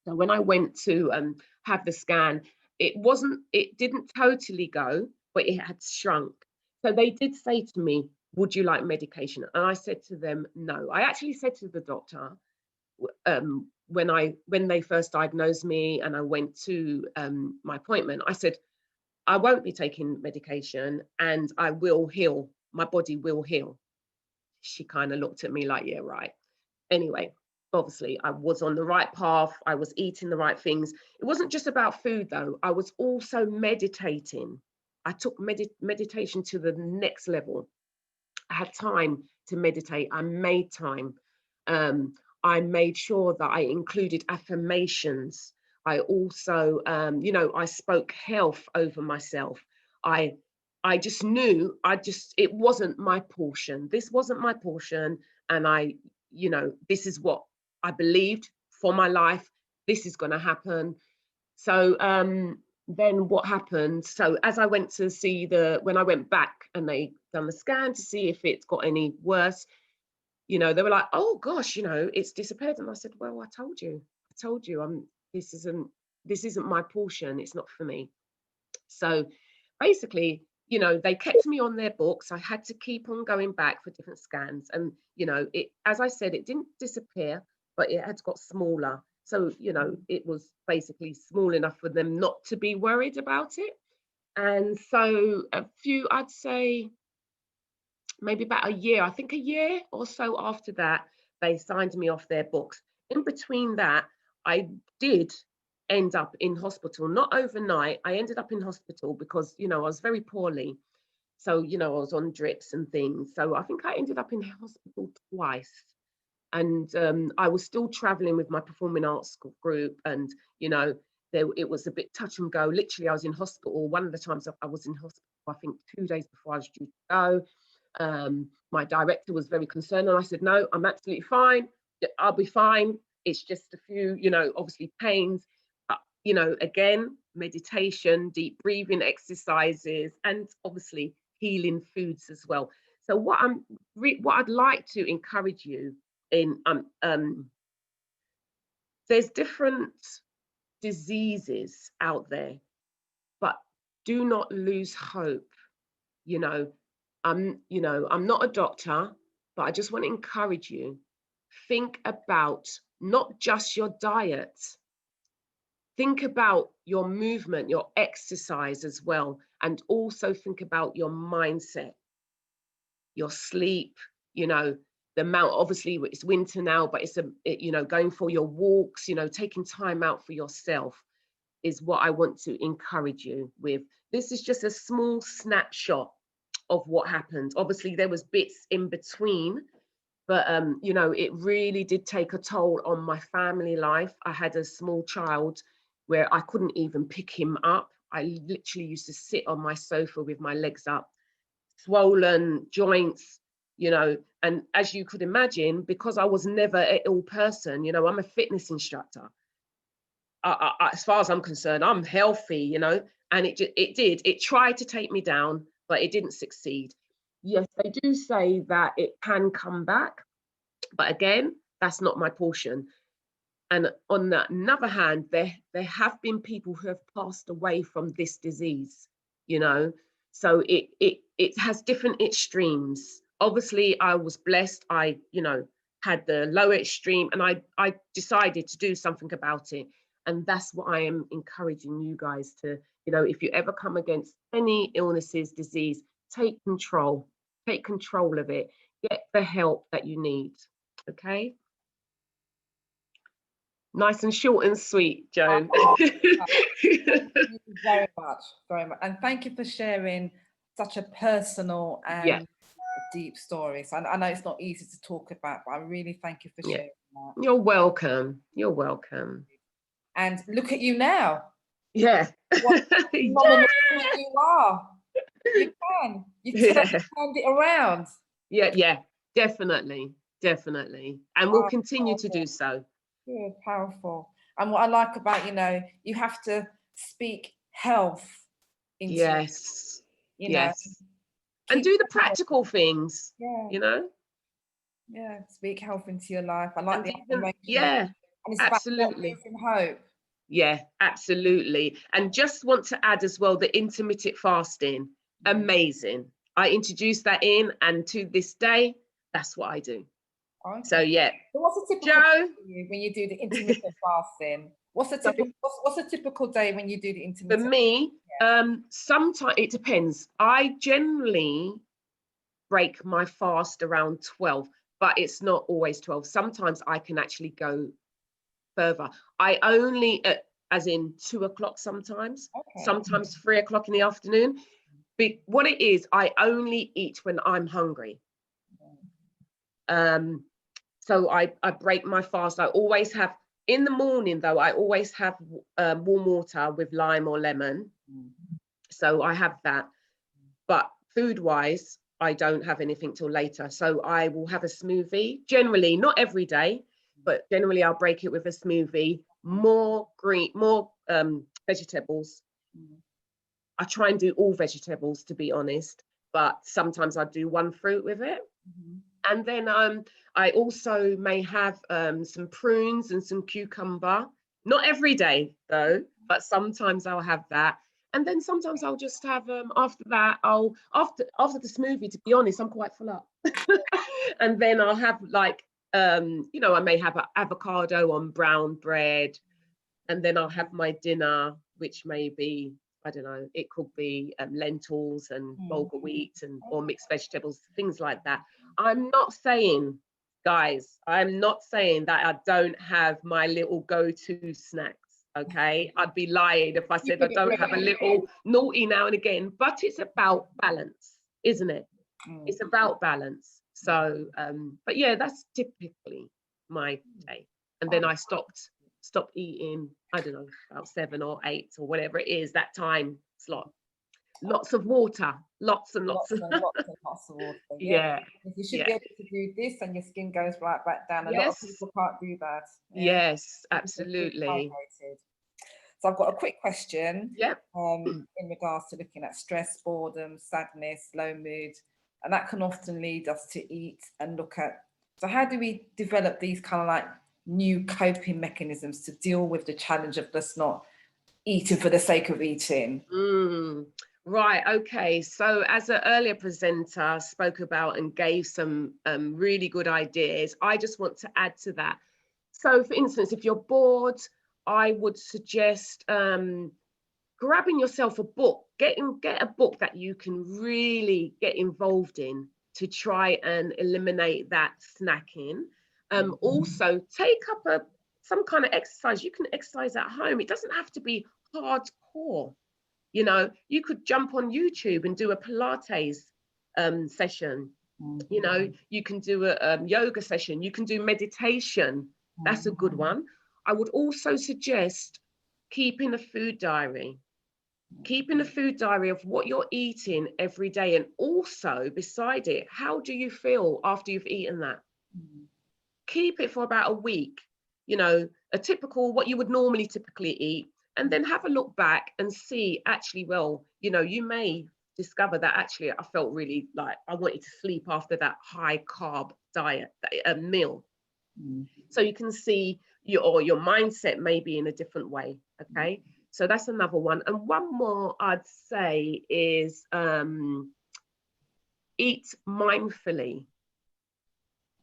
So when I went to have the scan, it didn't totally go, but it had shrunk. So they did say to me, would you like medication? And I said to them, no. I actually said to the doctor, when they first diagnosed me and I went to my appointment, I said, I won't be taking medication and I will heal. My body will heal. She kind of looked at me like, yeah, right. Anyway, obviously I was on the right path. I was eating the right things. It wasn't just about food though. I was also meditating. I took meditation to the next level. I had time to meditate. I made time. I made sure that I included affirmations. I also, you know, I spoke health over myself. I just knew, it wasn't my portion. This wasn't my portion. And you know, this is what I believed for my life. This is going to happen. So then what happened? So as I went to see when I went back and they done the scan to see if it's got any worse, you know, they were like, oh gosh, you know, it's disappeared. And I said, well, I told you, this isn't my portion. It's not for me. So basically, you know, they kept me on their books. I had to keep on going back for different scans. And, you know, as I said, it didn't disappear, but it had got smaller. So, you know, it was basically small enough for them not to be worried about it. And so I'd say maybe about a year or so after that, they signed me off their books. In between that, I did end up in hospital, not overnight. I ended up in hospital because, you know, I was very poorly. So, you know, I was on drips and things. So I think I ended up in hospital twice. And I was still traveling with my performing arts group. And, you know, it was a bit touch and go. Literally, I was in hospital. One of the times I was in hospital, I think 2 days before I was due to go. My director was very concerned. And I said, no, I'm absolutely fine. I'll be fine. It's just a few, you know, obviously pains. You know, again, meditation, deep breathing exercises, and obviously healing foods as well. So what I'd like to encourage you in, there's different diseases out there, but do not lose hope. You know, I'm not a doctor, but I just want to encourage you. Think about not just your diet. Think about your movement, your exercise as well, and also think about your mindset, your sleep, you know, the amount, obviously it's winter now, but you know, going for your walks, you know, taking time out for yourself is what I want to encourage you with. This is just a small snapshot of what happened. Obviously there was bits in between, but you know, it really did take a toll on my family life. I had a small child where I couldn't even pick him up. I literally used to sit on my sofa with my legs up, swollen joints, you know, and as you could imagine, because I was never an ill person, you know, I'm a fitness instructor. As far as I'm concerned, I'm healthy, you know, and it tried to take me down, but it didn't succeed. Yes, they do say that it can come back, but again, that's not my portion. And on the other hand, there have been people who have passed away from this disease, you know, so it has different extremes. Obviously, I was blessed. I, you know, had the low extreme, and I decided to do something about it. And that's what I am encouraging you guys to, you know, if you ever come against any illnesses, disease, take control of it, get the help that you need. Okay. Nice and short and sweet, Joan. Thank you very much, and thank you for sharing such a personal and deep story. So I know it's not easy to talk about, but I really thank you for sharing that. You're welcome. You're welcome. And look at you now. Yeah. What phenomenal woman you are. You can. You turned it around. Yeah, definitely. And we'll continue to do so. Good, powerful. And what I like about, you know, you have to speak health into yes. it, you know. And do the practical things, you know. Yeah, speak health into your life. I like the affirmation. Yeah, and it's absolutely. About hope. Yeah, absolutely. And just want to add as well, the intermittent fasting, amazing. I introduced that in, and to this day, that's what I do. Okay. So yeah. So what's a typical day for you when you do the intermittent fasting? What's a typical day when you do the intermittent? For me, sometimes it depends. I generally break my fast around 12, but it's not always 12. Sometimes I can actually go further. I only, as in 2 o'clock sometimes, sometimes 3 o'clock in the afternoon. But what it is, I only eat when I'm hungry. So I break my fast. I always have, in the morning though, I always have warm water with lime or lemon. So I have that. But food wise, I don't have anything till later. So I will have a smoothie, generally, not every day, but generally I'll break it with a smoothie, more vegetables. I try and do all vegetables, to be honest, but sometimes I do one fruit with it. And then I also may have some prunes and some cucumber, not every day though, but sometimes I'll have that. And then sometimes I'll just have, after that, after the smoothie, to be honest, I'm quite full up. And then I'll have like, you know, I may have an avocado on brown bread, and then I'll have my dinner, which may be, I don't know, it could be lentils and bulgur wheat or mixed vegetables, things like that. I'm not saying, guys, I'm not saying that I don't have my little go-to snacks. Okay, I'd be lying if I said I don't have a little naughty now and again, but it's about balance, isn't it? It's about balance. So, but yeah, that's typically my day. And then I stopped eating, I don't know, about 7 or 8 or whatever it is, that time slot. Lots of water, lots and lots of water. Yeah. You should be able to do this and your skin goes right back down. A lot of people can't do that. Yes, absolutely. So I've got a quick question. Yep. In regards to looking at stress, boredom, sadness, low mood, and that can often lead us to eat and look at. So how do we develop these kind of like new coping mechanisms to deal with the challenge of just not eating for the sake of eating? Right, okay. So as an earlier presenter spoke about and gave some really good ideas, I just want to add to that. So for instance, if you're bored, I would suggest grabbing yourself a book, get a book that you can really get involved in to try and eliminate that snacking. Also take up some kind of exercise. You can exercise at home. It doesn't have to be hardcore. You know, you could jump on YouTube and do a Pilates session. You know, you can do a yoga session. You can do meditation. That's a good one. I would also suggest keeping a food diary. Keeping a food diary of what you're eating every day. And also beside it, how do you feel after you've eaten that? Keep it for about a week. You know, a typical, what you would normally typically eat. And then have a look back and see, actually, well, you know, you may discover that actually I felt really like I wanted to sleep after that high carb diet, meal. So you can see your mindset may be in a different way. Okay, so that's another one. And one more I'd say is eat mindfully.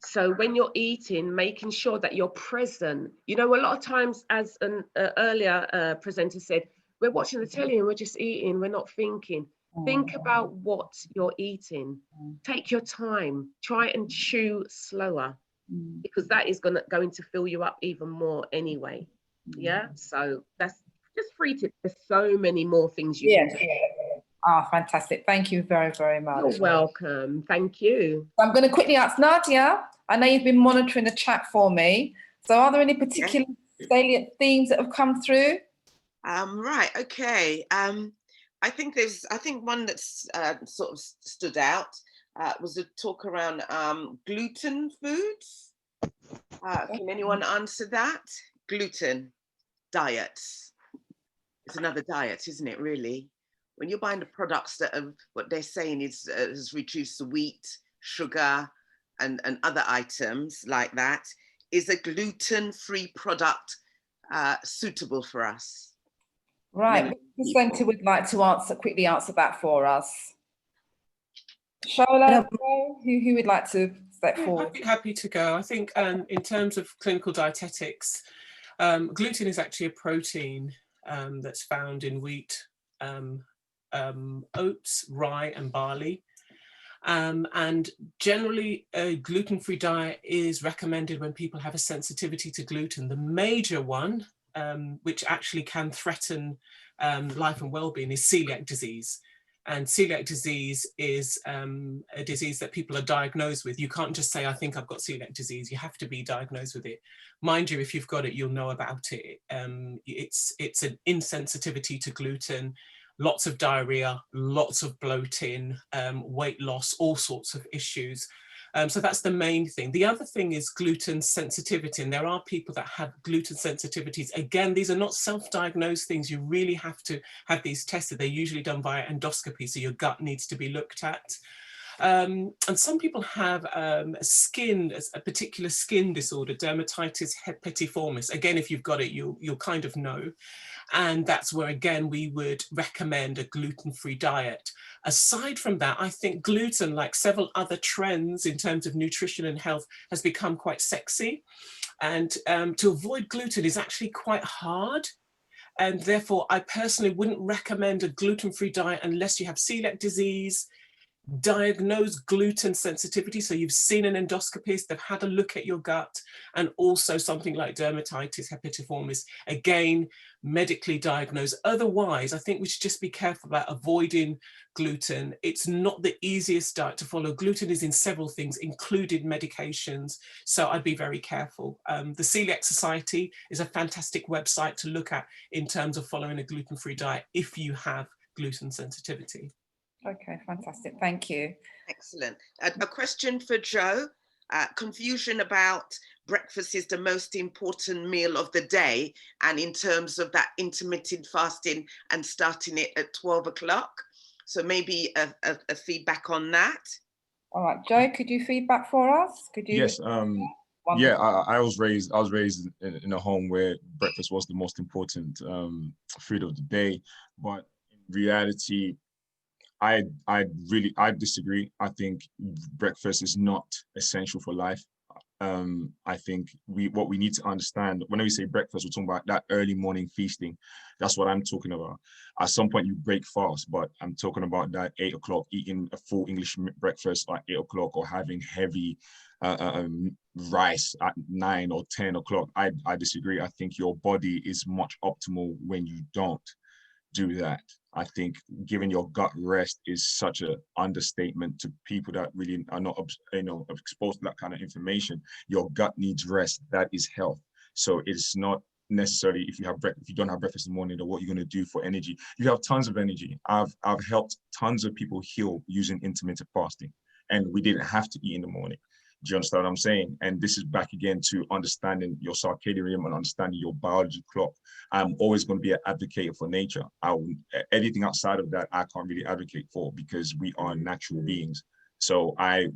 So when you're eating, making sure that you're present. You know, a lot of times, as an earlier presenter said, we're watching the telly and we're just eating, we're not thinking. Think about what you're eating. Take your time. Try and chew slower, because that is going to fill you up even more anyway. Yeah, so that's just 3 tips. There's so many more things you can do. Ah, fantastic. Thank you very, very much. You're welcome. Thank you. I'm going to quickly ask Nadia. I know you've been monitoring the chat for me. So are there any particular salient themes that have come through? Right, okay. I think one that's sort of stood out was a talk around gluten foods. Can anyone answer that? Gluten diets. It's another diet, isn't it, really? When you're buying the products that are, what they're saying is has reduced the wheat, sugar, and other items like that, is a gluten-free product suitable for us? Right, which presenter would like to quickly answer that for us? Shola, who would like to step forward? Happy to go. I think in terms of clinical dietetics, gluten is actually a protein that's found in wheat, oats, rye and barley. And generally a gluten-free diet is recommended when people have a sensitivity to gluten. The major one, which actually can threaten life and well-being, is celiac disease. And celiac disease is a disease that people are diagnosed with. You can't just say, I think I've got celiac disease. You have to be diagnosed with it. Mind you, if you've got it, you'll know about it. It's an insensitivity to gluten, lots of diarrhea, lots of bloating, weight loss, all sorts of issues. So that's the main thing. The other thing is gluten sensitivity, and there are people that have gluten sensitivities. Again, these are not self-diagnosed things. You really have to have these tested. They're usually done via endoscopy, so your gut needs to be looked at. And some people have a particular skin disorder, dermatitis herpetiformis. Again, if you've got it, you'll kind of know. And that's where, again, we would recommend a gluten-free diet. Aside from that, I think gluten, like several other trends in terms of nutrition and health, has become quite sexy. And to avoid gluten is actually quite hard. And therefore, I personally wouldn't recommend a gluten-free diet unless you have celiac disease, diagnosed gluten sensitivity, so you've seen an endoscopist, they've had a look at your gut, and also something like dermatitis herpetiformis, again, medically diagnosed. Otherwise, I think we should just be careful about avoiding gluten. It's not the easiest diet to follow. Gluten is in several things, including medications, so I'd be very careful. The Celiac Society is a fantastic website to look at in terms of following a gluten-free diet if you have gluten sensitivity. Okay, fantastic. Thank you. Excellent. A question for Joe. Confusion about breakfast is the most important meal of the day, and in terms of that intermittent fasting and starting it at 12 o'clock. So maybe a feedback on that. All right, Joe, could you feedback for us? Could you? Yes. Yeah, I was raised in a home where breakfast was the most important food of the day, but in reality, I disagree. I think breakfast is not essential for life. I think what we need to understand, whenever we say breakfast, we're talking about that early morning feasting. That's what I'm talking about. At some point you break fast, but I'm talking about that 8 o'clock, eating a full English breakfast at 8 o'clock, or having heavy rice at 9 or 10 o'clock. I disagree. I think your body is much optimal when you don't do that. I think giving your gut rest is such an understatement to people that really are not, exposed to that kind of information. Your gut needs rest. That is health. So it's not necessarily if you don't have breakfast in the morning, or what you're going to do for energy. You have tons of energy. I've helped tons of people heal using intermittent fasting, and we didn't have to eat in the morning. Do you understand what I'm saying? And this is back again to understanding your circadian rhythm and understanding your biology clock. I'm always going to be an advocate for nature. Anything outside of that, I can't really advocate for, because we are natural beings. So I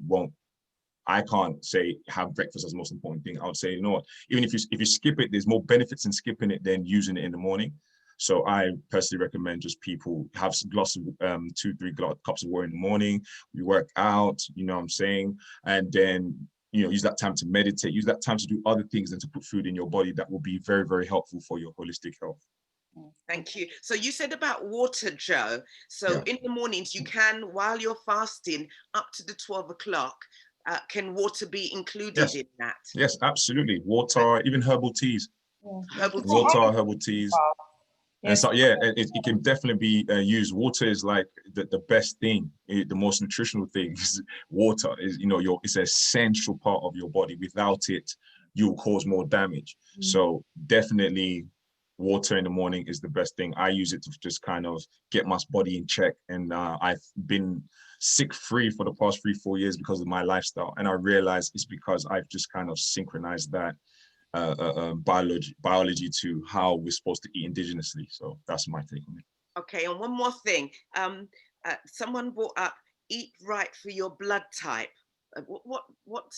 can't say have breakfast as the most important thing. I would say, you know what, even if you skip it, there's more benefits in skipping it than using it in the morning. So I personally recommend just people have a glass of 2-3 cups of water in the morning. We work out, you know what I'm saying? And then, you know, use that time to meditate, use that time to do other things and to put food in your body that will be very, very helpful for your holistic health. Thank you. So you said about water, Joe. So in the mornings, you can, while you're fasting, up to the 12 o'clock, can water be included in that? Yes, absolutely. Water, even herbal teas. Herbal teas. And so, yeah, it can definitely be used. Water is like the best thing, the most nutritional thing is water. Is, you know, it's an essential part of your body. Without it, you'll cause more damage. So definitely water in the morning is the best thing. I use it to just kind of get my body in check. And I've been sick free for the past 3-4 years because of my lifestyle. And I realized it's because I've just kind of synchronized that biology to how we're supposed to eat indigenously. So that's my take on it. Okay, and one more thing. Someone brought up eat right for your blood type.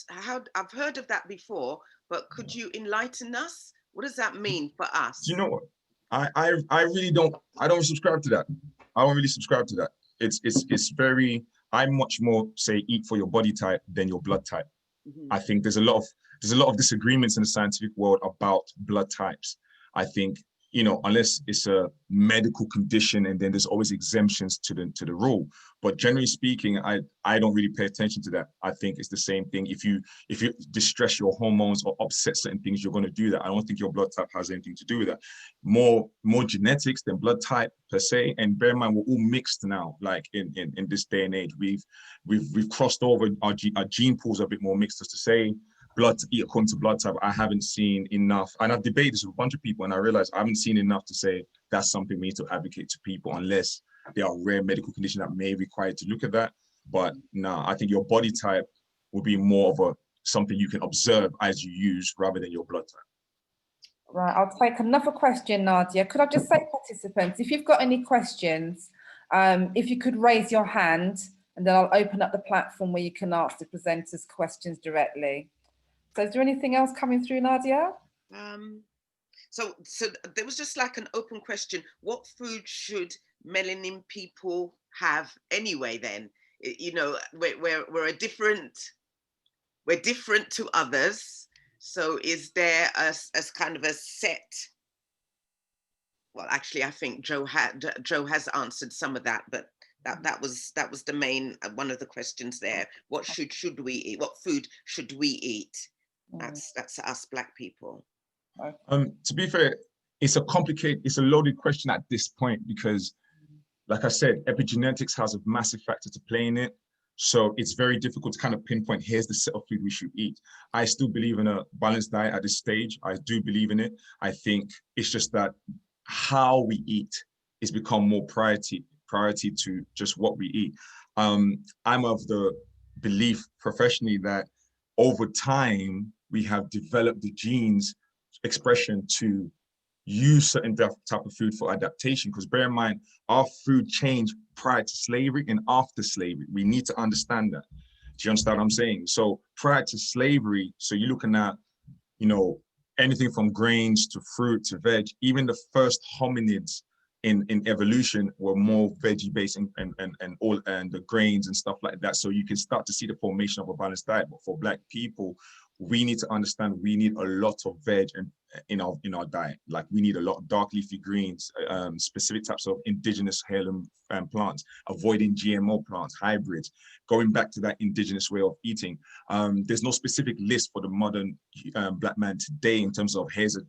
How, I've heard of that before, but could you enlighten us? What does that mean for us? Do you know what? I really don't. I don't subscribe to that. I don't really subscribe to that. It's very. I much more say eat for your body type than your blood type. I think there's a lot of disagreements in the scientific world about blood types. I think, you know, unless it's a medical condition, and then there's always exemptions to the rule. But generally speaking, I don't really pay attention to that. I think it's the same thing. If you distress your hormones or upset certain things, you're going to do that. I don't think your blood type has anything to do with that. More genetics than blood type per se. And bear in mind, we're all mixed now. Like in this day and age, we've crossed over. Our gene pools are a bit more mixed, as to say. Blood to eat according to blood type, I haven't seen enough, and I've debated this with a bunch of people, and I realized I haven't seen enough to say that's something we need to advocate to people, unless there are rare medical conditions that may require to look at that. But no, I think your body type will be more of something you can observe as you use, rather than your blood type. Right, I'll take another question, Nadia. Could I just say, participants, if you've got any questions, if you could raise your hand, and then I'll open up the platform where you can ask the presenters questions directly. So is there anything else coming through, Nadia? So there was just like an open question. What food should melanin people have anyway then? You know, we're different to others. So is there a kind of a set? Well, actually, I think Joe has answered some of that, but that was the main one of the questions there. What should we eat? What food should we eat? That's us Black people. To be fair, it's a loaded question at this point, because, like I said, epigenetics has a massive factor to play in it. So it's very difficult to kind of pinpoint, here's the set of food we should eat. I still believe in a balanced diet at this stage. I do believe in it. I think it's just that how we eat is become more priority to just what we eat. I'm of the belief professionally that over time, we have developed the genes expression to use certain type of food for adaptation. Because bear in mind, our food changed prior to slavery and after slavery. We need to understand that. Do you understand what I'm saying? So prior to slavery, so you're looking at, you know, anything from grains to fruit to veg. Even the first hominids in evolution were more veggie based and the grains and stuff like that. So you can start to see the formation of a balanced diet. But for Black people, we need to understand we need a lot of veg in our diet. Like we need a lot of dark leafy greens, specific types of indigenous heirloom plants, avoiding GMO plants, hybrids, going back to that indigenous way of eating. There's no specific list for the modern Black man today in terms of here's a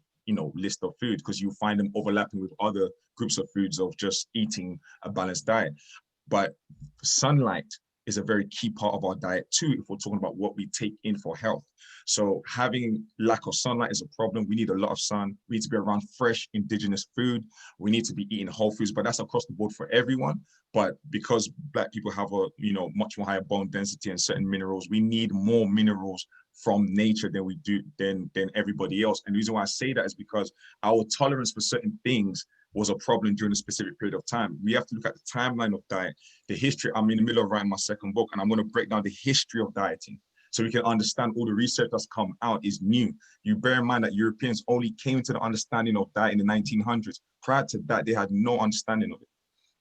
list of food, because you find them overlapping with other groups of foods of just eating a balanced diet. But sunlight, is a very key part of our diet too, if we're talking about what we take in for health. So having lack of sunlight is a problem. We need a lot of sun. We need to be around fresh indigenous food. We need to be eating whole foods, but that's across the board for everyone. But because Black people have a, much more higher bone density and certain minerals, we need more minerals from nature than we do than everybody else. And the reason why I say that is because our tolerance for certain things was a problem during a specific period of time. We have to look at the timeline of diet, the history. I'm in the middle of writing my second book, and I'm going to break down the history of dieting so we can understand all the research that's come out is new. You bear in mind that Europeans only came to the understanding of diet in the 1900s. Prior to that, they had no understanding of it.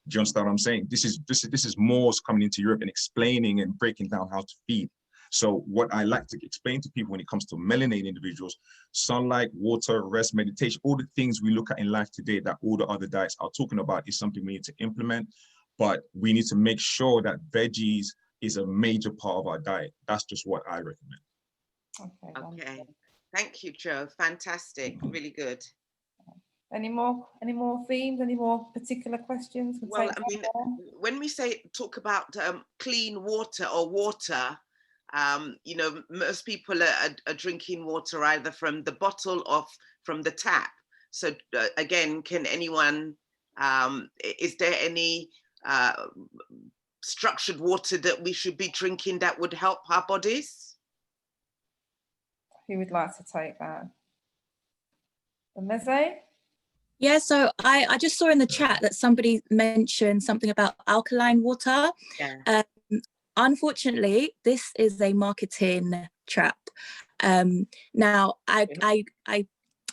Do you understand what I'm saying? This is Moors coming into Europe and explaining and breaking down how to feed. So what I like to explain to people when it comes to melanated individuals, sunlight, water, rest, meditation, all the things we look at in life today that all the other diets are talking about is something we need to implement, but we need to make sure that veggies is a major part of our diet. That's just what I recommend. Okay. Thank you, Joe. Fantastic. Really good. Any more themes? Any more particular questions? Well, I mean, when we talk about clean water or water, most people are drinking water either from the bottle or from the tap. So again, can anyone, is there any structured water that we should be drinking that would help our bodies? Who would like to take that? Amnesia? Yeah, so I just saw in the chat that somebody mentioned something about alkaline water. Yeah. Unfortunately, this is a marketing trap. Now, I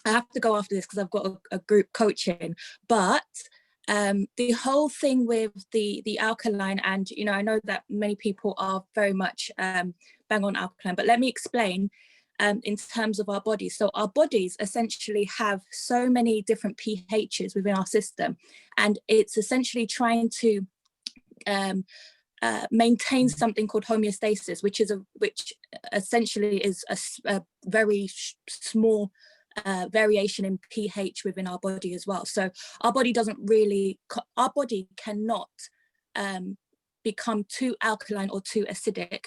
have to go after this because I've got a group coaching, but the whole thing with the alkaline, and I know that many people are very much bang on alkaline, but let me explain in terms of our bodies. So our bodies essentially have so many different pHs within our system, and it's essentially trying to maintain something called homeostasis, which essentially is a very small variation in pH within our body as well. So our body cannot become too alkaline or too acidic,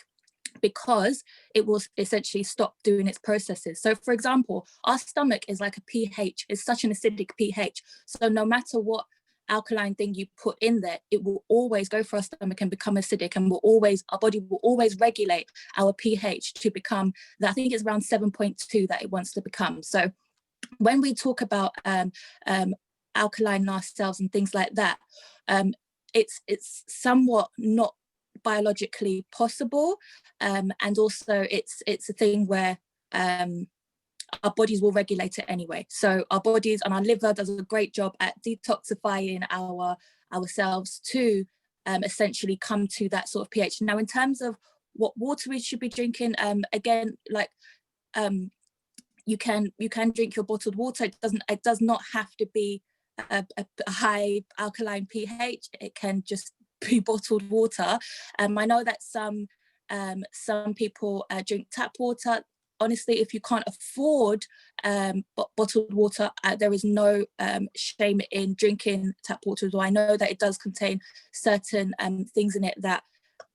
because it will essentially stop doing its processes. So for example, our stomach is like a pH, is such an acidic pH. So no matter what alkaline thing you put in there, it will always go for our stomach and become acidic, and our body will always regulate our pH to become that. I think it's around 7.2 that it wants to become. So when we talk about alkaline mast cells and things like that, it's somewhat not biologically possible, and also it's a thing where our bodies will regulate it anyway. So our bodies and our liver does a great job at detoxifying ourselves to essentially come to that sort of pH. Now, in terms of what water we should be drinking, again, like you can drink your bottled water. It does not have to be a high alkaline pH. It can just be bottled water. I know that some people drink tap water. Honestly, if you can't afford bottled water, there is no shame in drinking tap water. Although I know that it does contain certain things in it that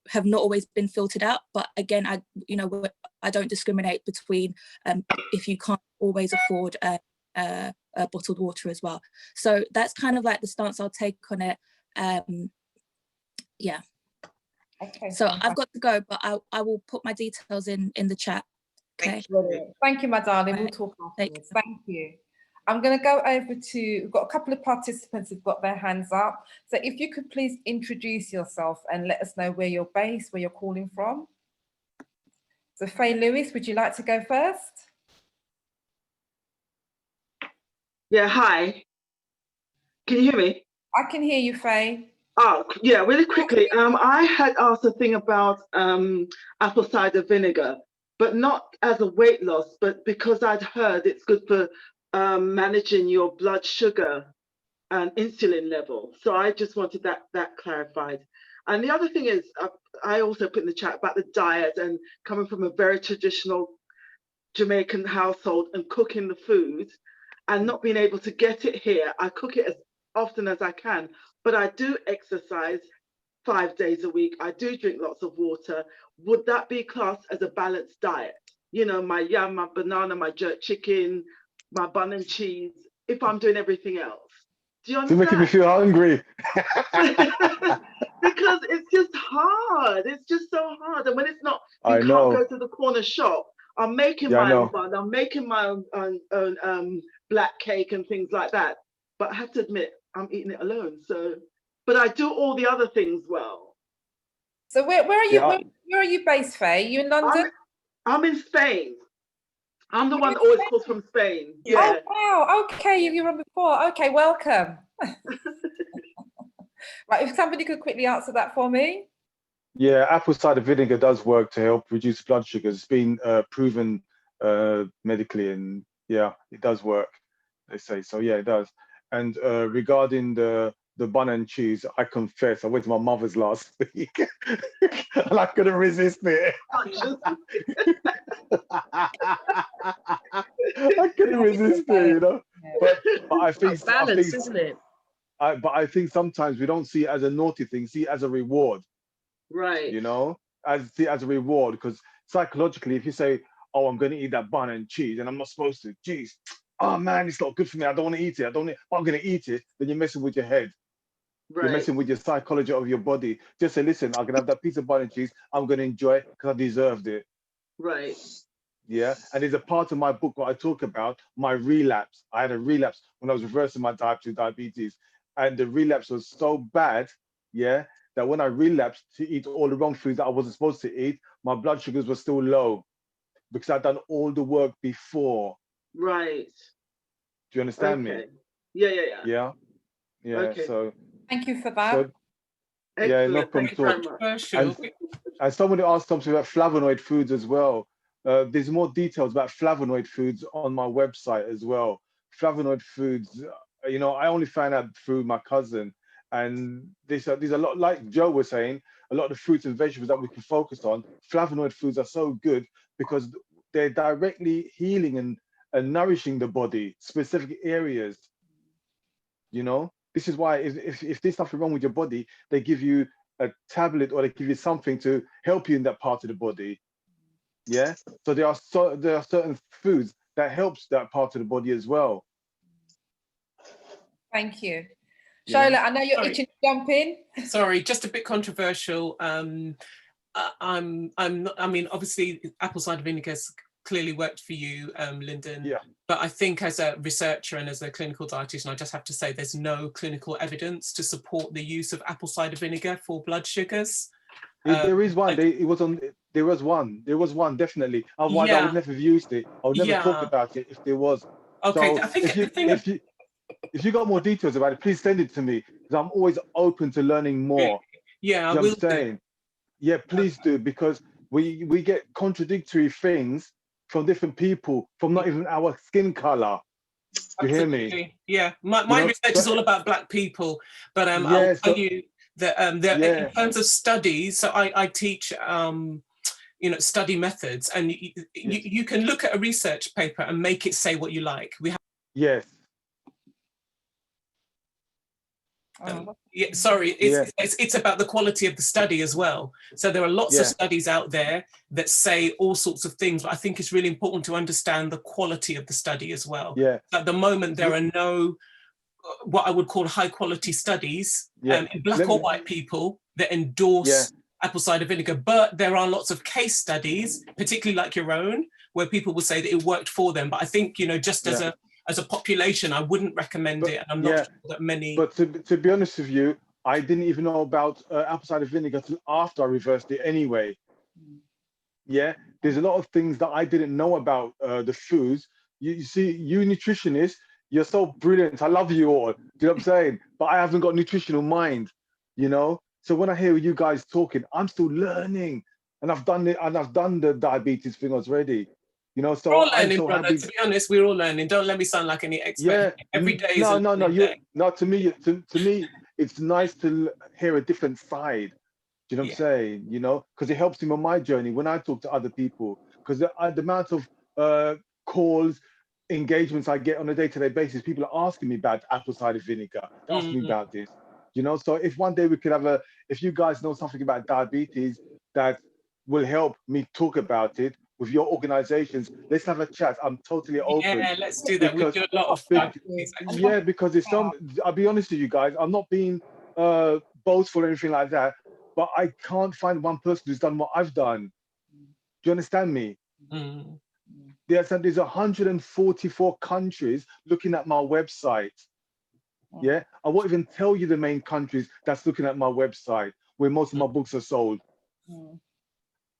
have not always been filtered out. But again, I don't discriminate between if you can't always afford bottled water as well. So that's kind of like the stance I'll take on it. Yeah. Okay. So I've got to go, but I will put my details in the chat. Okay. Thank you, my darling. We'll talk afterwards. Thank you. I'm going to go over to, we've got a couple of participants who've got their hands up. So if you could please introduce yourself and let us know where you're based, where you're calling from. So Faye Lewis, would you like to go first? Yeah, hi. Can you hear me? I can hear you, Faye. Oh, yeah, really quickly. I had asked a thing about apple cider vinegar, but not as a weight loss, but because I'd heard it's good for managing your blood sugar and insulin level. So I just wanted that clarified. And the other thing is, I also put in the chat about the diet and coming from a very traditional Jamaican household and cooking the food and not being able to get it here. I cook it as often as I can, but I do exercise 5 days a week. I do drink lots of water. Would that be classed as a balanced diet? You know, my yam, my banana, my jerk chicken, my bun and cheese, if I'm doing everything else. Do you You're making me understand? feel hungry. Because it's just hard. It's just so hard. And when it's not, you I can't know. go to the corner shop. I'm making Yeah, I my own know. bun. I'm making my own black cake and things like that. But I have to admit, I'm eating it alone. So, but I do all the other things well. So where are you? Yeah. Where are you based, Faye? You in London? I'm in Spain. I'm the You're one in that always Spain? calls from Spain. Yeah. Oh wow. Okay, you were on before. Okay, welcome. Right, if somebody could quickly answer that for me. Yeah, apple cider vinegar does work to help reduce blood sugars. It's been proven medically, and yeah, it does work, they say. So yeah, it does. And regarding the bun and cheese, I confess, I went to my mother's last week and I couldn't resist it. I couldn't resist it, you know. But I think Balance, isn't it? but I think sometimes we don't see it as a naughty thing, see it as a reward. Right. You know, see it as a reward, because psychologically, if you say, "Oh, I'm going to eat that bun and cheese," and I'm not supposed to, geez, oh man, it's not good for me. I don't want to eat it. I'm going to eat it. Then you're messing with your head. Right. You're messing with your psychology of your body. Just say, listen, I'm going to have that piece of bun and cheese. I'm going to enjoy it because I deserved it. Right. Yeah. And there's a part of my book where I talk about my relapse. I had a relapse when I was reversing my type 2 diabetes. And the relapse was so bad, yeah, that when I relapsed to eat all the wrong foods that I wasn't supposed to eat, my blood sugars were still low because I'd done all the work before. Right. Do you understand me? Yeah. Yeah. Yeah. Okay. So Thank you for that. so yeah, no Excellent. Thank problem you at very all. much. And somebody asked something about flavonoid foods as well. There's more details about flavonoid foods on my website as well. Flavonoid foods, you know, I only found out through my cousin. And there's a lot, like Joe was saying, a lot of the fruits and vegetables that we can focus on. Flavonoid foods are so good because they're directly healing and nourishing the body, specific areas. You know, this is why if there's something wrong with your body, they give you a tablet or they give you something to help you in that part of the body. Yeah. So there are certain foods that helps that part of the body as well. Thank you. Yeah. Shola, I know you're itching to jump in. Sorry, just a bit controversial. I mean, obviously, apple cider vinegar has clearly worked for you, Lyndon. Yeah. But I think as a researcher and as a clinical dietitian, I just have to say there's no clinical evidence to support the use of apple cider vinegar for blood sugars. There is one. There was one definitely. Otherwise, I would never have used it. I would never talk about it if there was. Okay, So I think if you got more details about it, please send it to me because I'm always open to learning more. Yeah, I will do. Yeah, please do, because we get contradictory things from different people, from not even our skin color. You hear me? Yeah, my research is all about Black people, but I'll tell you that in terms of studies, so I teach study methods, and you can look at a research paper and make it say what you like. It's about the quality of the study as well. So there are lots of studies out there that say all sorts of things, but I think it's really important to understand the quality of the study as well. At the moment, there are no what I would call high quality studies in Black or white people that endorse apple cider vinegar, but there are lots of case studies, particularly like your own, where people will say that it worked for them. But I think, just as a population, I wouldn't recommend it, and I'm not sure that many. But to be honest with you, I didn't even know about apple cider vinegar till after I reversed it anyway. Yeah, there's a lot of things that I didn't know about the foods. You see, you nutritionists, you're so brilliant. I love you all. Do you know what I'm saying? But I haven't got nutritional mind, So when I hear you guys talking, I'm still learning, and I've done it, and I've done the diabetes thing already. So we're all learning, I'm so brother. happy. To be honest, we're all learning. Don't let me sound like any expert. Every day is To me, it's nice to hear a different side. Do you know what I'm saying? Because it helps me on my journey when I talk to other people. Because the amount of calls, engagements I get on a day-to-day basis, people are asking me about apple cider vinegar. They're asking me about this. You know, so if one day we could have if you guys know something about diabetes that will help me talk about it with your organizations, let's have a chat. I'm totally open. Yeah, let's do that. We do a lot of diabetes, actually. Yeah, because it's I'll be honest with you guys, I'm not being boastful or anything like that, but I can't find one person who's done what I've done. Do you understand me? Mm. There's 144 countries looking at my website. Yeah, I won't even tell you the main countries that's looking at my website where most of my books are sold. Do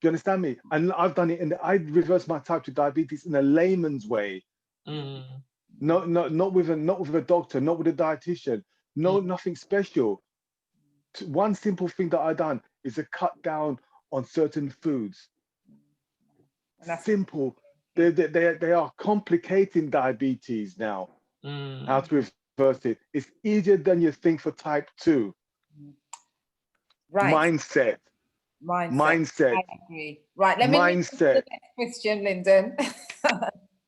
you understand me? And I've done it, and I reversed my type 2 diabetes in a layman's way. Not with a doctor, not with a dietitian, nothing special. One simple thing that I've done is to cut down on certain foods. Simple. They are complicating diabetes now. How to reverse it? It's easier than you think for type 2. Right. Mindset. I agree. Right, let me move to the next question, Lyndon.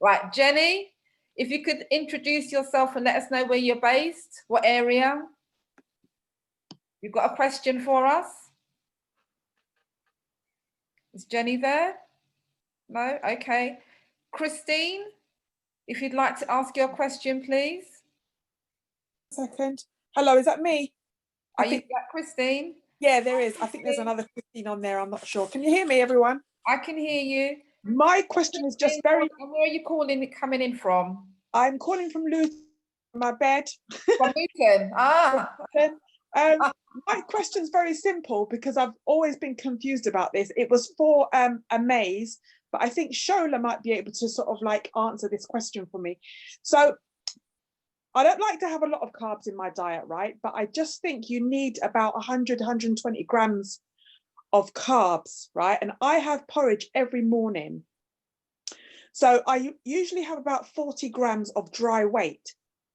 Right, Jenny, if you could introduce yourself and let us know where you're based, what area. You've got a question for us? Is Jenny there? No? Okay. Christine, if you'd like to ask your question, please. Second. Hello, is that me? Are you that Christine? Yeah, there is. I think there's another Christine on there. I'm not sure. Can you hear me, everyone? I can hear you. My question is just very... And where are you coming in from? I'm calling from Luton, from my bed. From Luton? Ah. My question's very simple because I've always been confused about this. It was for Amaze, but I think Shola might be able to sort of like answer this question for me. So I don't like to have a lot of carbs in my diet, right? But I just think you need about 100, 120 grams of carbs, right? And I have porridge every morning. So I usually have about 40 grams of dry weight.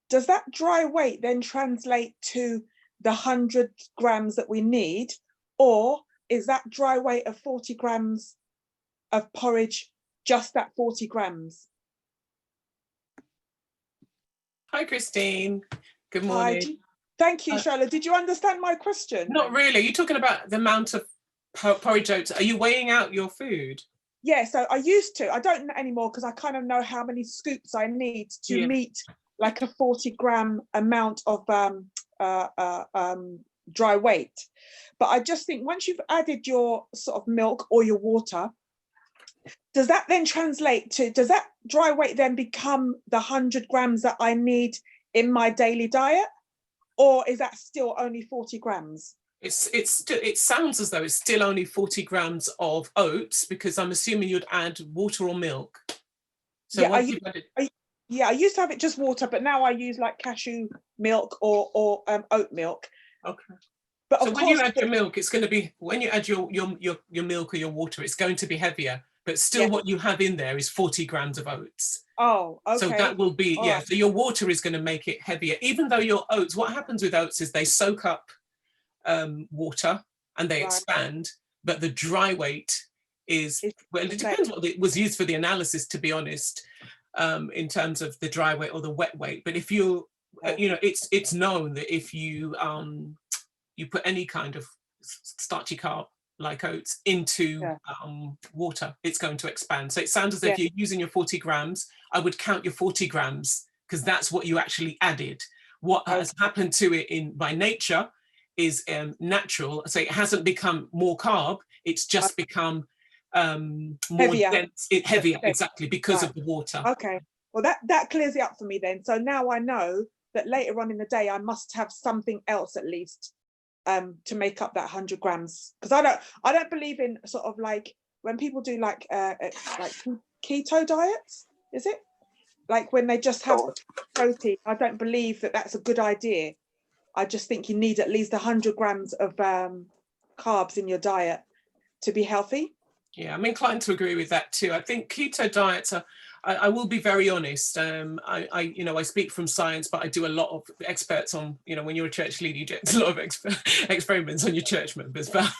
Does that dry weight then translate to the 100 grams that we need? Or is that dry weight of 40 grams of porridge just that 40 grams? Hi, Christine. Good morning. Hi. Thank you, Shola. Did you understand my question? Not really. You're talking about the amount of porridge oats. Are you weighing out your food? Yeah, so I used to. I don't anymore because I kind of know how many scoops I need to meet like a 40-gram amount of dry weight. But I just think once you've added your sort of milk or your water, does that then translate to, does that dry weight then become the 100 grams that I need in my daily diet? Or is that still only 40 grams? It sounds as though it's still only 40 grams of oats because I'm assuming you'd add water or milk. So yeah, I used to have it just water, but now I use like cashew milk or oat milk. Okay. But so when you add your milk, it's going to be, when you add your milk or your water, it's going to be heavier. But still what you have in there is 40 grams of oats. Oh, okay. So that will be, right. So your water is going to make it heavier. Even though your oats, what happens with oats is they soak up water and they expand, but the dry weight is, well, it depends what it was used for the analysis, to be honest, in terms of the dry weight or the wet weight. But if you, it's known that if you you put any kind of starchy carb like oats into water, it's going to expand. So it sounds as if you're using your 40 grams. I would count your 40 grams because that's what you actually added. What has happened to it by nature is natural. So it hasn't become more carb, it's just become more dense, heavier, exactly, because of the water. Okay, well that clears it up for me then. So now I know that later on in the day I must have something else at least to make up that 100 grams, because I don't believe in sort of like when people do like keto diets, is it like when they just have protein? I don't believe that that's a good idea. I just think you need at least 100 grams of carbs in your diet to be healthy. Yeah, I'm inclined to agree with that too. I think keto diets are, I will be very honest. I speak from science, but I do a lot of experts on, when you're a church leader, you do a lot of experiments on your church members, but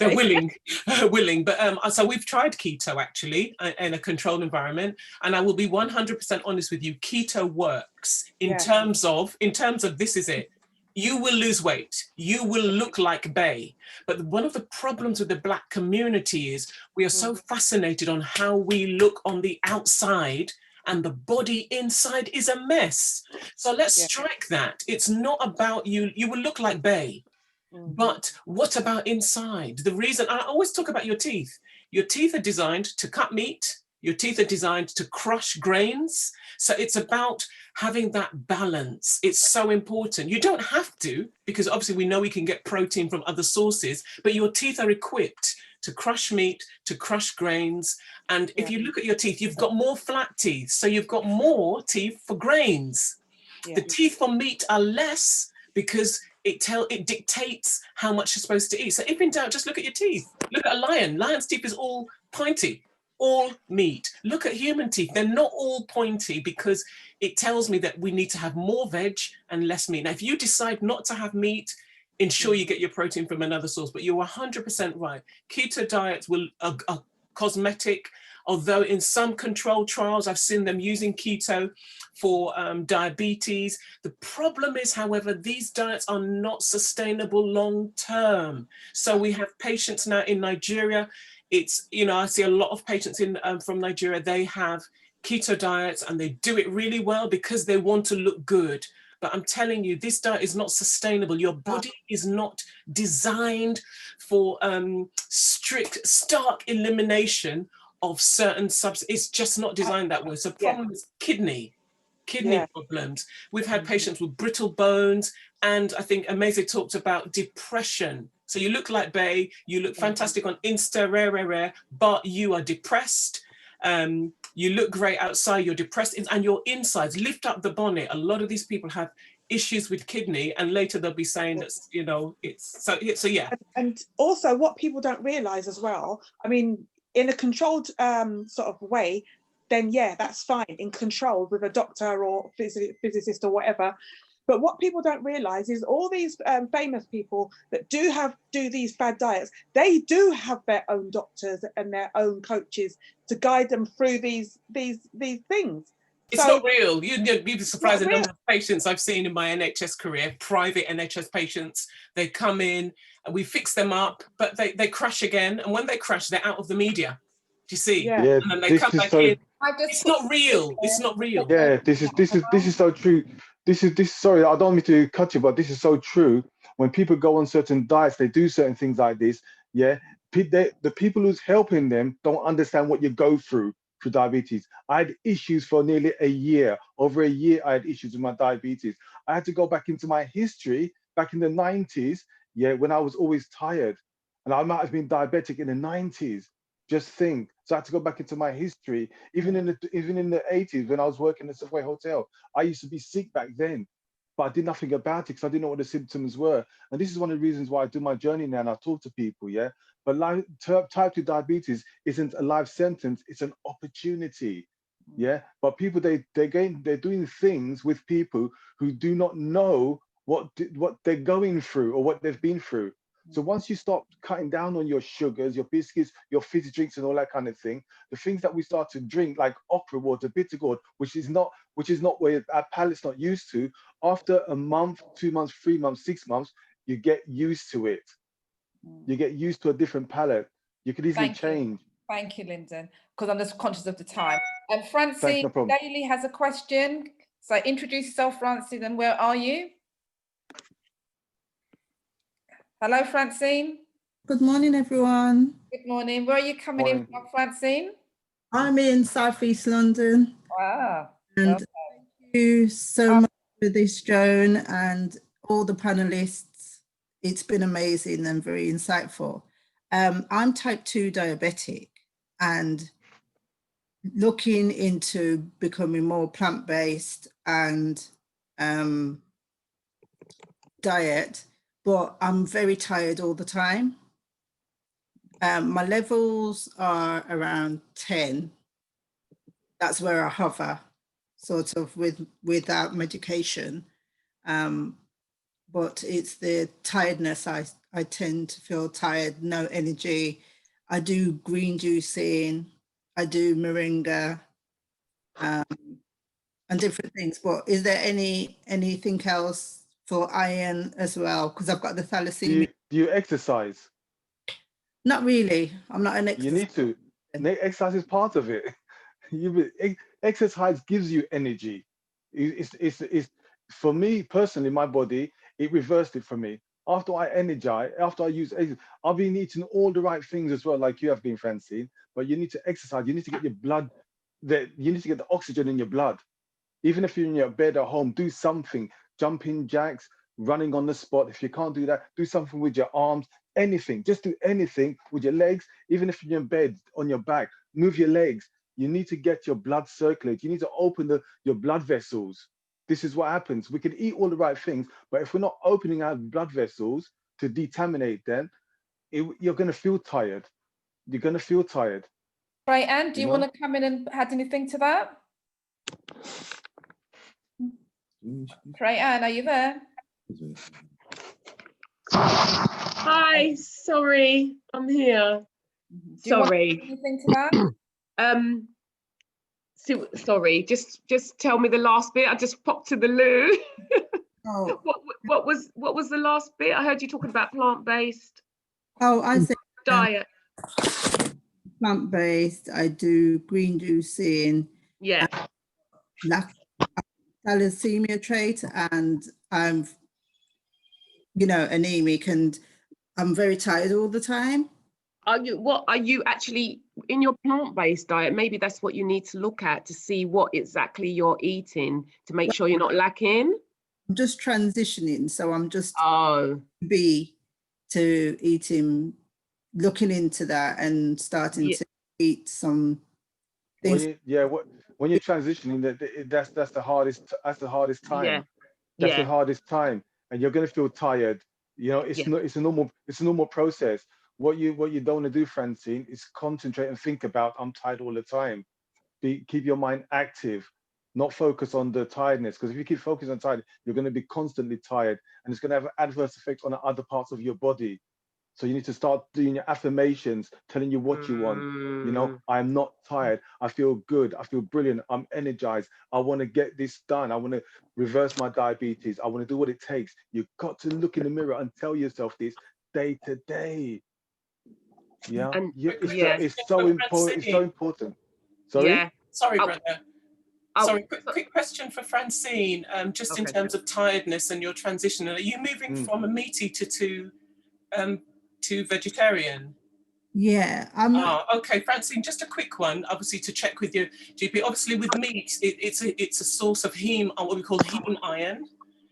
they're willing. But so we've tried keto actually in a controlled environment. And I will be 100% honest with you, keto works in terms of, this is it. you will lose weight. You will look like Bay. But one of the problems with the Black community is we are so fascinated on how we look on the outside, and the body inside is a mess. So let's strike that. It's not about you. You will look like Bay. But what about inside? The reason I always talk about your teeth. Your teeth are designed to cut meat. Your teeth are designed to crush grains. So it's about having that balance. It's so important. You don't have to, because obviously we know we can get protein from other sources, but your teeth are equipped to crush meat, to crush grains. And if you look at your teeth, you've got more flat teeth. So you've got more teeth for grains. The teeth for meat are less because it dictates how much you're supposed to eat. So if in doubt, just look at your teeth. Look at a lion. Lion's teeth is all pointy, all meat. Look at human teeth. They're not all pointy because it tells me that we need to have more veg and less meat. Now, if you decide not to have meat, ensure you get your protein from another source. But you're 100% right. Keto diets are cosmetic, although in some controlled trials, I've seen them using keto for diabetes. The problem is, however, these diets are not sustainable long term. So we have patients now in Nigeria. It's, you know, I see a lot of patients in from Nigeria, they have keto diets and they do it really well because they want to look good. But I'm telling you, this diet is not sustainable. Your body is not designed for strict, stark elimination of certain substances. It's just not designed that way. So problem is kidney problems. We've had patients with brittle bones, and I think Amazing talked about depression. So you look like Bay, you look fantastic on Insta, rare, but you are depressed. You look great outside, you're depressed, and your insides, lift up the bonnet. A lot of these people have issues with kidney, and later they'll be saying that, you know, so yeah. And also what people don't realize as well, I mean, in a controlled sort of way, then yeah, that's fine, in control with a doctor or physicist or whatever. But what people don't realize is all these famous people that do these bad diets, they do have their own doctors and their own coaches to guide them through these things. It's not real. You'd be surprised the number of patients I've seen in my NHS career, private NHS patients. They come in and we fix them up, but they crash again. And when they crash, they're out of the media. Do you see? Yeah, and then they come back in. It's not real. It's not real. Yeah, this is so true. Sorry, I don't mean to cut you, but this is so true. When people go on certain diets, they do certain things like this. Yeah, the people who's helping them don't understand what you go through diabetes. I had issues for nearly a year. Over a year, I had issues with my diabetes. I had to go back into my history back in the 90s. Yeah, when I was always tired, and I might have been diabetic in the 90s. Just think. So I had to go back into my history. Even in the 80s, when I was working at the Savoy Hotel, I used to be sick back then, but I did nothing about it because I didn't know what the symptoms were. And this is one of the reasons why I do my journey now and I talk to people, yeah? But type 2 diabetes isn't a life sentence, it's an opportunity, yeah? But people, they're doing things with people who do not know what they're going through or what they've been through. So once you start cutting down on your sugars, your biscuits, your fizzy drinks and all that kind of thing, the things that we start to drink like okra water, bitter gourd, which is not where our palate's not used to, after a month, 2 months, 3 months, 6 months, you get used to it. You get used to a different palate. You could easily change. Thank you, Lyndon, because I'm just conscious of the time. And Francine Daly has a question. So introduce yourself, Francine, and where are you? Hello, Francine. Good morning, everyone. Good morning. Where are you coming in from, Francine? I'm in South East London. Wow. And thank you so much for this, Joan, and all the panelists. It's been amazing and very insightful. I'm type 2 diabetic and looking into becoming more plant-based and diet, but I'm very tired all the time. My levels are around 10. That's where I hover, sort of without medication. But it's the tiredness. I tend to feel tired, no energy. I do green juicing, I do moringa, and different things. But is there anything else for iron as well, because I've got the thalassemia. Do you exercise? Not really. I'm not an You exercise. need to. Exercise is part of it. Exercise gives you energy. It's for me personally, my body, it reversed it for me. After I energize, after I use, I've been eating all the right things as well, like you have been, Francine. But you need to exercise. You need to get your blood. You need to get the oxygen in your blood. Even if you're in your bed at home, do something. Jumping jacks, running on the spot. If you can't do that, do something with your arms. Anything. Just do anything with your legs. Even if you're in bed on your back, move your legs. You need to get your blood circulate. You need to open your blood vessels. This is what happens. We can eat all the right things, but if we're not opening our blood vessels to determinate them, you're going to feel tired. You're going to feel tired. Right, Anne, do you want to come in and add anything to that? Right, Anne, are you there? Hi, sorry, I'm here. Do you want to Sorry. add anything to that? Sorry, just tell me the last bit. I just popped to the loo. Oh, what was the last bit? I heard you talking about plant-based oh, I say diet. plant-based. I do green juicing. Yeah. Thalassemia trait, and I'm, anemic, and I'm very tired all the time. Are you actually in your plant-based diet? Maybe that's what you need to look at to see what exactly you're eating to make sure you're not lacking. I'm just transitioning, so I'm just to eating, looking into that and starting to eat some things. When you're transitioning, that's the hardest. That's the hardest time. Yeah. That's the hardest time, and you're gonna feel tired. It's a normal process. What you don't want to do, Francine, is concentrate and think about I'm tired all the time. Keep your mind active, not focus on the tiredness. Because if you keep focusing on tired, you're going to be constantly tired, and it's going to have an adverse effect on the other parts of your body. So you need to start doing your affirmations, telling you what you want. I'm not tired. I feel good. I feel brilliant. I'm energized. I want to get this done. I want to reverse my diabetes. I want to do what it takes. You've got to look in the mirror and tell yourself this day to day. Yeah, and it's so important. It's so important. Sorry. Yeah. Sorry, brother. Sorry, quick question for Francine. Just in terms of tiredness and your transition, are you moving from a meat eater to vegetarian? Yeah. Okay, Francine, just a quick one, obviously to check with your GP. Obviously with meat, it's a source of heme, or what we call heme iron.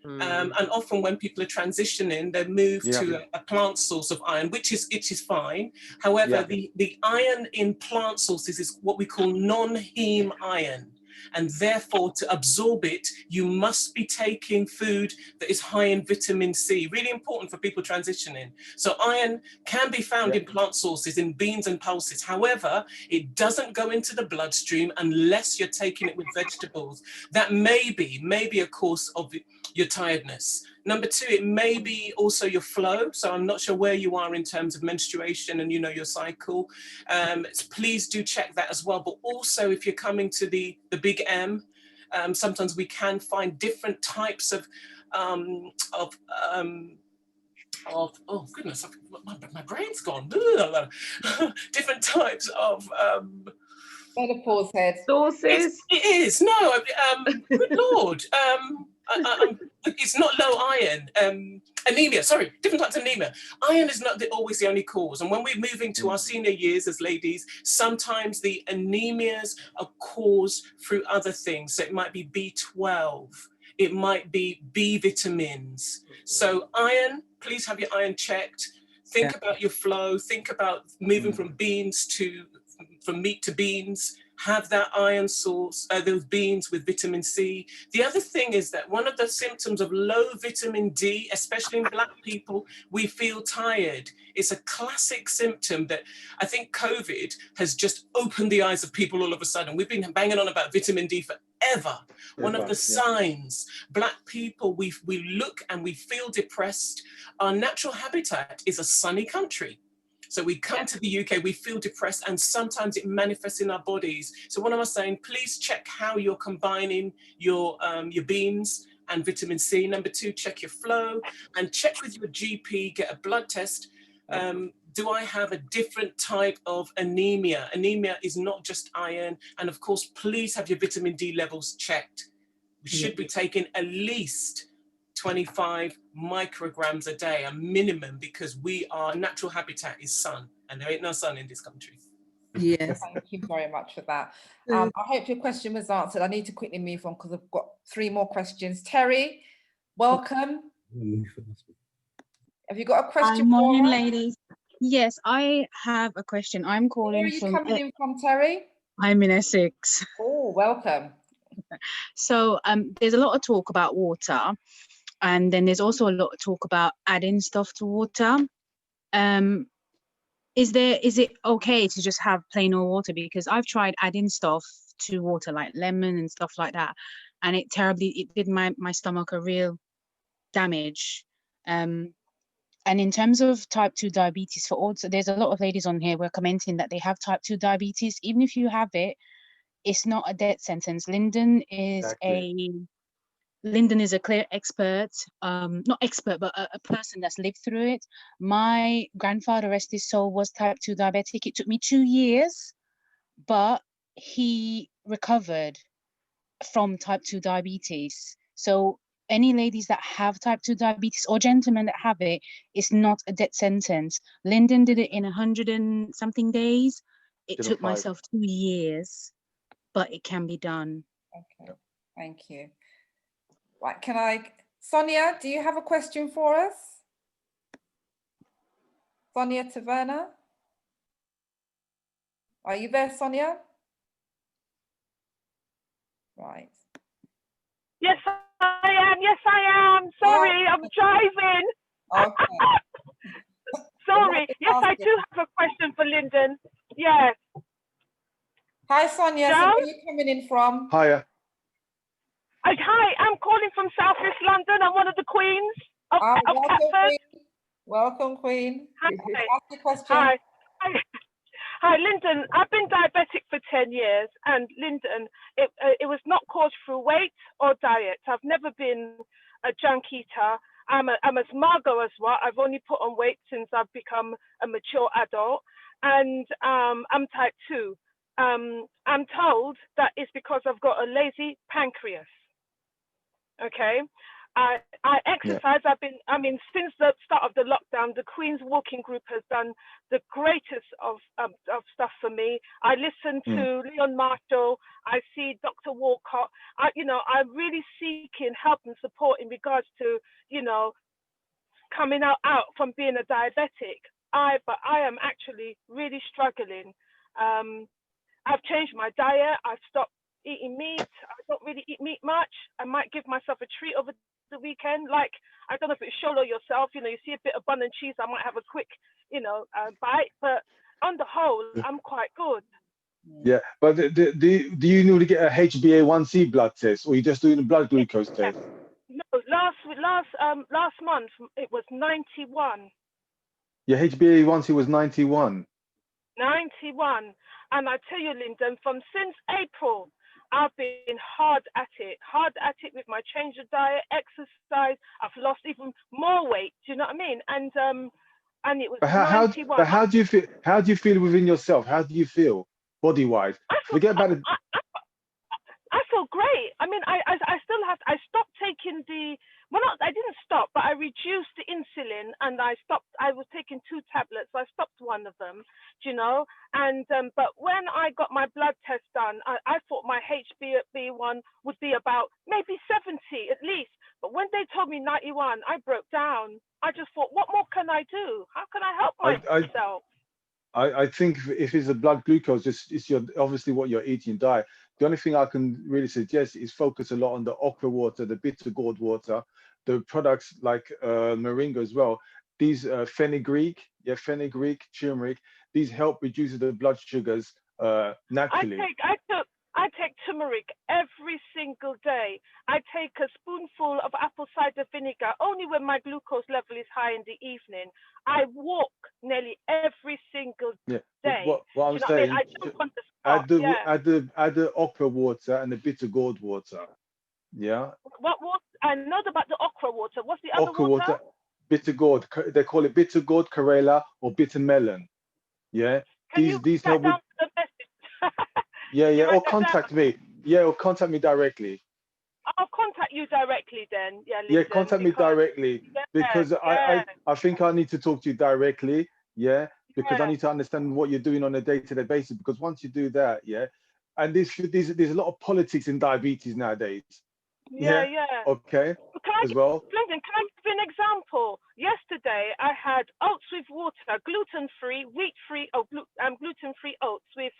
And often when people are transitioning, they move to a plant source of iron, which is fine. However, the iron in plant sources is what we call non-heme iron. And therefore, to absorb it, you must be taking food that is high in vitamin C. Really important for people transitioning. So iron can be found in plant sources, in beans and pulses. However, it doesn't go into the bloodstream unless you're taking it with vegetables. That may be a cause of your tiredness. Number two, it may be also your flow. So I'm not sure where you are in terms of menstruation and your cycle. So please do check that as well. But also if you're coming to the big M, sometimes we can find different types of oh goodness, my brain's gone. Different types of menopause head. Sources. It is. No, good Lord. It's not low iron. Anemia, sorry, different types of anemia. Iron is not always the only cause. And when we're moving to our senior years as ladies, sometimes the anemias are caused through other things. So it might be B12, it might be B vitamins. So iron, please have your iron checked. Think about your flow, think about moving from meat to beans. Have that iron source, those beans with vitamin C. The other thing is that one of the symptoms of low vitamin D, especially in Black people, we feel tired. It's a classic symptom that I think COVID has just opened the eyes of people all of a sudden. We've been banging on about vitamin D forever. One of the signs, Black people, we look and we feel depressed. Our natural habitat is a sunny country. So we come to the UK, we feel depressed, and sometimes it manifests in our bodies. So what am I saying? Please check how you're combining your beans and vitamin C. Number 2, check your flow and check with your GP, get a blood test. Do I have a different type of anemia? Anemia is not just iron. And of course, please have your vitamin D levels checked. We should be taking at least 25 micrograms a day, a minimum, because our natural habitat is sun, and there ain't no sun in this country. Yes. Thank you very much for that. I hope your question was answered. I need to quickly move on because I've got 3 more questions. Terry, welcome. Have you got a question? Good morning, for us? ladies. Yes, I have a question. I'm calling Where are you from. coming in from, Terry? I'm in Essex. Oh, welcome. So there's a lot of talk about water, and then there's also a lot of talk about adding stuff to water. Is it okay to just have plain old water? Because I've tried adding stuff to water like lemon and stuff like that, and it did my stomach a real damage. And in terms of type 2 diabetes, there's a lot of ladies on here who are commenting that they have type 2 diabetes. Even if you have it, it's not a death sentence. Lyndon is a clear expert, not expert, but a person that's lived through it. My grandfather, rest his soul, was type 2 diabetic. It took me 2 years, but he recovered from type 2 diabetes. So any ladies that have type 2 diabetes or gentlemen that have it, it's not a death sentence. Lyndon did it in 100 and something days. It took myself 2 years, but it can be done. Okay, thank you. Right, Sonia, do you have a question for us? Sonia Taverna? Are you there, Sonia? Right. Yes, I am. Yes, I am. Sorry, I'm driving. Okay. Sorry. Yes, I do have a question for Lyndon. Yes. Hi, Sonia. So where are you coming in from? Hiya. Hi, I'm calling from South East London. I'm one of the queens of Catford. Welcome, Queen. Hi. Ask your question. Hi. Hi, Lyndon. I've been diabetic for 10 years, and Lyndon, it was not caused through weight or diet. I've never been a junk eater. I'm as Margot as well. I've only put on weight since I've become a mature adult, and I'm type 2. I'm told that it's because I've got a lazy pancreas. Okay. I exercise. Yeah. Since the start of the lockdown, the Queen's Walking Group has done the greatest of stuff for me. I listen to Leon Marshall. I see Dr. Walcott. I'm really seeking help and support in regards to, coming out from being a diabetic. But I am actually really struggling. I've changed my diet. I've stopped eating meat. I don't really eat meat much. I might give myself a treat over the weekend. Like, I don't know if it's Sholo yourself, you see a bit of bun and cheese, I might have a quick, bite. But on the whole, I'm quite good. Yeah, but do you normally get a HbA1c blood test, or you just doing a blood glucose test? No, last month it was 91. Your HbA1c was 91. 91. And I tell you, Lyndon, since April, I've been hard at it with my change of diet, exercise. I've lost even more weight. Do you know what I mean? And it was 91. But how do you feel? How do you feel within yourself? How do you feel body-wise? Forget about it. I feel great. I still have. I stopped taking I didn't stop, but I reduced the insulin, and I stopped. I was taking 2 tablets. So I stopped one of them. And but when I got my blood test done, I thought my HbA1 would be about maybe 70 at least. But when they told me 91, I broke down. I just thought, what more can I do? How can I help myself? I think if it's a blood glucose, it's obviously what you're eating diet. The only thing I can really suggest is focus a lot on the aqua water, the bitter gourd water, the products like moringa as well. These fenugreek, turmeric, these help reduce the blood sugars naturally. I take turmeric every single day. I take a spoonful of apple cider vinegar only when my glucose level is high in the evening. I walk nearly every single day. What I'm saying, I jump on the spot. add the aqua water and the bitter gourd water. Yeah. What water? I know about the okra water. What's the other Okra water? water, bitter gourd. They call it bitter gourd, Karela, or bitter melon. Yeah. Can you These write help that with. down to the message? Yeah, Can you yeah. Or write that down? contact me. Yeah, or contact me directly. I'll contact you directly then. Yeah, Yeah, Lyndon, contact me because directly, because I think I need to talk to you directly. Yeah, because I need to understand what you're doing on a day-to-day basis. Because once you do that, yeah, and there's a lot of politics in diabetes nowadays. Yeah. Okay. As well. Lyndon, can I give you an example? Yesterday, I had oats with water, gluten-free, wheat-free, gluten-free oats with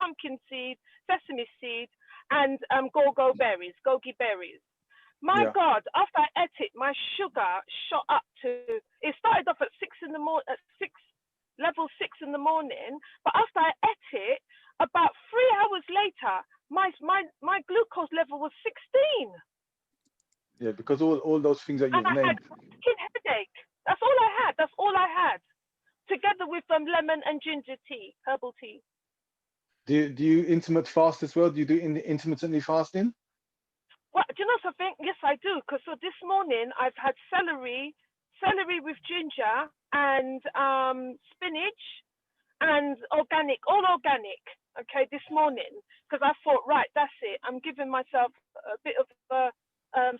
pumpkin seed, sesame seed, and goji berries. My God, after I ate it, my sugar shot up to, it started off at 6 in the morning, level 6 in the morning, but after I ate it, about 3 hours later, my glucose level was 16. Yeah, because all those things that you've And I had named. skin headache. That's all I had. Together with lemon and ginger tea, herbal tea. Do you intermittent fast as well? Do you do intermittently fasting? Well, do you know something? Yes, I do. Because so this morning I've had celery with ginger and spinach and organic, all organic. Okay, this morning because I thought, right, that's it. I'm giving myself a bit of a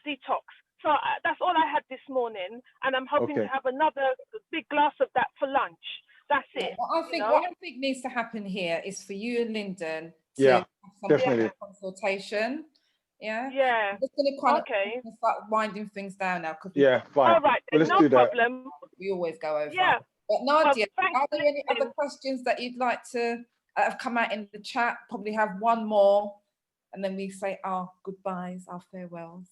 detox. So that's all I had this morning, and I'm hoping to have another big glass of that for lunch. That's it. What I think needs to happen here is for you and Lyndon to Yeah, have some definitely. consultation. Yeah. Yeah. I'm just going to kind of start winding things down now because yeah, fine. All right, well, let's no do that. problem. we always go over. Yeah. But Nadia, thanks, are there any other questions that you'd like to have come out in the chat? Probably have one more, and then we say our goodbyes, our farewells.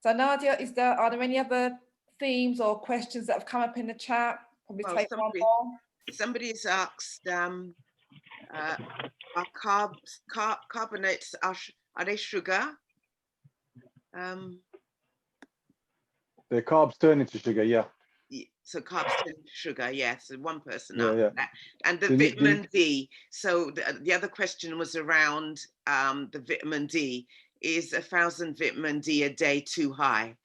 So Nadia, are there any other themes or questions that have come up in the chat? Probably take one more. Somebody's asked, are carbonates, are they sugar? The carbs turn into sugar, yeah. So carbs turn into sugar, yes. So one person Yeah, asked yeah. that. And the vitamin D. So the other question was around the vitamin D. Is 1,000 vitamin D a day too high?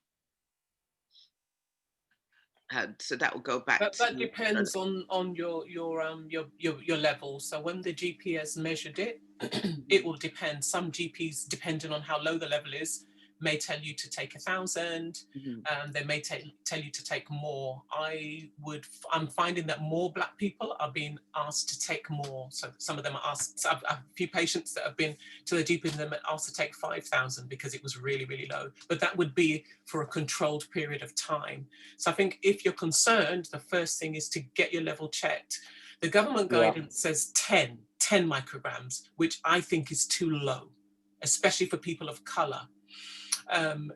So that will go back. That depends on your level. So when the GP has measured it, it will depend. Some GPs, depending on how low the level is, may tell you to take 1,000. They may tell you to take more. I'm finding that more Black people are being asked to take more. So some of them are asked. So I've a few patients that have been to the GP and them asked to take 5,000 because it was really, really low. But that would be for a controlled period of time. So I think if you're concerned, the first thing is to get your level checked. The government guidance says 10 micrograms, which I think is too low, especially for people of color. And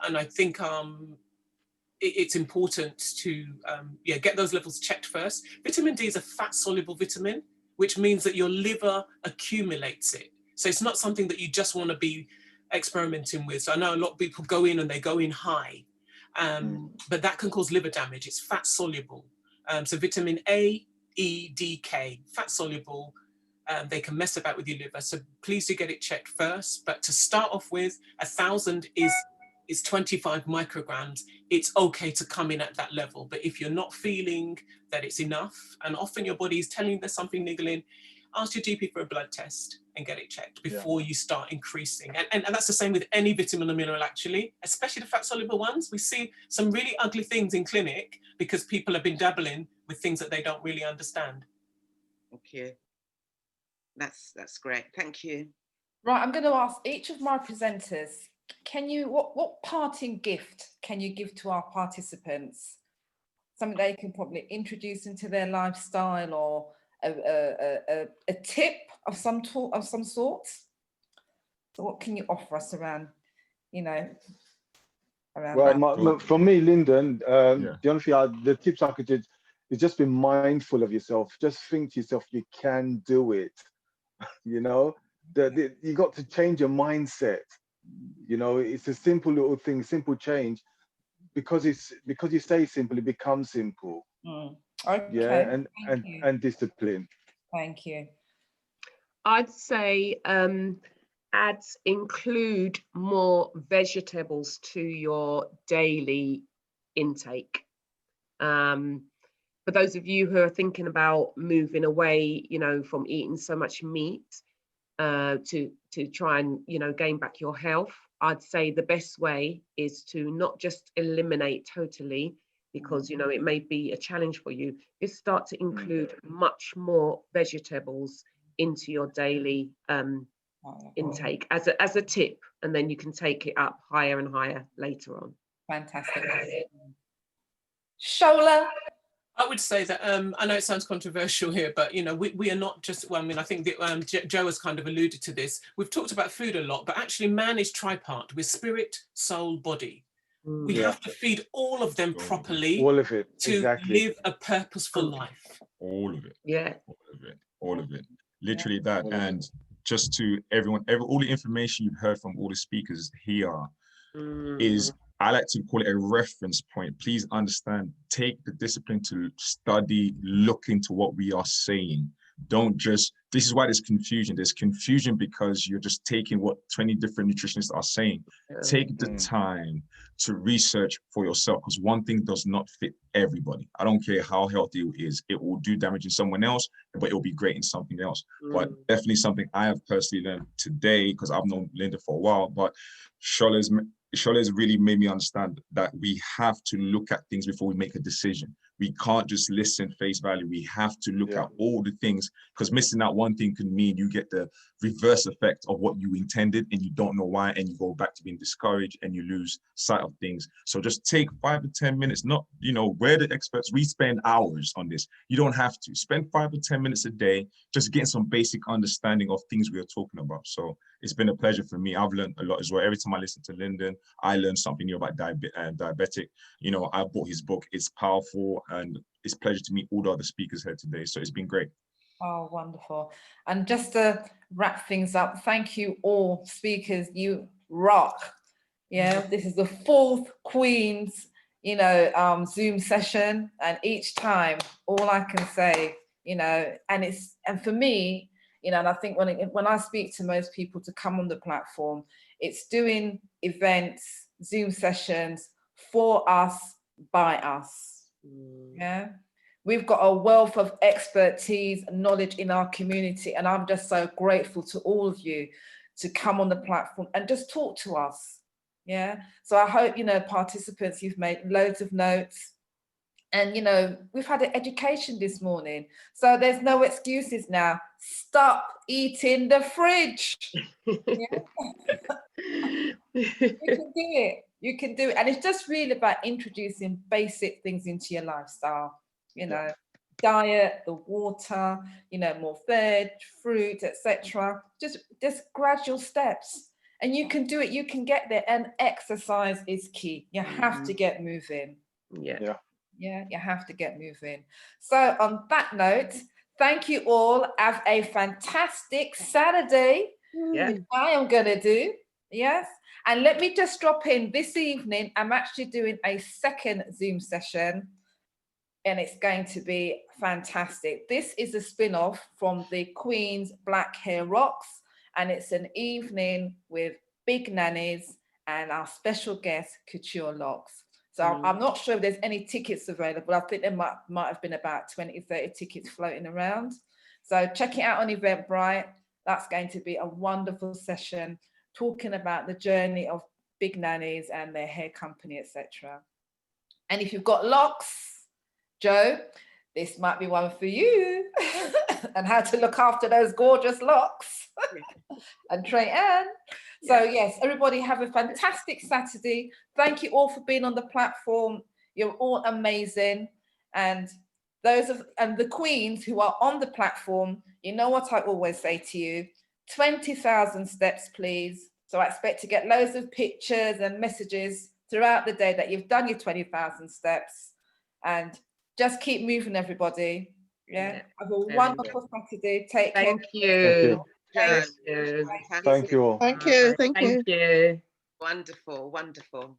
I think it's important to get those levels checked first. Vitamin D is a fat soluble vitamin, which means that your liver accumulates it. So it's not something that you just want to be experimenting with. So I know a lot of people go in and they go in high, but that can cause liver damage. It's fat soluble. So vitamin A, E, D, K, fat soluble. They can mess about with your liver. So please do get it checked first. But to start off with, 1,000 is 25 micrograms. It's okay to come in at that level. But if you're not feeling that it's enough, and often your body is telling you there's something niggling, ask your GP for a blood test and get it checked before you start increasing. And that's the same with any vitamin or mineral, actually, especially the fat soluble ones. We see some really ugly things in clinic because people have been dabbling with things that they don't really understand. Okay. That's great. Thank you. Right, I'm going to ask each of my presenters, what parting gift can you give to our participants? Something they can probably introduce into their lifestyle, or a tip of some sort. So what can you offer us around, Well, from me, Lyndon, the only thing, the tips I could do is just be mindful of yourself. Just think to yourself, you can do it. You got to change your mindset. It's a simple little thing, simple change. Because you stay simple, it becomes simple. Okay. Yeah, and discipline. Thank you. I'd say include more vegetables to your daily intake. For those of you who are thinking about moving away, you know, from eating so much meat, to try and, you know, gain back your health, I'd say the best way is to not just eliminate totally, because, you know, it may be a challenge for you. Just start to include much more vegetables into your daily intake as a tip, and then you can take it up higher and higher later on. Fantastic. Shola? I would say that, I know it sounds controversial here, but, you know, we are not just, well, I mean, I think that Joe has kind of alluded to this. We've talked about food a lot, but actually man is tripart with spirit, soul, body. We have to feed all of them properly. All of it, to exactly. live a purposeful life. All of it. Yeah. All of it. All of it. Literally that. And just to everyone, all the information you've heard from all the speakers here is, I like to call it a reference point. Please understand, take the discipline to study, look into what we are saying. Don't just, this is why there's confusion. There's confusion because you're just taking what 20 different nutritionists are saying. Take the time to research for yourself, because one thing does not fit everybody. I don't care how healthy it is. It will do damage in someone else, but it will be great in something else. But definitely something I have personally learned today, because I've known Linda for a while, but Shola's really made me understand that we have to look at things before we make a decision. We can't just listen face value. We have to look at all the things, because missing out one thing can mean you get the reverse effect of what you intended and you don't know why, and you go back to being discouraged and you lose sight of things. So just take 5 to 10 minutes, not, you know, we're the experts. We spend hours on this. You don't have to. Spend 5 or 10 minutes a day, just getting some basic understanding of things we are talking about. So it's been a pleasure for me. I've learned a lot as well. Every time I listen to Lyndon, I learn something new about diabetic. You know, I bought his book. It's powerful, and it's a pleasure to meet all the other speakers here today. So it's been great. Oh, wonderful. And just to wrap things up, thank you all speakers. You rock. Yeah, this is the 4th Queen's, you know, Zoom session. And each time, all I can say, you know, and for me, you know, and I think when I speak to most people to come on the platform, it's doing events, Zoom sessions for us, by us. Yeah. We've got a wealth of expertise and knowledge in our community, and I'm just so grateful to all of you to come on the platform and just talk to us. Yeah. So I hope, you know, participants, you've made loads of notes. And, you know, we've had an education this morning. So there's no excuses now. Stop eating the fridge. Yeah. You can do it. You can do it. And it's just really about introducing basic things into your lifestyle. You know, diet, the water, you know, more veg, fruit, etc. Just gradual steps. And you can do it. You can get there. And exercise is key. You have to get moving. Yeah. Yeah, you have to get moving. So on that note, thank you all. Have a fantastic Saturday. Yeah. I am going to do. Yes. And let me just drop in this evening. I'm actually doing a second Zoom session, and it's going to be fantastic. This is a spin-off from the Queen's Black Hair Rocks, and it's an evening with big nannies and our special guest, Couture Locks. So I'm not sure if there's any tickets available. I think there might have been about 20, 30 tickets floating around. So check it out on Eventbrite. That's going to be a wonderful session talking about the journey of big nannies and their hair company, etc. And if you've got locks, Joe, this might be one for you. And how to look after those gorgeous locks. And Trey Ann. So yes, everybody have a fantastic Saturday. Thank you all for being on the platform. You're all amazing. And the queens who are on the platform, you know what I always say to you, 20,000 steps, please. So I expect to get loads of pictures and messages throughout the day that you've done your 20,000 steps. And just keep moving, everybody. Yeah. Have a wonderful Saturday. Take care. Thank you. Thank you. Thank you all. Thank you. Thank you. Thank you. Wonderful, wonderful.